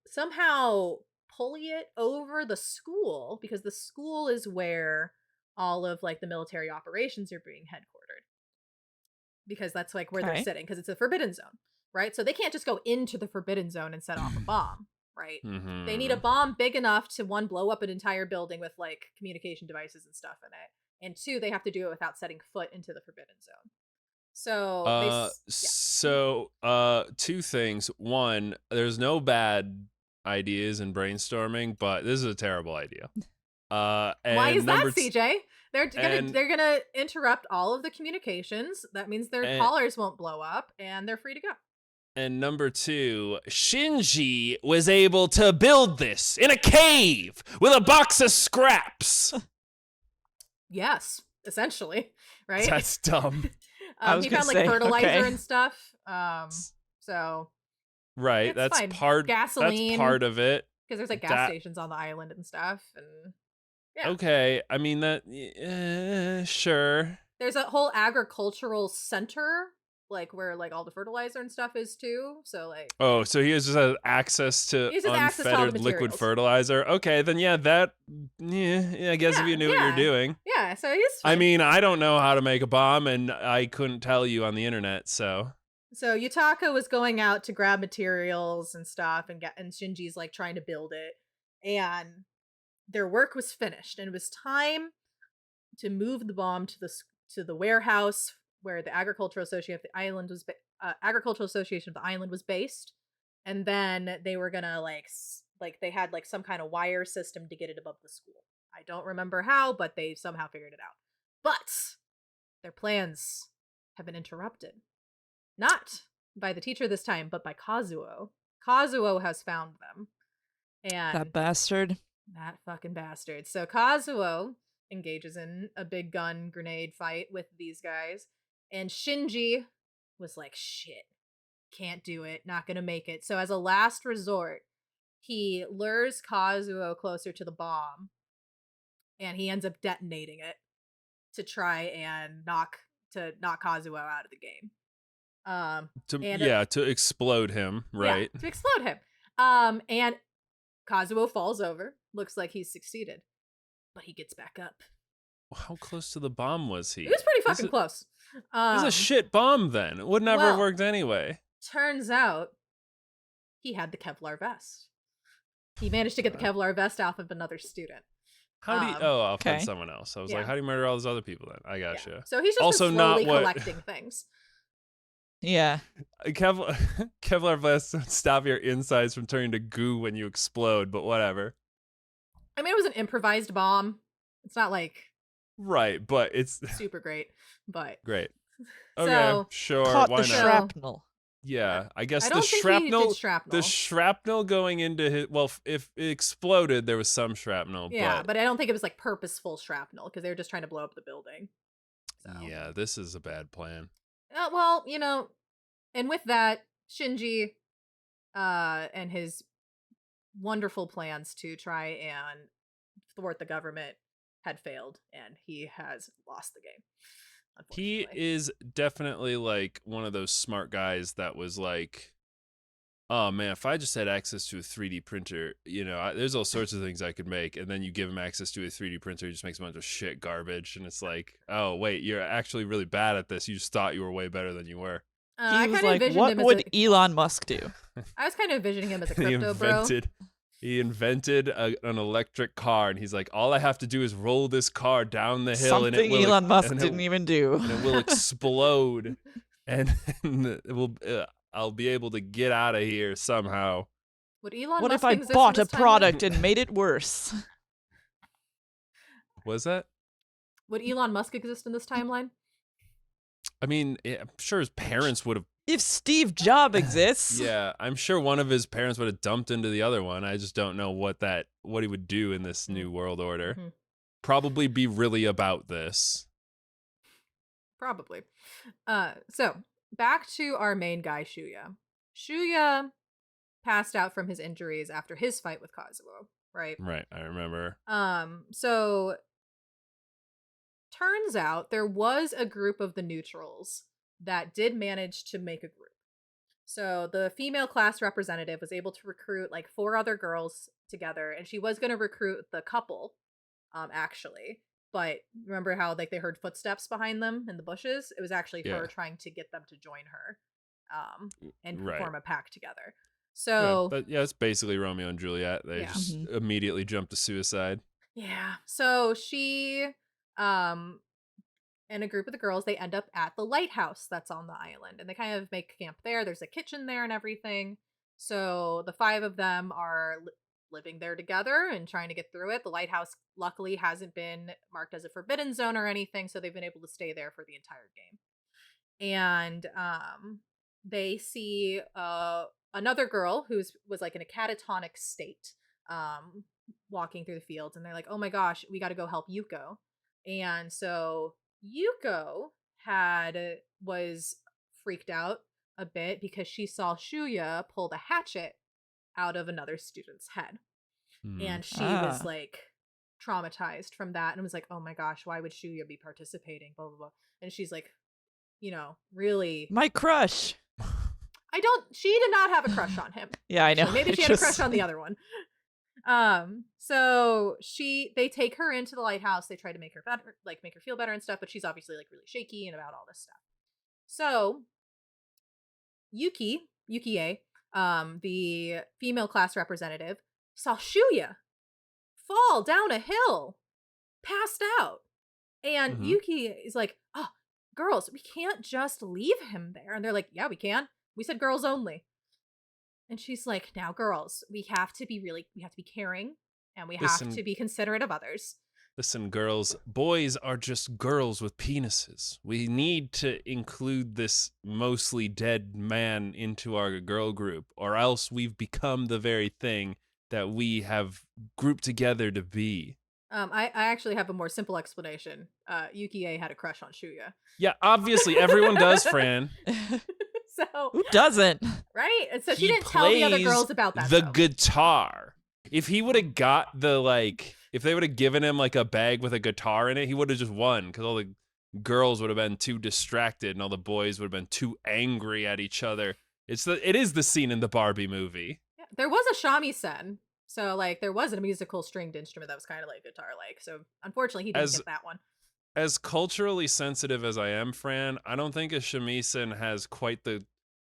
[SPEAKER 1] somehow pulley it over the school, because the school is where all of like the military operations are being headquartered. because that's like where they're
[SPEAKER 3] Okay.
[SPEAKER 1] sitting because it's a forbidden zone, right? So they can't just go into the forbidden zone and set off a bomb, right? They need a bomb big enough to, one, blow up an entire building with like communication devices and stuff in it, and two, they have to do it without setting foot into the forbidden zone. So
[SPEAKER 2] two things. One, there's no bad ideas in brainstorming, but this is a terrible idea. And
[SPEAKER 1] why is that,
[SPEAKER 2] number
[SPEAKER 1] CJ? They're gonna interrupt all of the communications. That means their collars won't blow up, and they're free to go.
[SPEAKER 2] And number two, Shinji was able to build this in a cave with a box of scraps.
[SPEAKER 1] Yes, essentially, right?
[SPEAKER 2] That's dumb.
[SPEAKER 1] He found like fertilizer and stuff. So
[SPEAKER 2] right, that's
[SPEAKER 1] fine.
[SPEAKER 2] part.
[SPEAKER 1] Gasoline,
[SPEAKER 2] that's part of it.
[SPEAKER 1] Because there's like gas stations on the island and stuff, and yeah.
[SPEAKER 2] Okay, I mean that. Sure.
[SPEAKER 1] There's a whole agricultural center, like where like all the fertilizer and stuff is too. So like.
[SPEAKER 2] Oh, so he just has access to unfettered liquid fertilizer. Okay, then yeah, that. Yeah, I guess if you knew what you're doing.
[SPEAKER 1] Yeah, so he's fine.
[SPEAKER 2] I mean, I don't know how to make a bomb, and I couldn't tell you on the internet, so.
[SPEAKER 1] So Yutaka was going out to grab materials and stuff, and Shinji's like trying to build it, and their work was finished, and it was time to move the bomb to the warehouse where the Agricultural Association of the Island was based, and then they were gonna like they had like some kind of wire system to get it above the school. I don't remember how, but they somehow figured it out. But their plans have been interrupted. Not by the teacher this time, but by Kazuo. Kazuo has found them. And
[SPEAKER 3] that bastard.
[SPEAKER 1] That fucking bastard. So Kazuo engages in a big gun grenade fight with these guys. And Shinji was like, shit, can't do it, not gonna make it. So as a last resort, he lures Kazuo closer to the bomb. And he ends up detonating it to try and knock Kazuo out of the game.
[SPEAKER 2] To explode him, right?
[SPEAKER 1] Yeah, to explode him. And Kazuo falls over. Looks like he's succeeded, but he gets back up.
[SPEAKER 2] How close to the bomb was he?
[SPEAKER 1] He was pretty fucking close.
[SPEAKER 2] It was a shit bomb then. It would never have worked anyway.
[SPEAKER 1] Turns out he had the Kevlar vest. He managed to get the Kevlar vest off of another student.
[SPEAKER 2] How do you? I'll find someone else. I was like, how do you murder all those other people then? I gotcha.
[SPEAKER 1] Yeah. So he's just also slowly collecting things.
[SPEAKER 3] Yeah.
[SPEAKER 2] Kevlar vest don't stop your insides from turning to goo when you explode, but whatever.
[SPEAKER 1] I mean, it was an improvised bomb. It's not like
[SPEAKER 2] right, but it's
[SPEAKER 1] super great. But
[SPEAKER 2] great. Okay,
[SPEAKER 1] so,
[SPEAKER 2] sure.
[SPEAKER 3] Caught
[SPEAKER 2] why
[SPEAKER 3] the
[SPEAKER 2] not?
[SPEAKER 3] shrapnel.
[SPEAKER 2] Yeah, I guess
[SPEAKER 1] the
[SPEAKER 2] shrapnel going into his. Well, if it exploded, there was some shrapnel.
[SPEAKER 1] Yeah, but I don't think it was like purposeful shrapnel because they were just trying to blow up the building. So.
[SPEAKER 2] Yeah, this is a bad plan.
[SPEAKER 1] Well, and with that, Shinji, and his wonderful plans to try and thwart the government had failed, and he has lost the game.
[SPEAKER 2] He is definitely like one of those smart guys that was like, oh man, if I just had access to a 3D printer, there's all sorts of things I could make. And then you give him access to a 3D printer, he just makes a bunch of shit garbage. And it's like, oh wait, you're actually really bad at this. You just thought you were way better than you were.
[SPEAKER 3] He was like, what would Elon Musk do?
[SPEAKER 1] I was kind of envisioning him as a crypto bro.
[SPEAKER 2] He invented an electric car, and he's like, all I have to do is roll this car down the hill.
[SPEAKER 3] Something
[SPEAKER 2] and it will,
[SPEAKER 3] Elon Musk didn't even do.
[SPEAKER 2] And it will explode. and it will. I'll be able to get out of here somehow.
[SPEAKER 1] Would Elon
[SPEAKER 3] what
[SPEAKER 1] Musk
[SPEAKER 3] if I
[SPEAKER 1] exist
[SPEAKER 3] bought
[SPEAKER 1] in
[SPEAKER 3] a
[SPEAKER 1] this
[SPEAKER 3] product
[SPEAKER 1] timeline?
[SPEAKER 3] and made it worse?
[SPEAKER 2] Was that?
[SPEAKER 1] Would Elon Musk exist in this timeline?
[SPEAKER 2] I mean, I'm sure his parents would have.
[SPEAKER 3] If Steve Jobs exists.
[SPEAKER 2] Yeah, I'm sure one of his parents would have dumped into the other one. I just don't know what he would do in this new world order.
[SPEAKER 1] Mm-hmm.
[SPEAKER 2] Probably be really about this.
[SPEAKER 1] Probably. So back to our main guy, Shuya. Shuya passed out from his injuries after his fight with Kazuo, right?
[SPEAKER 2] Right, I remember.
[SPEAKER 1] So turns out there was a group of the neutrals that did manage to make a group. So the female class representative was able to recruit like 4 other girls together, and she was going to recruit the couple, actually. But remember how like they heard footsteps behind them in the bushes? It was actually
[SPEAKER 2] Yeah.
[SPEAKER 1] her trying to get them to join her, and
[SPEAKER 2] Right.
[SPEAKER 1] form a pack together.
[SPEAKER 2] Yeah,
[SPEAKER 1] So
[SPEAKER 2] it's basically Romeo and Juliet. They
[SPEAKER 1] yeah.
[SPEAKER 2] just immediately jump to suicide.
[SPEAKER 1] Yeah. So she, um, and a group of the girls, they end up at the lighthouse that's on the island, and they kind of make camp there. There's a kitchen there and everything. So the five of them are living there together and trying to get through it. The lighthouse luckily hasn't been marked as a forbidden zone or anything, so they've been able to stay there for the entire game. And they see another girl was like in a catatonic state, um walking through the fields, and they're like, oh my gosh, we got to go help Yuko. And so Yuko was freaked out a bit because she saw Shuya pull the hatchet out of another student's head, and she was like traumatized from that and was like, oh my gosh, why would Shuya be participating, blah blah blah. And she's like, really,
[SPEAKER 3] My crush.
[SPEAKER 1] she did not have a crush on him.
[SPEAKER 3] Yeah, I know.
[SPEAKER 1] So maybe she had a crush on the other one. So they take her into the lighthouse. They try to make her better, like make her feel better and stuff, but she's obviously like really shaky and about all this stuff. So Yukie, the female class representative, saw Shuya fall down a hill, passed out. And Yuki is like, oh, girls, we can't just leave him there. And they're like, yeah, we can. We said girls only. And she's like, now girls, we have to be caring, and we have to be considerate of others.
[SPEAKER 2] Listen, girls, boys are just girls with penises. We need to include this mostly dead man into our girl group, or else we've become the very thing that we have grouped together to be.
[SPEAKER 1] I actually have a more simple explanation. Yukie had a crush on Shuya.
[SPEAKER 2] Yeah, obviously everyone does, Fran.
[SPEAKER 1] So
[SPEAKER 3] who doesn't?
[SPEAKER 1] Right? And so she didn't tell the other girls about that.
[SPEAKER 2] The guitar. If he would have got if they would have given him like a bag with a guitar in it, he would have just won, because all the girls would have been too distracted and all the boys would have been too angry at each other. It is the scene in the Barbie movie.
[SPEAKER 1] Yeah, there was a shamisen. So, like, there was a musical stringed instrument that was kind of like guitar-like. So, unfortunately, he didn't get that one.
[SPEAKER 2] As culturally sensitive as I am, Fran, I don't think a shamisen has quite the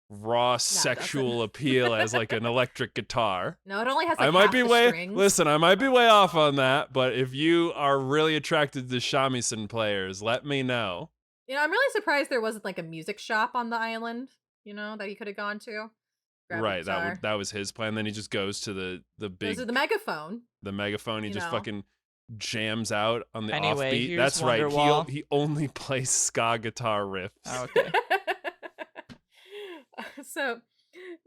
[SPEAKER 2] raw sexual appeal as like an electric guitar.
[SPEAKER 1] No, it only has like half the strings.
[SPEAKER 2] Listen, I might be way off on that, but if you are really attracted to shamisen players, let me know.
[SPEAKER 1] I'm really surprised there wasn't like a music shop on the island, that he could have gone to.
[SPEAKER 2] Right, that was his plan. Then he just goes to the big.
[SPEAKER 1] Goes to the megaphone.
[SPEAKER 2] The megaphone. He just fucking jams out on the
[SPEAKER 3] offbeat.
[SPEAKER 2] That's right. He only plays ska guitar riffs.
[SPEAKER 3] Oh, okay.
[SPEAKER 1] So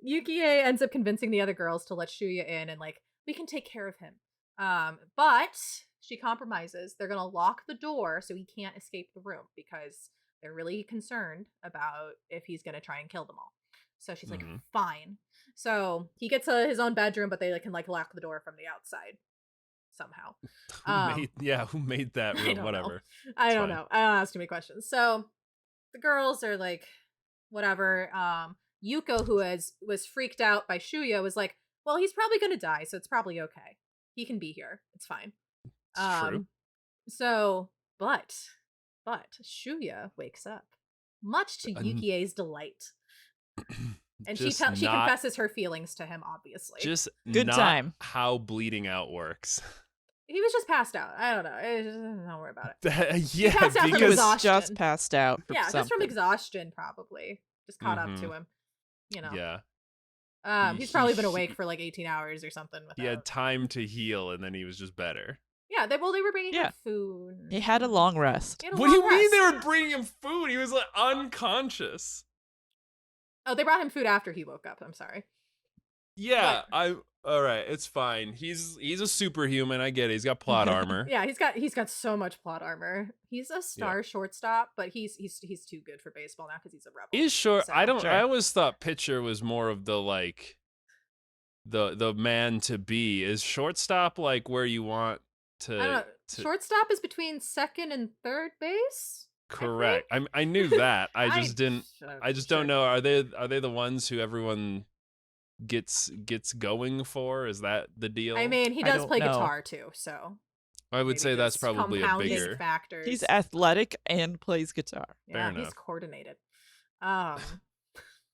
[SPEAKER 1] Yukie ends up convincing the other girls to let Shuya in, and like, we can take care of him. But she compromises. They're gonna lock the door so he can't escape the room, because they're really concerned about if he's gonna try and kill them all. So she's like, fine. So he gets his own bedroom, but they can lock the door from the outside somehow.
[SPEAKER 2] Who made that room? Whatever.
[SPEAKER 1] I don't know. I don't ask too many questions. So the girls are like, whatever. Yuko, who was freaked out by Shuya, was like, well, he's probably gonna die, so it's probably okay. He can be here. It's fine.
[SPEAKER 2] It's true.
[SPEAKER 1] So, but Shuya wakes up, much to Yukie's delight. And she confesses her feelings to him, obviously.
[SPEAKER 2] Just
[SPEAKER 3] good
[SPEAKER 2] not
[SPEAKER 3] time.
[SPEAKER 2] How bleeding out works.
[SPEAKER 1] He was just passed out. I don't know. Don't worry about it.
[SPEAKER 2] Yeah,
[SPEAKER 1] he
[SPEAKER 3] was just passed out.
[SPEAKER 1] Just from exhaustion, probably. Just caught up to him.
[SPEAKER 2] Yeah.
[SPEAKER 1] He's probably been awake for like 18 hours or something.
[SPEAKER 2] He had time to heal, and then he was just better.
[SPEAKER 1] Yeah, they were bringing him food.
[SPEAKER 3] He had a long rest.
[SPEAKER 2] What do you mean they were bringing him food? He was like unconscious.
[SPEAKER 1] Oh, they brought him food after he woke up. I'm sorry.
[SPEAKER 2] Yeah, all right, it's fine. He's a superhuman. I get it. He's got plot armor.
[SPEAKER 1] Yeah, he's got so much plot armor. He's a star shortstop, but he's too good for baseball now because he's a rebel.
[SPEAKER 2] He's short.
[SPEAKER 1] So.
[SPEAKER 2] I always thought pitcher was more of the the man to be. Is shortstop like where you want to?
[SPEAKER 1] I don't know. Shortstop is between second and third base.
[SPEAKER 2] Correct. I knew that. I just didn't. I just don't know. Are they the ones who everyone gets going for? Is that the deal?
[SPEAKER 1] I mean, he does play guitar too, so.
[SPEAKER 2] I would
[SPEAKER 1] Maybe
[SPEAKER 2] say that's
[SPEAKER 1] just
[SPEAKER 2] probably a
[SPEAKER 1] compounding
[SPEAKER 2] bigger.
[SPEAKER 1] factors.
[SPEAKER 3] He's athletic and plays guitar.
[SPEAKER 2] Fair
[SPEAKER 1] Yeah, he's
[SPEAKER 2] enough.
[SPEAKER 1] coordinated. Um,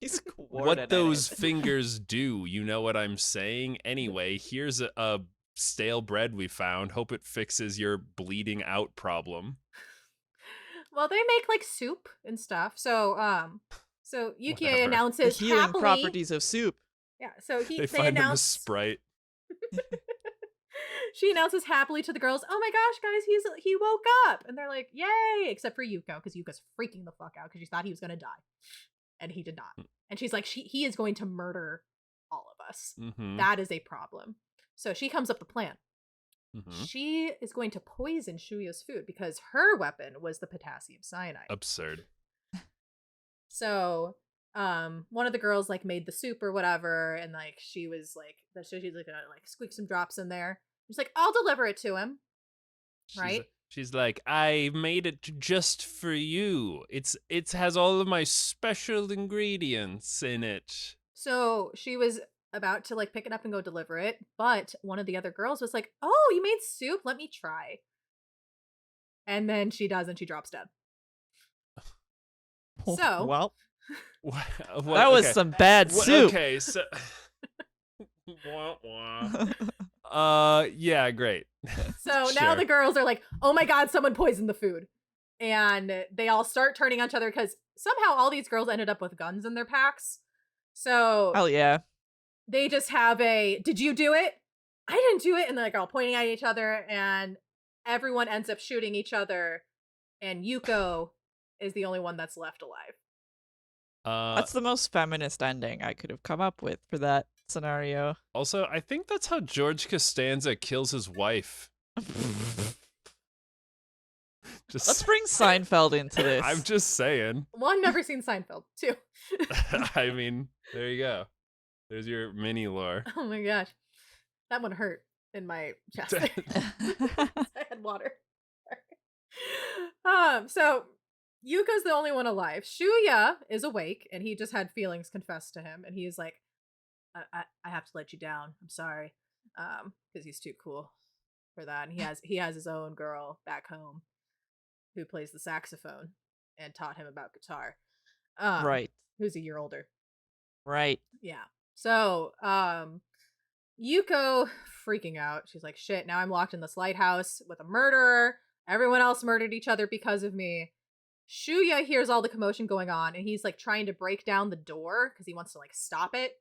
[SPEAKER 3] He's
[SPEAKER 2] What those
[SPEAKER 3] coordinated.
[SPEAKER 2] fingers do, you know what I'm saying? Anyway, here's a stale bread we found. Hope it fixes your bleeding out problem.
[SPEAKER 1] well, they make like soup and stuff. So Yukie
[SPEAKER 2] Whatever.
[SPEAKER 3] The
[SPEAKER 1] announces
[SPEAKER 3] healing
[SPEAKER 1] happily.
[SPEAKER 3] properties of soup.
[SPEAKER 1] Yeah, so
[SPEAKER 2] They
[SPEAKER 1] they
[SPEAKER 2] find him a
[SPEAKER 1] announce.
[SPEAKER 2] Sprite.
[SPEAKER 1] She announces happily to the girls, "Oh my gosh, guys, he woke up!" And they're like, "Yay!" Except for Yuko, because Yuko's freaking the fuck out because she thought he was gonna die, and he did not. And she's like, he is going to murder all of us.
[SPEAKER 2] Mm-hmm.
[SPEAKER 1] That is a problem. So she comes up with a plan.
[SPEAKER 2] Mm-hmm.
[SPEAKER 1] She is going to poison Shuya's food because her weapon was the potassium cyanide.
[SPEAKER 2] Absurd.
[SPEAKER 1] So, one of the girls like made the soup or whatever, and like she's like gonna like squeak some drops in there. She's like, "I'll deliver it to him." Right?
[SPEAKER 2] She's like, I made it just for you. It has all of my special ingredients in it.
[SPEAKER 1] So she was about to like pick it up and go deliver it, but one of the other girls was like, "Oh, you made soup? Let me try." And then she does, and she drops dead. So
[SPEAKER 3] well,
[SPEAKER 2] What,
[SPEAKER 3] that was
[SPEAKER 2] okay.
[SPEAKER 3] some bad soup.
[SPEAKER 2] Okay, so Wah, wah. Yeah, great.
[SPEAKER 1] So now
[SPEAKER 2] Sure.
[SPEAKER 1] the girls are like, "Oh my god, someone poisoned the food." And they all start turning on each other because somehow all these girls ended up with guns in their packs. So
[SPEAKER 3] Hell yeah.
[SPEAKER 1] they just have a, "Did you do it?" "I didn't do it." And they're like all pointing at each other, and everyone ends up shooting each other. And Yuko is the only one that's left alive.
[SPEAKER 3] That's the most feminist ending I could have come up with for that scenario.
[SPEAKER 2] Also, I think that's how George Costanza kills his wife.
[SPEAKER 3] Let's bring Seinfeld into this.
[SPEAKER 2] I'm just saying.
[SPEAKER 1] One, never seen Seinfeld. Two.
[SPEAKER 2] I mean, there you go. There's your mini lore.
[SPEAKER 1] Oh my gosh. That one hurt in my chest. I had water. So Yuka's the only one alive. Shuya is awake, and he just had feelings confessed to him, and he's like, I have to let you down. I'm sorry. Because he's too cool for that. And he has his own girl back home who plays the saxophone and taught him about guitar.
[SPEAKER 3] Right.
[SPEAKER 1] Who's a year older.
[SPEAKER 3] Right.
[SPEAKER 1] Yeah. So, Yuko freaking out. She's like, "Shit, now I'm locked in this lighthouse with a murderer. Everyone else murdered each other because of me." Shuya hears all the commotion going on, and he's like trying to break down the door because he wants to like stop it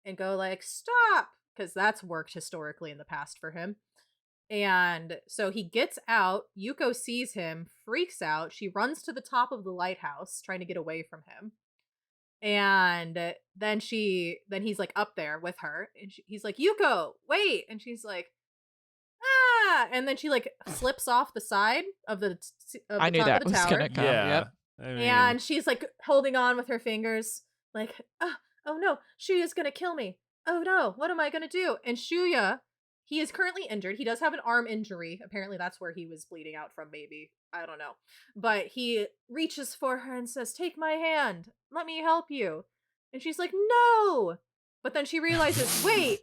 [SPEAKER 1] and go like, "Stop," because that's worked historically in the past for him. And so he gets out. Yuko sees him, freaks out. She runs to the top of the lighthouse trying to get away from him. And then he's like up there with her, and he's like, "Yuko, wait." And she's like, "Ah." And then she like slips off the side of the
[SPEAKER 3] I knew
[SPEAKER 1] top
[SPEAKER 3] that
[SPEAKER 1] of the
[SPEAKER 3] was
[SPEAKER 1] tower.
[SPEAKER 3] gonna come.
[SPEAKER 2] Yeah.
[SPEAKER 3] Yep.
[SPEAKER 2] I mean,
[SPEAKER 1] And she's like holding on with her fingers, like, "Oh no, Shuya's gonna kill me. Oh no, what am I gonna do?" And Shuya, he is currently injured. He does have an arm injury. Apparently that's where he was bleeding out from, maybe. I don't know. But he reaches for her and says, "Take my hand. Let me help you." And she's like, "No." But then she realizes, wait,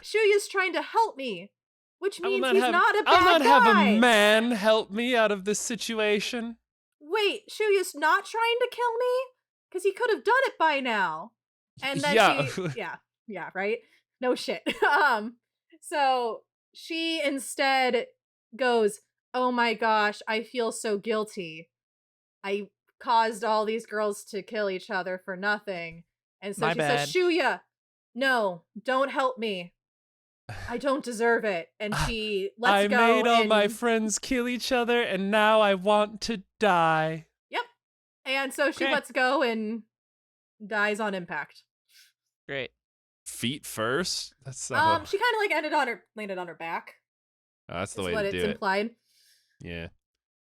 [SPEAKER 1] Shuya's trying to help me. Which means he's not a bad guy.
[SPEAKER 2] I'll not have a man help me out of this situation.
[SPEAKER 1] Wait, Shuya's not trying to kill me? Because he could have done it by now. And then
[SPEAKER 2] Yeah.
[SPEAKER 1] yeah, right? No shit. So she instead goes, "Oh my gosh, I feel so guilty. I caused all these girls to kill each other for nothing." And so she says, "Shuya, no, don't help me. I don't deserve it." And she lets go.
[SPEAKER 2] I made all my friends kill each other, and now I want to die.
[SPEAKER 1] Yep. And so she lets go and dies on impact.
[SPEAKER 3] Great.
[SPEAKER 2] Feet first? That's
[SPEAKER 1] She kind of like landed on her back.
[SPEAKER 2] Oh, that's the way
[SPEAKER 1] what
[SPEAKER 2] to do
[SPEAKER 1] it's
[SPEAKER 2] it.
[SPEAKER 1] implied.
[SPEAKER 2] Yeah.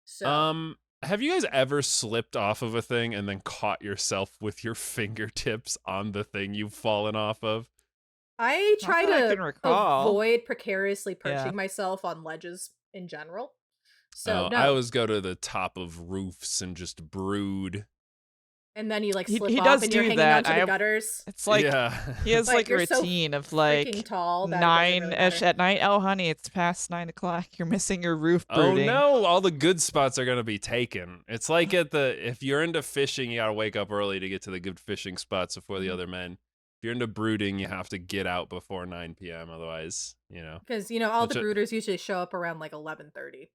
[SPEAKER 1] So
[SPEAKER 2] have you guys ever slipped off of a thing and then caught yourself with your fingertips on the thing you've fallen off of?
[SPEAKER 1] I try to
[SPEAKER 3] recall.
[SPEAKER 1] avoid precariously perching myself on ledges in general. So no.
[SPEAKER 2] I always go to the top of roofs and just brood.
[SPEAKER 1] and then you like
[SPEAKER 3] He
[SPEAKER 1] slip off
[SPEAKER 3] does
[SPEAKER 1] and you're
[SPEAKER 3] do
[SPEAKER 1] hanging
[SPEAKER 3] that.
[SPEAKER 1] onto the gutters.
[SPEAKER 3] It's like
[SPEAKER 2] yeah.
[SPEAKER 3] he has
[SPEAKER 1] But
[SPEAKER 3] like a
[SPEAKER 1] you're so
[SPEAKER 3] routine of
[SPEAKER 1] freaking
[SPEAKER 3] like
[SPEAKER 1] tall that it doesn't really
[SPEAKER 3] 9-ish
[SPEAKER 1] matter.
[SPEAKER 3] at night. Oh, honey, it's past 9 o'clock. You're missing your roof
[SPEAKER 2] Oh
[SPEAKER 3] brooding.
[SPEAKER 2] no, all the good spots are gonna be taken. It's like if you're into fishing, you gotta wake up early to get to the good fishing spots before the
[SPEAKER 1] Mhm.
[SPEAKER 2] other men. If you're into brooding, you have to get out before 9 p.m. Otherwise,
[SPEAKER 1] Because all the
[SPEAKER 2] Which
[SPEAKER 1] brooders usually show up around like 11:30.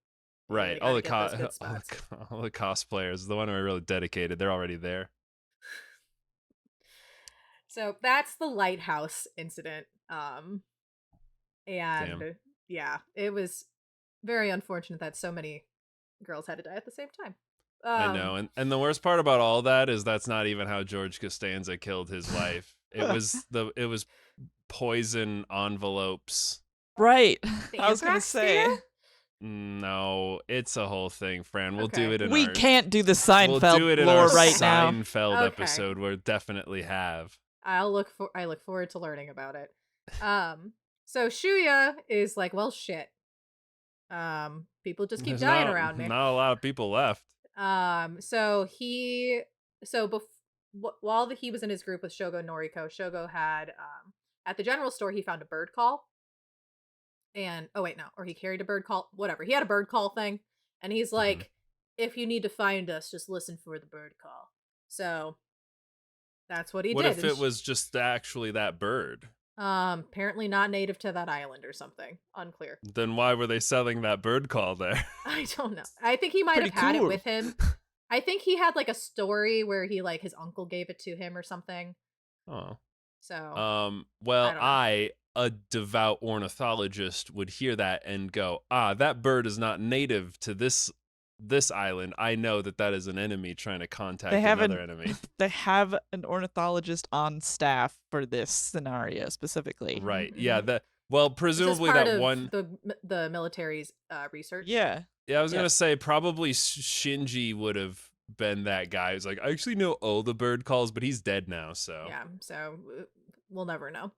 [SPEAKER 1] You
[SPEAKER 2] right,
[SPEAKER 1] really gotta get those good
[SPEAKER 2] all
[SPEAKER 1] spots.
[SPEAKER 2] all the cosplayers, the one who are really dedicated, they're already there.
[SPEAKER 1] So that's the lighthouse incident.
[SPEAKER 2] Damn,
[SPEAKER 1] And yeah, it was very unfortunate that so many girls had to die at the same time.
[SPEAKER 2] I know, and the worst part about all that is that's not even how George Costanza killed his wife. It was poison envelopes.
[SPEAKER 3] Right.
[SPEAKER 1] The
[SPEAKER 3] I was gonna
[SPEAKER 1] anthrax
[SPEAKER 3] say
[SPEAKER 1] scare?
[SPEAKER 2] No, it's a whole thing, Fran. We'll do
[SPEAKER 1] Okay.
[SPEAKER 2] it in
[SPEAKER 3] we
[SPEAKER 2] our
[SPEAKER 3] can't do the
[SPEAKER 2] we'll
[SPEAKER 3] Seinfeld
[SPEAKER 2] do it in
[SPEAKER 3] lore
[SPEAKER 2] our
[SPEAKER 3] right now.
[SPEAKER 2] Seinfeld
[SPEAKER 1] Okay.
[SPEAKER 2] episode. We'll definitely have.
[SPEAKER 1] I look forward to learning about it. So Shuya is like, well, shit. People just keep
[SPEAKER 2] There's
[SPEAKER 1] dying
[SPEAKER 2] not
[SPEAKER 1] around me.
[SPEAKER 2] not a lot of people left.
[SPEAKER 1] So he, so while he was in his group with Shogo Noriko, Shogo had, at the general store, he found a bird call. And, oh wait, no, or he carried a bird call, whatever. He had a bird call thing. And he's like, if you need to find us, just listen for the bird call. So that's what he
[SPEAKER 2] What
[SPEAKER 1] did.
[SPEAKER 2] if it was just actually that bird?
[SPEAKER 1] Apparently not native to that island or something. Unclear.
[SPEAKER 2] Then why were they selling that bird call there?
[SPEAKER 1] I don't know. I think he might
[SPEAKER 3] Pretty
[SPEAKER 1] have had it
[SPEAKER 3] cool.
[SPEAKER 1] with him. I think he had like a story where he like his uncle gave it to him or something.
[SPEAKER 2] Oh.
[SPEAKER 1] So
[SPEAKER 2] Well,
[SPEAKER 1] I don't know.
[SPEAKER 2] I, a devout ornithologist, would hear that and go, that bird is not native to this island. I know that is an enemy trying to contact another enemy.
[SPEAKER 3] They have an ornithologist on staff for this scenario specifically.
[SPEAKER 2] Right.
[SPEAKER 1] Mhm,
[SPEAKER 2] Yeah.
[SPEAKER 1] mhm.
[SPEAKER 2] Well,
[SPEAKER 1] This is
[SPEAKER 2] presumably
[SPEAKER 1] part
[SPEAKER 2] that
[SPEAKER 1] of
[SPEAKER 2] one.
[SPEAKER 1] the military's research.
[SPEAKER 3] Yeah.
[SPEAKER 2] Yeah, I was
[SPEAKER 3] Yeah.
[SPEAKER 2] gonna say probably Shinji would have been that guy who's like, I actually know all the bird calls, but he's dead now. So
[SPEAKER 1] Yeah. So we'll never know.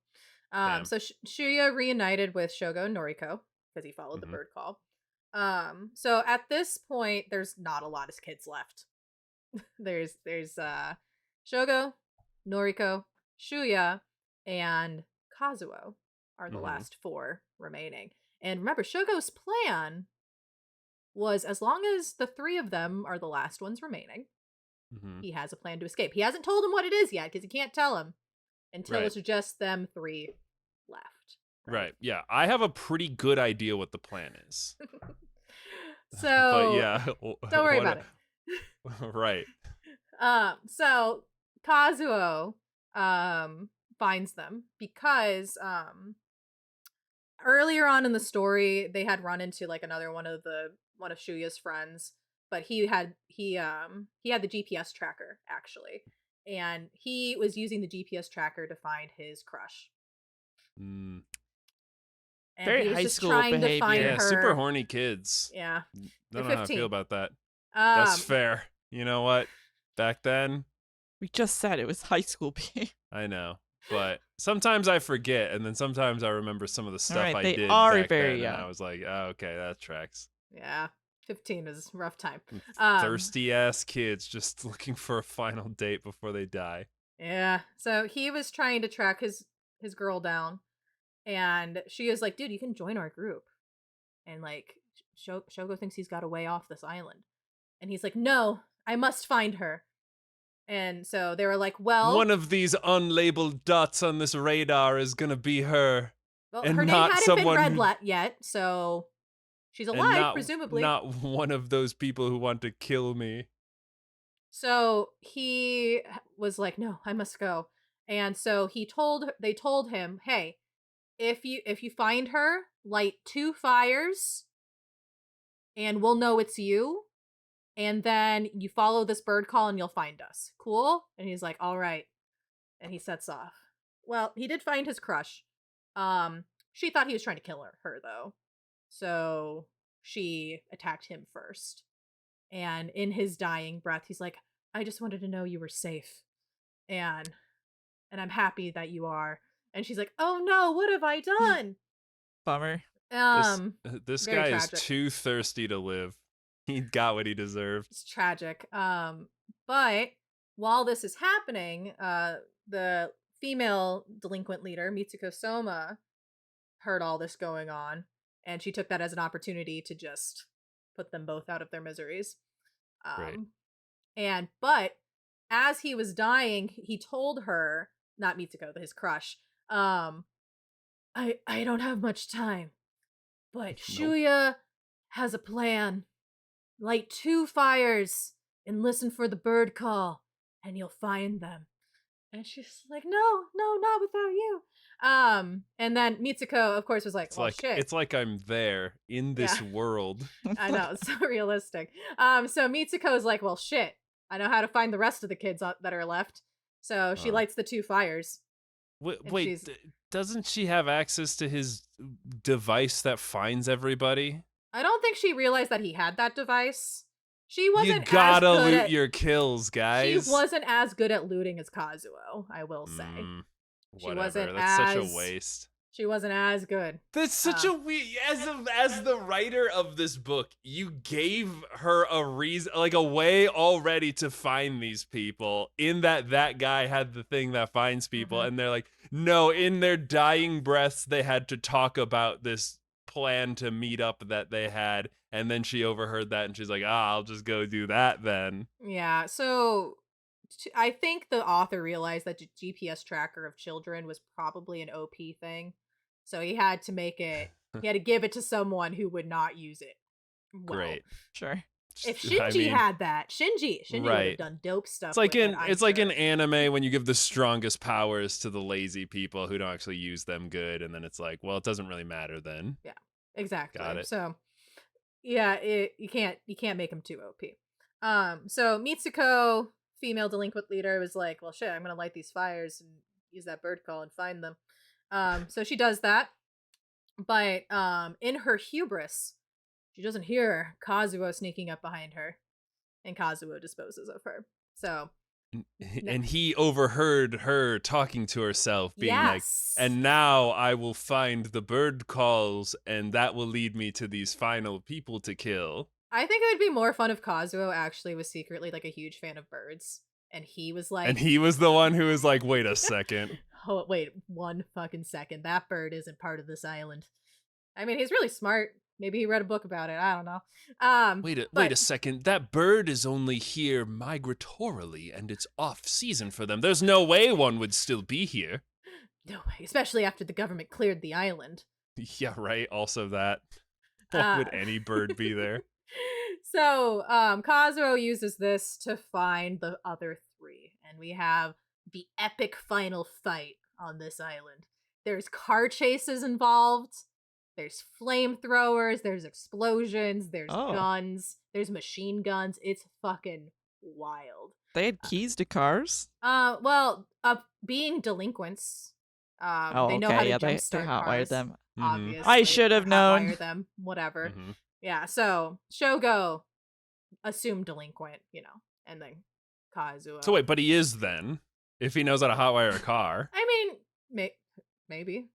[SPEAKER 2] Damn.
[SPEAKER 1] So Shuya reunited with Shogo Noriko because he followed the
[SPEAKER 2] Mhm.
[SPEAKER 1] bird call. So at this point, there's not a lot of kids left. there's Shogo, Noriko, Shuya, and Kazuo are the
[SPEAKER 2] Mhm.
[SPEAKER 1] last 4 remaining. And remember, Shogo's plan was as long as the 3 of them are the last ones remaining,
[SPEAKER 2] Mhm.
[SPEAKER 1] he has a plan to escape. He hasn't told him what it is yet because he can't tell him until
[SPEAKER 2] Right.
[SPEAKER 1] it's just them 3 left.
[SPEAKER 2] Right. Yeah, I have a pretty good idea what the plan is.
[SPEAKER 1] So,
[SPEAKER 2] But yeah,
[SPEAKER 1] don't worry about it.
[SPEAKER 2] Right.
[SPEAKER 1] So Kazuo finds them because earlier on in the story they had run into like another one of Shuya's friends, but he had the GPS tracker actually, and he was using the GPS tracker to find his crush.
[SPEAKER 2] Mm.
[SPEAKER 1] And
[SPEAKER 3] Very
[SPEAKER 1] he was
[SPEAKER 3] high
[SPEAKER 1] just
[SPEAKER 3] school
[SPEAKER 1] trying to find
[SPEAKER 3] behavior.
[SPEAKER 2] Yeah,
[SPEAKER 1] her.
[SPEAKER 2] super horny kids.
[SPEAKER 1] Yeah,
[SPEAKER 2] Don't
[SPEAKER 1] they're
[SPEAKER 2] know how I
[SPEAKER 1] 15.
[SPEAKER 2] feel about that. That's fair. You know what? Back then,
[SPEAKER 3] We just said it was high school behavior.
[SPEAKER 2] I know. But sometimes I forget, and then sometimes I remember some of the stuff
[SPEAKER 3] Alright,
[SPEAKER 2] I
[SPEAKER 3] they
[SPEAKER 2] did
[SPEAKER 3] are
[SPEAKER 2] back
[SPEAKER 3] very
[SPEAKER 2] then,
[SPEAKER 3] young.
[SPEAKER 2] and I was like, oh, okay, that tracks.
[SPEAKER 1] Yeah, 15 is a rough time.
[SPEAKER 2] Thirsty ass kids just looking for a final date before they die.
[SPEAKER 1] Yeah. So he was trying to track his girl down, and she is like, "Dude, you can join our group." And like, Shogo thinks he's got a way off this island, and he's like, "No, I must find her." And so they were like, "Well,
[SPEAKER 2] One of these unlabeled dots on this radar is gonna be her, and
[SPEAKER 1] her name
[SPEAKER 2] not
[SPEAKER 1] hadn't
[SPEAKER 2] someone
[SPEAKER 1] been read yet, so she's
[SPEAKER 2] and
[SPEAKER 1] alive,
[SPEAKER 2] not
[SPEAKER 1] presumably."
[SPEAKER 2] not one of those people who want to kill me.
[SPEAKER 1] So he was like, "No, I must go." And so they told him, "Hey, if you find her, light 2 fires and we'll know it's you. And then you follow this bird call and you'll find us. Cool?" And he's like, "All right." And he sets off. Well, he did find his crush. She thought he was trying to kill her though. So she attacked him first. And in his dying breath, he's like, "I just wanted to know you were safe. And I'm happy that you are." And she's like, "Oh no, what have I done?"
[SPEAKER 3] Bummer.
[SPEAKER 2] This
[SPEAKER 1] Very
[SPEAKER 2] guy
[SPEAKER 1] tragic.
[SPEAKER 2] is too thirsty to live. He got what he deserved.
[SPEAKER 1] It's tragic. But while this is happening, the female delinquent leader, Mitsuko Soma, heard all this going on, and she took that as an opportunity to just put them both out of their miseries.
[SPEAKER 2] Right.
[SPEAKER 1] But as he was dying, he told her, not Mitsuko, his crush, I don't have much time, but
[SPEAKER 2] Nope.
[SPEAKER 1] Shuya has a plan. Light 2 fires and listen for the bird call, and you'll find them. And she's like, no, no, not without you. And then Mitsuko, of course, was like, well, shit.
[SPEAKER 2] It's like I'm there in
[SPEAKER 1] Yeah.
[SPEAKER 2] this world.
[SPEAKER 1] I know, it's so realistic. So Mitsuko's like, well, shit. I know how to find the rest of the kids that are left. So she lights the 2 fires.
[SPEAKER 2] Wait, doesn't she have access to his device that finds everybody?
[SPEAKER 1] I don't think she realized that he had that device. She wasn't
[SPEAKER 2] You gotta
[SPEAKER 1] as good
[SPEAKER 2] loot
[SPEAKER 1] at,
[SPEAKER 2] your kills, guys.
[SPEAKER 1] She wasn't as good at looting as Kazuo, I will say.
[SPEAKER 2] Whatever. That's such a waste.
[SPEAKER 1] She wasn't as good.
[SPEAKER 2] That's such a weird. As the writer of this book, you gave her a reason, like a way already to find these people. In that guy had the thing that finds people, and they're like, no. In their dying breaths, they had to talk about this plan to meet up that they had, and then she overheard that, and she's like, I'll just go do that then.
[SPEAKER 1] Yeah. So I think the author realized that GPS tracker of children was probably an OP thing. So he had to make it, he had to give it to someone who would not use it. Well,
[SPEAKER 2] Great.
[SPEAKER 3] Sure.
[SPEAKER 1] If Shinji had that, Shinji would have done dope stuff.
[SPEAKER 2] It's like in anime when you give the strongest powers to the lazy people who don't actually use them good, and then it's like, well, it doesn't really matter then.
[SPEAKER 1] Yeah, exactly.
[SPEAKER 2] Got it.
[SPEAKER 1] So yeah, you can't make him too OP. So Mitsuko, female delinquent leader, was like, well, shit, I'm gonna light these fires and use that bird call and find them. So she does that, but in her hubris, she doesn't hear Kazuo sneaking up behind her, and Kazuo disposes of her. So,
[SPEAKER 2] and he overheard her talking to herself, being like, and now I will find the bird calls, and that will lead me to these final people to kill.
[SPEAKER 1] I think it would be more fun if Kazuo actually was secretly like a huge fan of birds. And he was like...
[SPEAKER 2] And he was the one who was like, wait a second.
[SPEAKER 1] Oh, wait, 1 fucking second. That bird isn't part of this island. I mean, he's really smart. Maybe he read a book about it. I don't know.
[SPEAKER 2] Wait a second. That bird is only here migratorily, and it's off season for them. There's no way one would still be here.
[SPEAKER 1] No way, especially after the government cleared the island.
[SPEAKER 2] Yeah, right. Also that. Why would any bird be there?
[SPEAKER 1] So, Kazuo uses this to find the other 3, and we have the epic final fight on this island. There's car chases involved, there's flamethrowers, there's explosions, there's guns, there's machine guns. It's fucking wild.
[SPEAKER 3] They had keys to cars?
[SPEAKER 1] Well, being delinquents, they know how to jumpstart
[SPEAKER 3] they hotwired
[SPEAKER 1] cars,
[SPEAKER 3] them.
[SPEAKER 1] obviously.
[SPEAKER 3] I should have known.
[SPEAKER 1] Hotwire them, whatever. Yeah, so Shogo assumed delinquent, and then Kazuo.
[SPEAKER 2] So wait, but he is then, if he knows how to hotwire a car.
[SPEAKER 1] I mean, maybe.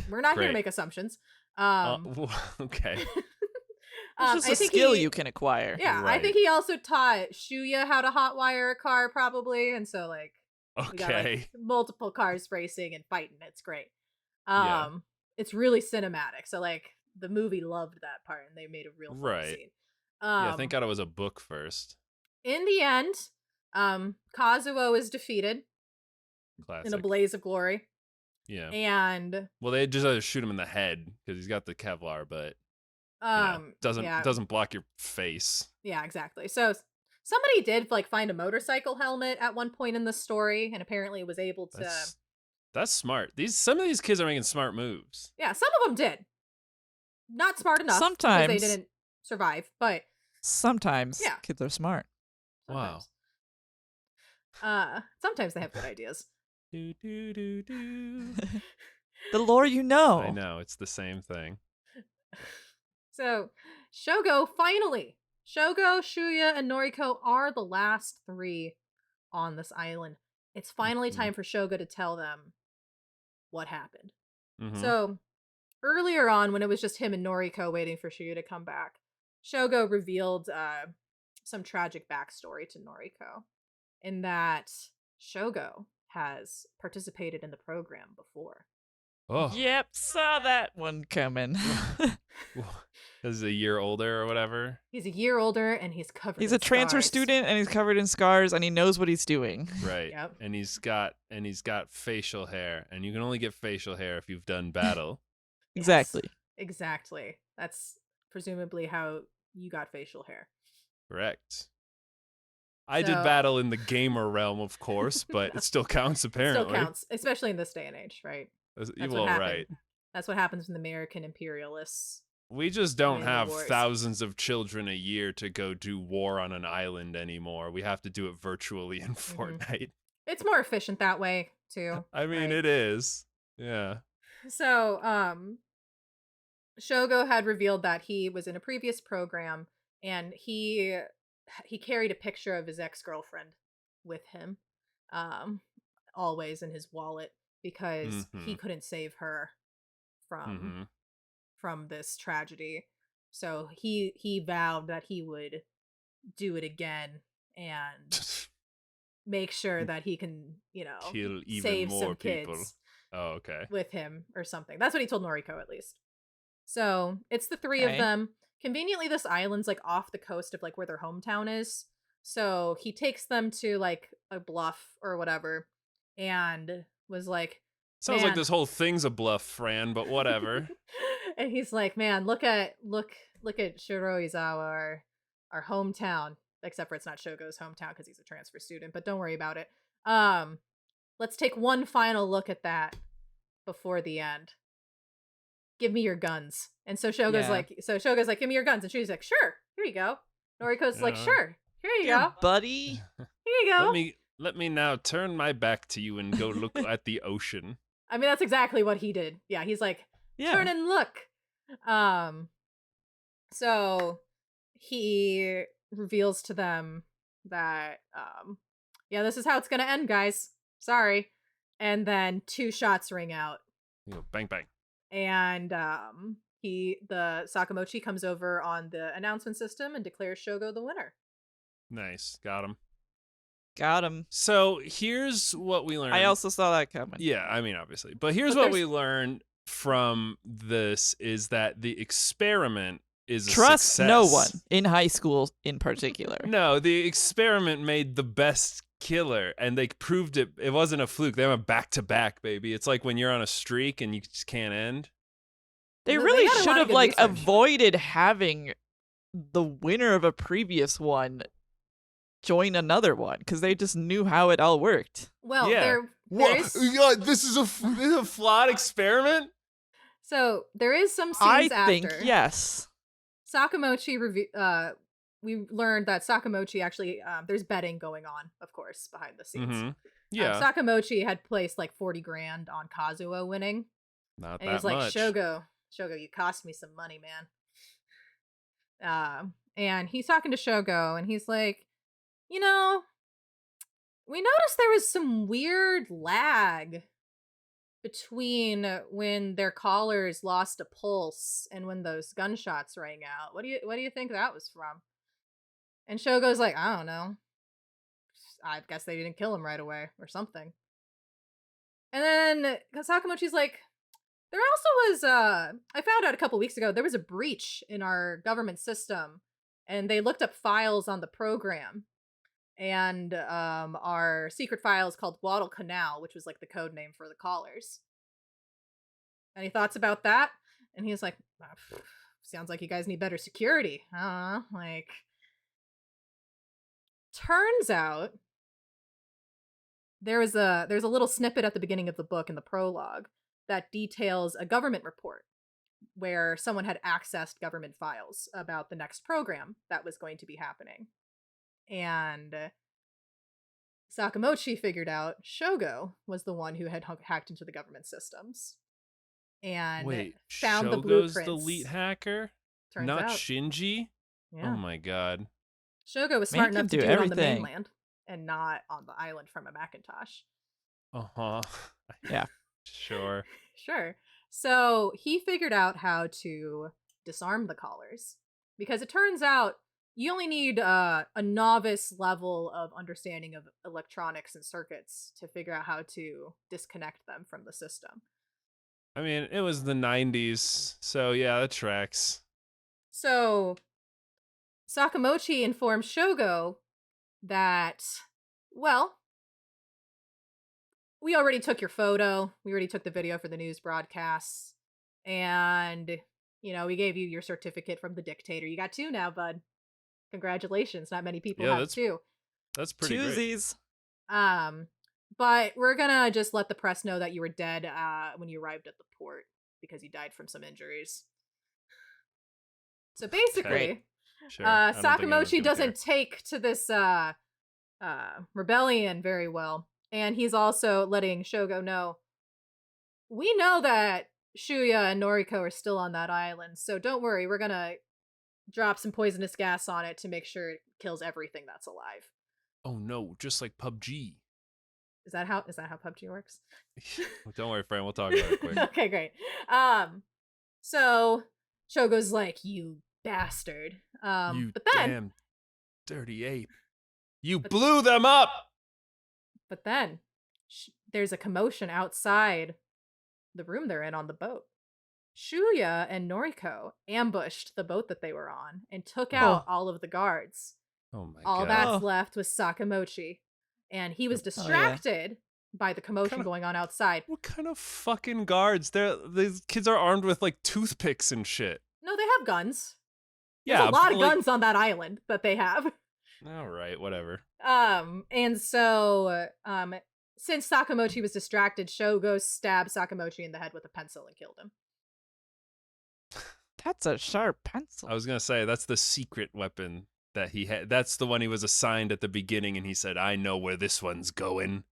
[SPEAKER 1] We're not here to make assumptions.
[SPEAKER 2] Okay.
[SPEAKER 3] It's just a skill you can acquire.
[SPEAKER 1] Yeah, right. I think he also taught Shuya how to hotwire a car, probably, and so we got multiple cars racing and fighting. It's great. It's really cinematic. So the movie loved that part, and they made a real fun scene.
[SPEAKER 2] Yeah, thank God it was a book first.
[SPEAKER 1] In the end, Kazuo is defeated.
[SPEAKER 2] Classic.
[SPEAKER 1] In a blaze of glory.
[SPEAKER 2] Yeah.
[SPEAKER 1] And
[SPEAKER 2] they just had to shoot him in the head because he's got the Kevlar, but doesn't block your face.
[SPEAKER 1] Yeah, exactly. So somebody did find a motorcycle helmet at one point in the story, and apparently was able to.
[SPEAKER 2] That's smart. Some of these kids are making smart moves.
[SPEAKER 1] Yeah, some of them did. Not smart enough.
[SPEAKER 3] Sometimes
[SPEAKER 1] because they didn't survive, but
[SPEAKER 3] sometimes kids are smart.
[SPEAKER 1] Sometimes.
[SPEAKER 2] Wow.
[SPEAKER 1] Sometimes they have good ideas.
[SPEAKER 2] Do, do, do, do.
[SPEAKER 3] The lore you know.
[SPEAKER 2] I know, it's the same thing.
[SPEAKER 1] So, Shogo, Shuya, and Noriko are the last 3 on this island. It's finally time for Shogo to tell them what happened. So, earlier on, when it was just him and Noriko waiting for Shuya to come back, Shogo revealed some tragic backstory to Noriko. in that Shogo has participated in the program before.
[SPEAKER 2] Oh,
[SPEAKER 3] Yep, saw that one coming.
[SPEAKER 2] he's a year older or whatever.
[SPEAKER 1] He's a year older and he's covered
[SPEAKER 3] He's
[SPEAKER 1] in
[SPEAKER 3] a transfer
[SPEAKER 1] scars.
[SPEAKER 3] student and he's covered in scars and he knows what he's doing.
[SPEAKER 2] Right.
[SPEAKER 1] Yep.
[SPEAKER 2] And he's got facial hair, and you can only get facial hair if you've done battle.
[SPEAKER 1] Yes,
[SPEAKER 3] Exactly.
[SPEAKER 1] exactly. That's presumably how you got facial hair.
[SPEAKER 2] Correct. I did battle in the gamer realm, of course, but it still counts apparently.
[SPEAKER 1] Still counts, especially in this day and age, right?
[SPEAKER 2] That's
[SPEAKER 1] what happened.
[SPEAKER 2] Right.
[SPEAKER 1] That's what happens when the American imperialists.
[SPEAKER 2] We just don't
[SPEAKER 1] win the
[SPEAKER 2] have
[SPEAKER 1] wars.
[SPEAKER 2] thousands of children a year to go do war on an island anymore. We have to do it virtually in Fortnite.
[SPEAKER 1] It's more efficient that way too.
[SPEAKER 2] I mean,
[SPEAKER 1] right?
[SPEAKER 2] it is. Yeah.
[SPEAKER 1] So, Shogo had revealed that he was in a previous program and he carried a picture of his ex-girlfriend with him, always in his wallet because he couldn't save her from this tragedy. So he vowed that he would do it again and make sure that he can,
[SPEAKER 2] kill even
[SPEAKER 1] save
[SPEAKER 2] more
[SPEAKER 1] some
[SPEAKER 2] people.
[SPEAKER 1] kids
[SPEAKER 2] Oh, okay.
[SPEAKER 1] with him or something. That's what he told Noriko, at least. So it's the three of them. Conveniently, this island's like off the coast of like where their hometown is. So he takes them to like a bluff or whatever and was like,
[SPEAKER 2] sounds like this whole thing's a bluff, Fran, but whatever.
[SPEAKER 1] And he's like, man, look at Shiroizawa, our hometown. Except for it's not Shogo's hometown because he's a transfer student, but don't worry about it. Let's take one final look at that before the end. Give me your guns. And so Shogo's like, give me your guns. And she's like, sure, here you go. Noriko's like, sure, here you go.
[SPEAKER 3] Buddy.
[SPEAKER 1] Here you go.
[SPEAKER 2] Let me now turn my back to you and go look at the ocean.
[SPEAKER 1] I mean, that's exactly what he did. Yeah, he's like, turn and look. So he reveals to them that, this is how it's gonna end, guys. Sorry. And then 2 shots ring out.
[SPEAKER 2] Bang, bang.
[SPEAKER 1] And the Sakamochi comes over on the announcement system and declares Shogo the winner.
[SPEAKER 2] Nice. Got him. So here's what we learned.
[SPEAKER 3] I also saw that coming.
[SPEAKER 2] Yeah, I mean, obviously. But here's what we learned from this is that the experiment is a
[SPEAKER 3] Trust
[SPEAKER 2] success.
[SPEAKER 3] no one in high school in particular.
[SPEAKER 2] No, the experiment made the best killer, and they proved it. It wasn't a fluke. They went back-to-back, baby. It's like when you're on a streak and you just can't end.
[SPEAKER 3] They really should have avoided having the winner of a previous one join another one because they just knew how it all worked.
[SPEAKER 1] Well,
[SPEAKER 2] this is a flawed experiment.
[SPEAKER 1] So there is some scenes
[SPEAKER 3] I think yes.
[SPEAKER 1] Sakamochi we learned that Sakamochi actually there's betting going on, of course, behind the scenes.
[SPEAKER 2] Yeah,
[SPEAKER 1] Sakamochi had placed like 40 grand on Kazuo winning.
[SPEAKER 2] Not
[SPEAKER 1] and
[SPEAKER 2] that
[SPEAKER 1] he was like,
[SPEAKER 2] much.
[SPEAKER 1] Shogo, you cost me some money, man. And he's talking to Shogo, and he's like, we noticed there was some weird lag between when their collars lost a pulse and when those gunshots rang out. What do you think that was from? And Shogo's like, I don't know. I guess they didn't kill him right away or something. And then Sakamochi's like, there also was I found out a couple weeks ago there was a breach in our government system, and they looked up files on the program. And our secret file is called Guadalcanal, which was like the code name for the collars. Any thoughts about that? And he's like, sounds like you guys need better security. Turns out there's a little snippet at the beginning of the book in the prologue that details a government report where someone had accessed government files about the next program that was going to be happening. And Sakamochi figured out Shogo was the one who had hacked into the government systems and found
[SPEAKER 2] Shogo's
[SPEAKER 1] the blueprints.
[SPEAKER 2] The elite hacker?
[SPEAKER 1] Turns
[SPEAKER 2] Not
[SPEAKER 1] out.
[SPEAKER 2] Shinji?
[SPEAKER 1] Yeah.
[SPEAKER 2] Oh my god.
[SPEAKER 1] Shogo was smart enough to do it on the mainland and not on the island from a Macintosh.
[SPEAKER 2] Uh-huh.
[SPEAKER 3] Yeah.
[SPEAKER 2] Sure.
[SPEAKER 1] Sure. So he figured out how to disarm the collars. Because it turns out you only need a novice level of understanding of electronics and circuits to figure out how to disconnect them from the system.
[SPEAKER 2] I mean, it was the 90s, so yeah, that tracks.
[SPEAKER 1] So Sakamochi informs Shogo that, well, we already took your photo. We already took the video for the news broadcasts. And, we gave you your certificate from the dictator. You got 2 now, bud. Congratulations. Not many people have 2.
[SPEAKER 2] That's pretty
[SPEAKER 3] Twosies.
[SPEAKER 1] Great. But we're gonna just let the press know that you were dead when you arrived at the port because you died from some injuries. So basically,
[SPEAKER 2] Okay. Sure. I don't think anyone's
[SPEAKER 1] Sakamochi
[SPEAKER 2] gonna
[SPEAKER 1] doesn't
[SPEAKER 2] care.
[SPEAKER 1] take to this rebellion very well. And he's also letting Shogo know, we know that Shuya and Noriko are still on that island, so don't worry, we're gonna drop some poisonous gas on it to make sure it kills everything that's alive.
[SPEAKER 2] Oh no, just like PUBG.
[SPEAKER 1] Is that how PUBG works?
[SPEAKER 2] Don't worry, Fran, we'll talk about it quick.
[SPEAKER 1] Okay, great. So Shogo's like, you bastard.
[SPEAKER 2] You
[SPEAKER 1] but then
[SPEAKER 2] damn dirty ape. You blew them up!
[SPEAKER 1] But then there's a commotion outside the room they're in on the boat. Shuya and Noriko ambushed the boat that they were on and took out all of the guards.
[SPEAKER 2] Oh my
[SPEAKER 1] All
[SPEAKER 2] god.
[SPEAKER 1] that's left was Sakamochi. And he was distracted by the commotion going on outside.
[SPEAKER 2] What kind of fucking guards? These kids are armed with like toothpicks and shit.
[SPEAKER 1] No, they have guns.
[SPEAKER 2] Yeah,
[SPEAKER 1] There's a lot of guns on that island that they have.
[SPEAKER 2] All right, whatever.
[SPEAKER 1] And so, since Sakamochi was distracted, Shogo stabbed Sakamochi in the head with a pencil and killed him.
[SPEAKER 3] That's a sharp pencil.
[SPEAKER 2] I was gonna say that's the secret weapon that he had. That's the one he was assigned at the beginning, and he said, "I know where this one's going."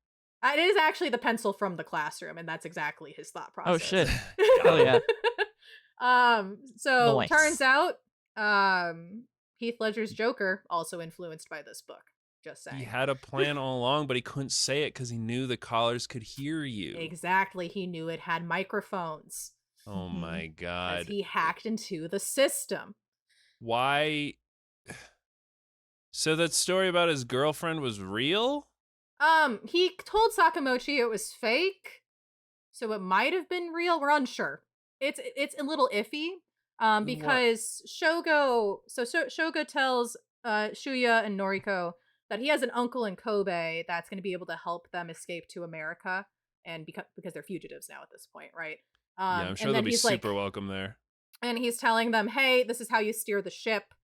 [SPEAKER 1] It is actually the pencil from the classroom, and that's exactly his thought process.
[SPEAKER 3] Oh shit! Hell yeah.
[SPEAKER 1] So
[SPEAKER 3] Nice.
[SPEAKER 1] turns out, Heath Ledger's Joker also influenced by this book. Just saying.
[SPEAKER 2] He had a plan all along, but he couldn't say it because he knew the callers could hear you.
[SPEAKER 1] Exactly. He knew it had microphones.
[SPEAKER 2] Oh my god.
[SPEAKER 1] He hacked into the system.
[SPEAKER 2] Why? So that story about his girlfriend was real?
[SPEAKER 1] He told Sakamochi it was fake, so it might have been real. We're unsure. It's a little iffy. Because Shogo tells Shuya and Noriko that he has an uncle in Kobe that's going to be able to help them escape to America, and because they're fugitives now at this point, right?
[SPEAKER 2] Yeah, I'm sure they'll be super welcome there.
[SPEAKER 1] And he's telling them, "Hey, this is how you steer the ship.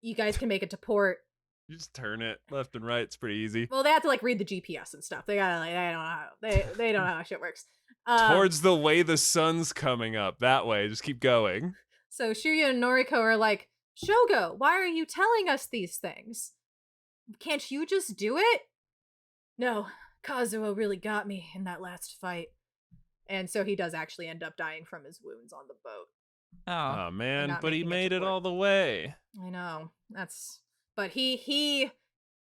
[SPEAKER 1] You guys can make it to port.
[SPEAKER 2] You just turn it left and right. It's pretty easy."
[SPEAKER 1] Well, they have to like read the GPS and stuff. They gotta they don't know how shit works.
[SPEAKER 2] Towards the way the sun's coming up. That way. Just keep going.
[SPEAKER 1] So Shuya and Noriko are like, Shogo, why are you telling us these things? Can't you just do it? No, Kazuo really got me in that last fight. And so he does actually end up dying from his wounds on the boat.
[SPEAKER 2] Oh man, but he made it all the way.
[SPEAKER 1] I know. But he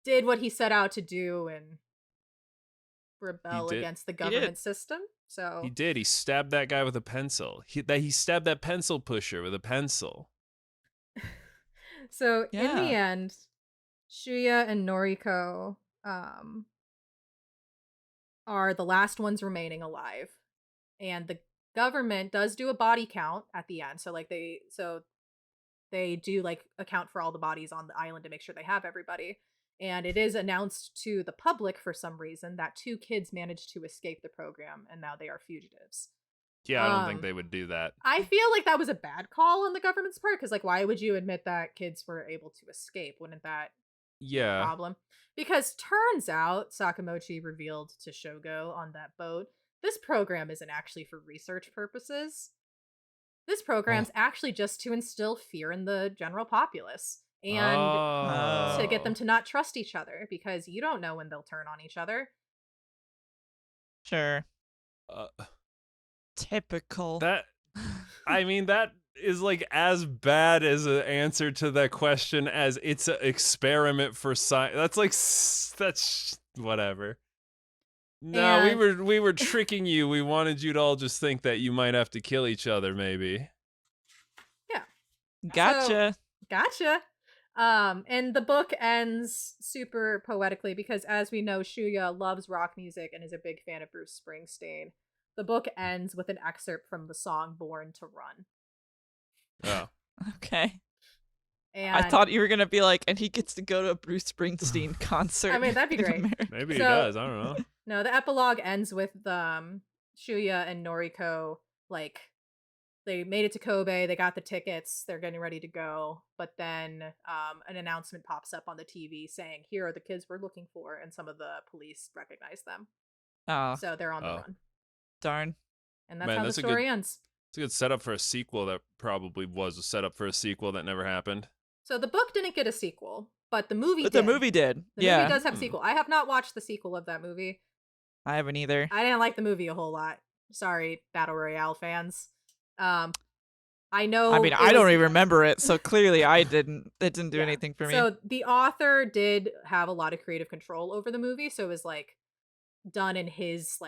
[SPEAKER 1] did what he set out to do and rebel against the government system. So
[SPEAKER 2] he did. He stabbed that guy with a pencil. He stabbed that pencil pusher with a pencil.
[SPEAKER 1] So in the end, Shuya and Noriko are the last ones remaining alive. And the government does do a body count at the end. So like they do like account for all the bodies on the island to make sure they have everybody. And it is announced to the public for some reason that 2 kids managed to escape the program and now they are fugitives.
[SPEAKER 2] Yeah, I don't think they would do that.
[SPEAKER 1] I feel like that was a bad call on the government's part because like why would you admit that kids were able to escape? Wouldn't that be a problem? Because turns out Sakamochi revealed to Shogo on that boat, this program isn't actually for research purposes. This program's actually just to instill fear in the general populace and to get them to not trust each other because you don't know when they'll turn on each other.
[SPEAKER 3] Sure. Typical.
[SPEAKER 2] That is like as bad as an answer to that question as it's an experiment for science. That's whatever. No, we were tricking you. We wanted you to all just think that you might have to kill each other, maybe.
[SPEAKER 1] Yeah.
[SPEAKER 3] Gotcha.
[SPEAKER 1] Gotcha. And the book ends super poetically because, as we know, Shuya loves rock music and is a big fan of Bruce Springsteen. The book ends with an excerpt from the song Born to Run.
[SPEAKER 2] Oh.
[SPEAKER 3] Okay.
[SPEAKER 1] And
[SPEAKER 3] I thought you were gonna be like, and he gets to go to a Bruce Springsteen concert.
[SPEAKER 1] I mean, that'd be
[SPEAKER 3] in
[SPEAKER 1] great.
[SPEAKER 3] America.
[SPEAKER 2] Maybe he
[SPEAKER 1] So-
[SPEAKER 2] does. I don't know.
[SPEAKER 1] No, the epilogue ends with Shuya and Noriko, like, they made it to Kobe, they got the tickets, they're getting ready to go, but then an announcement pops up on the TV saying, here are the kids we're looking for, and some of the police recognize them.
[SPEAKER 3] Oh,
[SPEAKER 1] So they're on the
[SPEAKER 2] Oh.
[SPEAKER 1] run.
[SPEAKER 3] darn.
[SPEAKER 1] And that's
[SPEAKER 2] Man,
[SPEAKER 1] how
[SPEAKER 2] that's
[SPEAKER 1] the
[SPEAKER 2] a good-
[SPEAKER 1] story ends.
[SPEAKER 2] It's a good setup for a sequel that probably was a setup for a sequel that never happened.
[SPEAKER 1] So the book didn't get a sequel, but the movie
[SPEAKER 3] But
[SPEAKER 1] did.
[SPEAKER 3] the movie did.
[SPEAKER 1] The
[SPEAKER 3] Yeah.
[SPEAKER 1] movie does have a sequel. I have not watched the sequel of that movie.
[SPEAKER 3] I haven't either.
[SPEAKER 1] I didn't like the movie a whole lot. Sorry, Battle Royale fans. I know.
[SPEAKER 3] I mean,
[SPEAKER 1] it
[SPEAKER 3] I don't
[SPEAKER 1] was-
[SPEAKER 3] even remember it, so clearly it didn't do
[SPEAKER 1] Yeah.
[SPEAKER 3] anything for me.
[SPEAKER 1] So the author did have a lot of creative control over the movie, so it was like done in his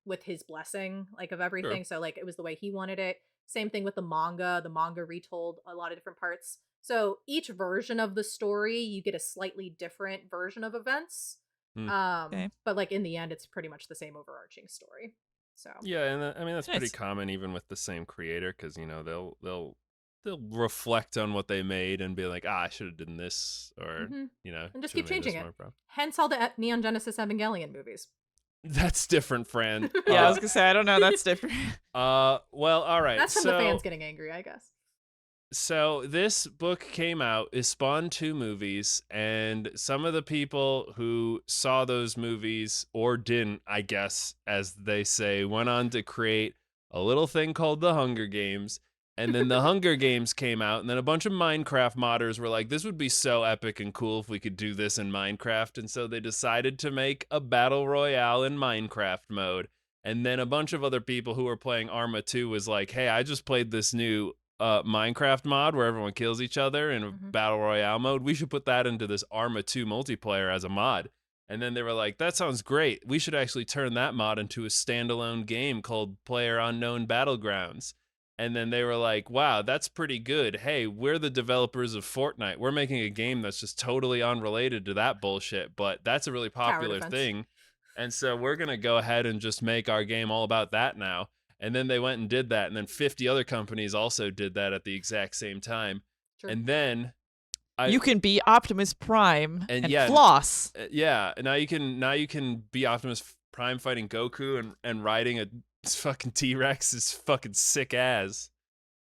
[SPEAKER 1] with his blessing, of everything. So it was the way he wanted it. Same thing with the manga. The manga retold a lot of different parts. So each version of the story, you get a slightly different version of events.
[SPEAKER 3] Okay.
[SPEAKER 1] But in the end, it's pretty much the same overarching story. So
[SPEAKER 2] Yeah, and I mean that's pretty
[SPEAKER 3] Nice.
[SPEAKER 2] common even with the same creator because they'll reflect on what they made and be like, I should have done this, or
[SPEAKER 1] Mhm. And just
[SPEAKER 2] "Should've
[SPEAKER 1] keep
[SPEAKER 2] made this
[SPEAKER 1] changing it.
[SPEAKER 2] more pro-"
[SPEAKER 1] Hence all the Neon Genesis Evangelion movies.
[SPEAKER 2] That's different, Fran.
[SPEAKER 3] Yeah, I was gonna say I don't know. That's different.
[SPEAKER 2] Well, all right.
[SPEAKER 1] That's from
[SPEAKER 2] so,
[SPEAKER 1] the fans getting angry, I guess.
[SPEAKER 2] So this book came out, it spawned 2 movies, and some of the people who saw those movies or didn't, I guess, as they say, went on to create a little thing called the Hunger Games. And then the Hunger Games came out, and then a bunch of Minecraft modders were like, this would be so epic and cool if we could do this in Minecraft. And so they decided to make a Battle Royale in Minecraft mode. And then a bunch of other people who were playing Arma 2 was like, hey, I just played this new Minecraft mod where everyone kills each other in a Battle Royale mode. We should put that into this Arma 2 multiplayer as a mod. And then they were like, that sounds great. We should actually turn that mod into a standalone game called Player Unknown Battlegrounds. And then they were like, wow, that's pretty good. Hey, we're the developers of Fortnite. We're making a game that's just totally unrelated to that bullshit, but that's a really popular
[SPEAKER 1] defense.
[SPEAKER 2] thing. And so we're going to go ahead and just make our game all about that now. And then they went and did that. And then 50 other companies also did that at the exact same time.
[SPEAKER 1] Sure.
[SPEAKER 2] And then
[SPEAKER 3] You can be Optimus Prime
[SPEAKER 2] And
[SPEAKER 3] and
[SPEAKER 2] yeah,
[SPEAKER 3] floss.
[SPEAKER 2] yeah, now you can be Optimus Prime fighting Goku and riding a fucking T-Rex is fucking sick as.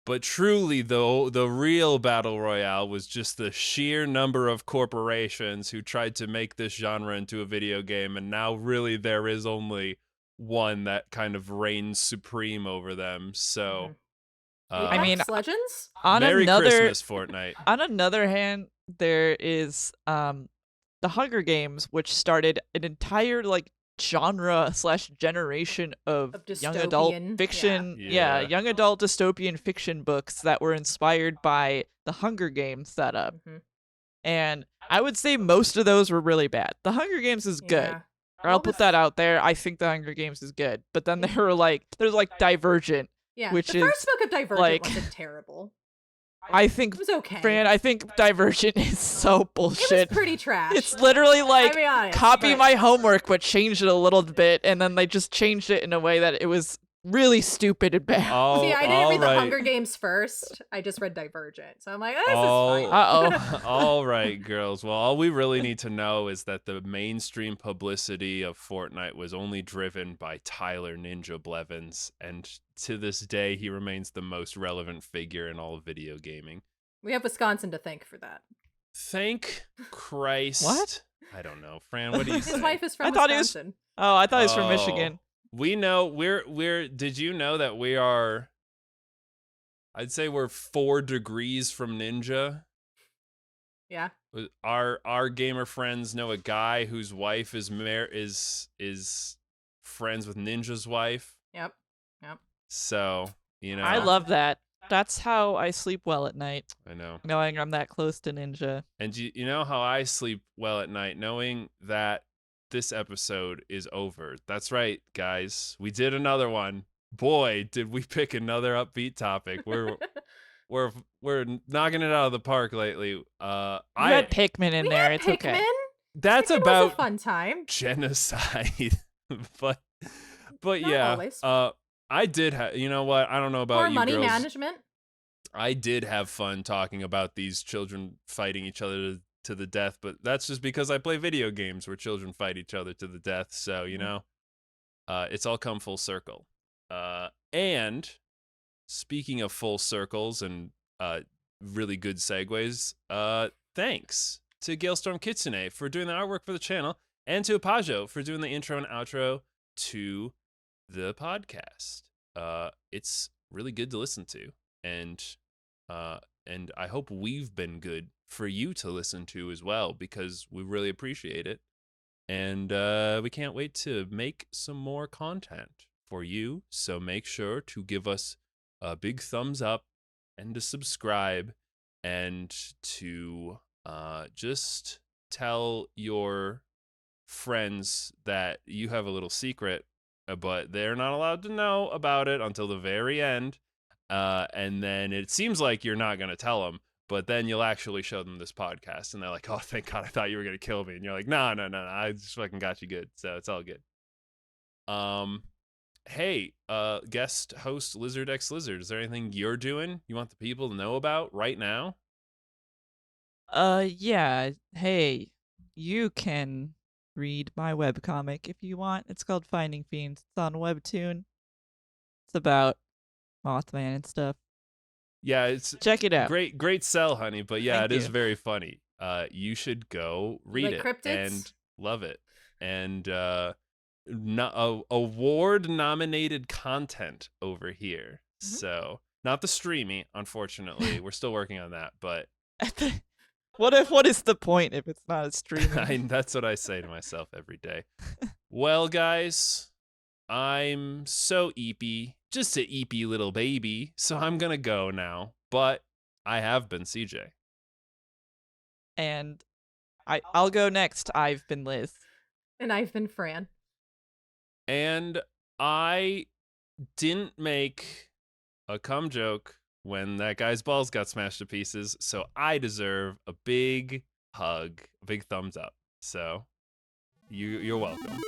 [SPEAKER 2] But truly, though, the real Battle Royale was just the sheer number of corporations who tried to make this genre into a video game, and now really there is only one that kind of reigns supreme over them. So,
[SPEAKER 3] I mean,
[SPEAKER 1] Apex Legends?
[SPEAKER 3] On
[SPEAKER 2] Merry
[SPEAKER 3] another
[SPEAKER 2] Christmas, Fortnite.
[SPEAKER 3] on another hand, there is the Hunger Games, which started an entire genre / generation of young adult
[SPEAKER 1] dystopian,
[SPEAKER 3] fiction.
[SPEAKER 2] yeah.
[SPEAKER 3] Yeah, young adult dystopian fiction books that were inspired by the Hunger Games setup.
[SPEAKER 1] Mhm.
[SPEAKER 3] And I would say most of those were really bad. The Hunger Games is good.
[SPEAKER 1] Yeah.
[SPEAKER 3] I'll
[SPEAKER 1] Well,
[SPEAKER 3] put that out there. I think the Hunger Games is good. But then there were there's Divergent.
[SPEAKER 1] Yeah,
[SPEAKER 3] Which
[SPEAKER 1] the first
[SPEAKER 3] is,
[SPEAKER 1] book of Divergent
[SPEAKER 3] like-
[SPEAKER 1] wasn't terrible.
[SPEAKER 3] I think,
[SPEAKER 1] It was okay.
[SPEAKER 3] Fran, I think Divergent is so
[SPEAKER 1] it
[SPEAKER 3] bullshit.
[SPEAKER 1] was pretty trash.
[SPEAKER 3] It's literally
[SPEAKER 1] I'll be honest,
[SPEAKER 3] copy
[SPEAKER 1] but-
[SPEAKER 3] my homework but changed it a little bit, and then they just changed it in a way that it was really stupid and bad.
[SPEAKER 2] Oh,
[SPEAKER 1] See, I didn't
[SPEAKER 2] all
[SPEAKER 1] read the
[SPEAKER 2] right.
[SPEAKER 1] Hunger Games first. I just read Divergent. So I'm like, this
[SPEAKER 2] Oh.
[SPEAKER 1] is fine.
[SPEAKER 3] Uh-oh.
[SPEAKER 2] All right, girls. Well, all we really need to know is that the mainstream publicity of Fortnite was only driven by Tyler Ninja Blevins, and to this day, he remains the most relevant figure in all of video gaming.
[SPEAKER 1] We have Wisconsin to thank for that.
[SPEAKER 2] Thank Christ.
[SPEAKER 3] What?
[SPEAKER 2] I don't know, Fran. What do you say?
[SPEAKER 1] His wife is from
[SPEAKER 3] I thought he was-
[SPEAKER 1] Wisconsin.
[SPEAKER 3] Oh, I thought he was from
[SPEAKER 2] Oh.
[SPEAKER 3] Michigan.
[SPEAKER 2] We know we're. Did you know that we are? I'd say we're 4 degrees from Ninja.
[SPEAKER 1] Yeah.
[SPEAKER 2] Our gamer friends know a guy whose wife is friends with Ninja's wife.
[SPEAKER 1] Yep.
[SPEAKER 2] So, you know.
[SPEAKER 3] I love that. That's how I sleep well at night,
[SPEAKER 2] I know.
[SPEAKER 3] knowing I'm that close to Ninja.
[SPEAKER 2] And you know how I sleep well at night, knowing that this episode is over. That's right, guys. We did another one. Boy, did we pick another upbeat topic. We're we're knocking it out of the park lately.
[SPEAKER 3] You had Pikmin in
[SPEAKER 1] We
[SPEAKER 3] there.
[SPEAKER 1] had
[SPEAKER 3] It's
[SPEAKER 1] Pikmin.
[SPEAKER 3] okay.
[SPEAKER 2] That's
[SPEAKER 1] Pikmin was
[SPEAKER 2] about
[SPEAKER 1] a fun time.
[SPEAKER 2] genocide, but
[SPEAKER 1] Not
[SPEAKER 2] yeah.
[SPEAKER 1] always.
[SPEAKER 2] I did have. You know what? I don't know about
[SPEAKER 1] Or
[SPEAKER 2] you
[SPEAKER 1] money
[SPEAKER 2] girls.
[SPEAKER 1] management.
[SPEAKER 2] I did have fun talking about these children fighting each other to the death, but that's just because I play video games where children fight each other to the death. So, you know, it's all come full circle. And speaking of full circles and really good segues, thanks to Galestorm Kitsune for doing the artwork for the channel, and to Apajo for doing the intro and outro to the podcast. It's really good to listen to, and I hope we've been good for you to listen to as well, because we really appreciate it, and we can't wait to make some more content for you. So make sure to give us a big thumbs up and to subscribe, and to just tell your friends that you have a little secret, but they're not allowed to know about it until the very end. And then it seems like you're not going to tell them, but then you'll actually show them this podcast, and they're like, "Oh, thank God, I thought you were going to kill me." And you're like, No, I just fucking got you good. So it's all good. Hey, guest host Lizard X Lizard, is there anything you're doing you want the people to know about right now?
[SPEAKER 3] Yeah. Hey, you can read my webcomic if you want. It's called Finding Fiends. It's on Webtoon. It's about Mothman and stuff.
[SPEAKER 2] Yeah, it's
[SPEAKER 3] Check it out.
[SPEAKER 2] great sell, honey. But yeah,
[SPEAKER 3] Thank
[SPEAKER 2] it is
[SPEAKER 3] you.
[SPEAKER 2] very funny. You should go read it
[SPEAKER 1] cryptids?
[SPEAKER 2] and love it. And award nominated content over here. So not the streamy, unfortunately. We're still working on that, but
[SPEAKER 3] What is the point if it's not a streaming?
[SPEAKER 2] that's what I say to myself every day. Well, guys, I'm so eepy, just a eepy little baby, so I'm gonna go now. But I have been CJ.
[SPEAKER 3] And I'll go next. I've been Liz.
[SPEAKER 1] And I've been Fran.
[SPEAKER 2] And I didn't make a cum joke when that guy's balls got smashed to pieces, so I deserve a big hug, a big thumbs up. So you're welcome.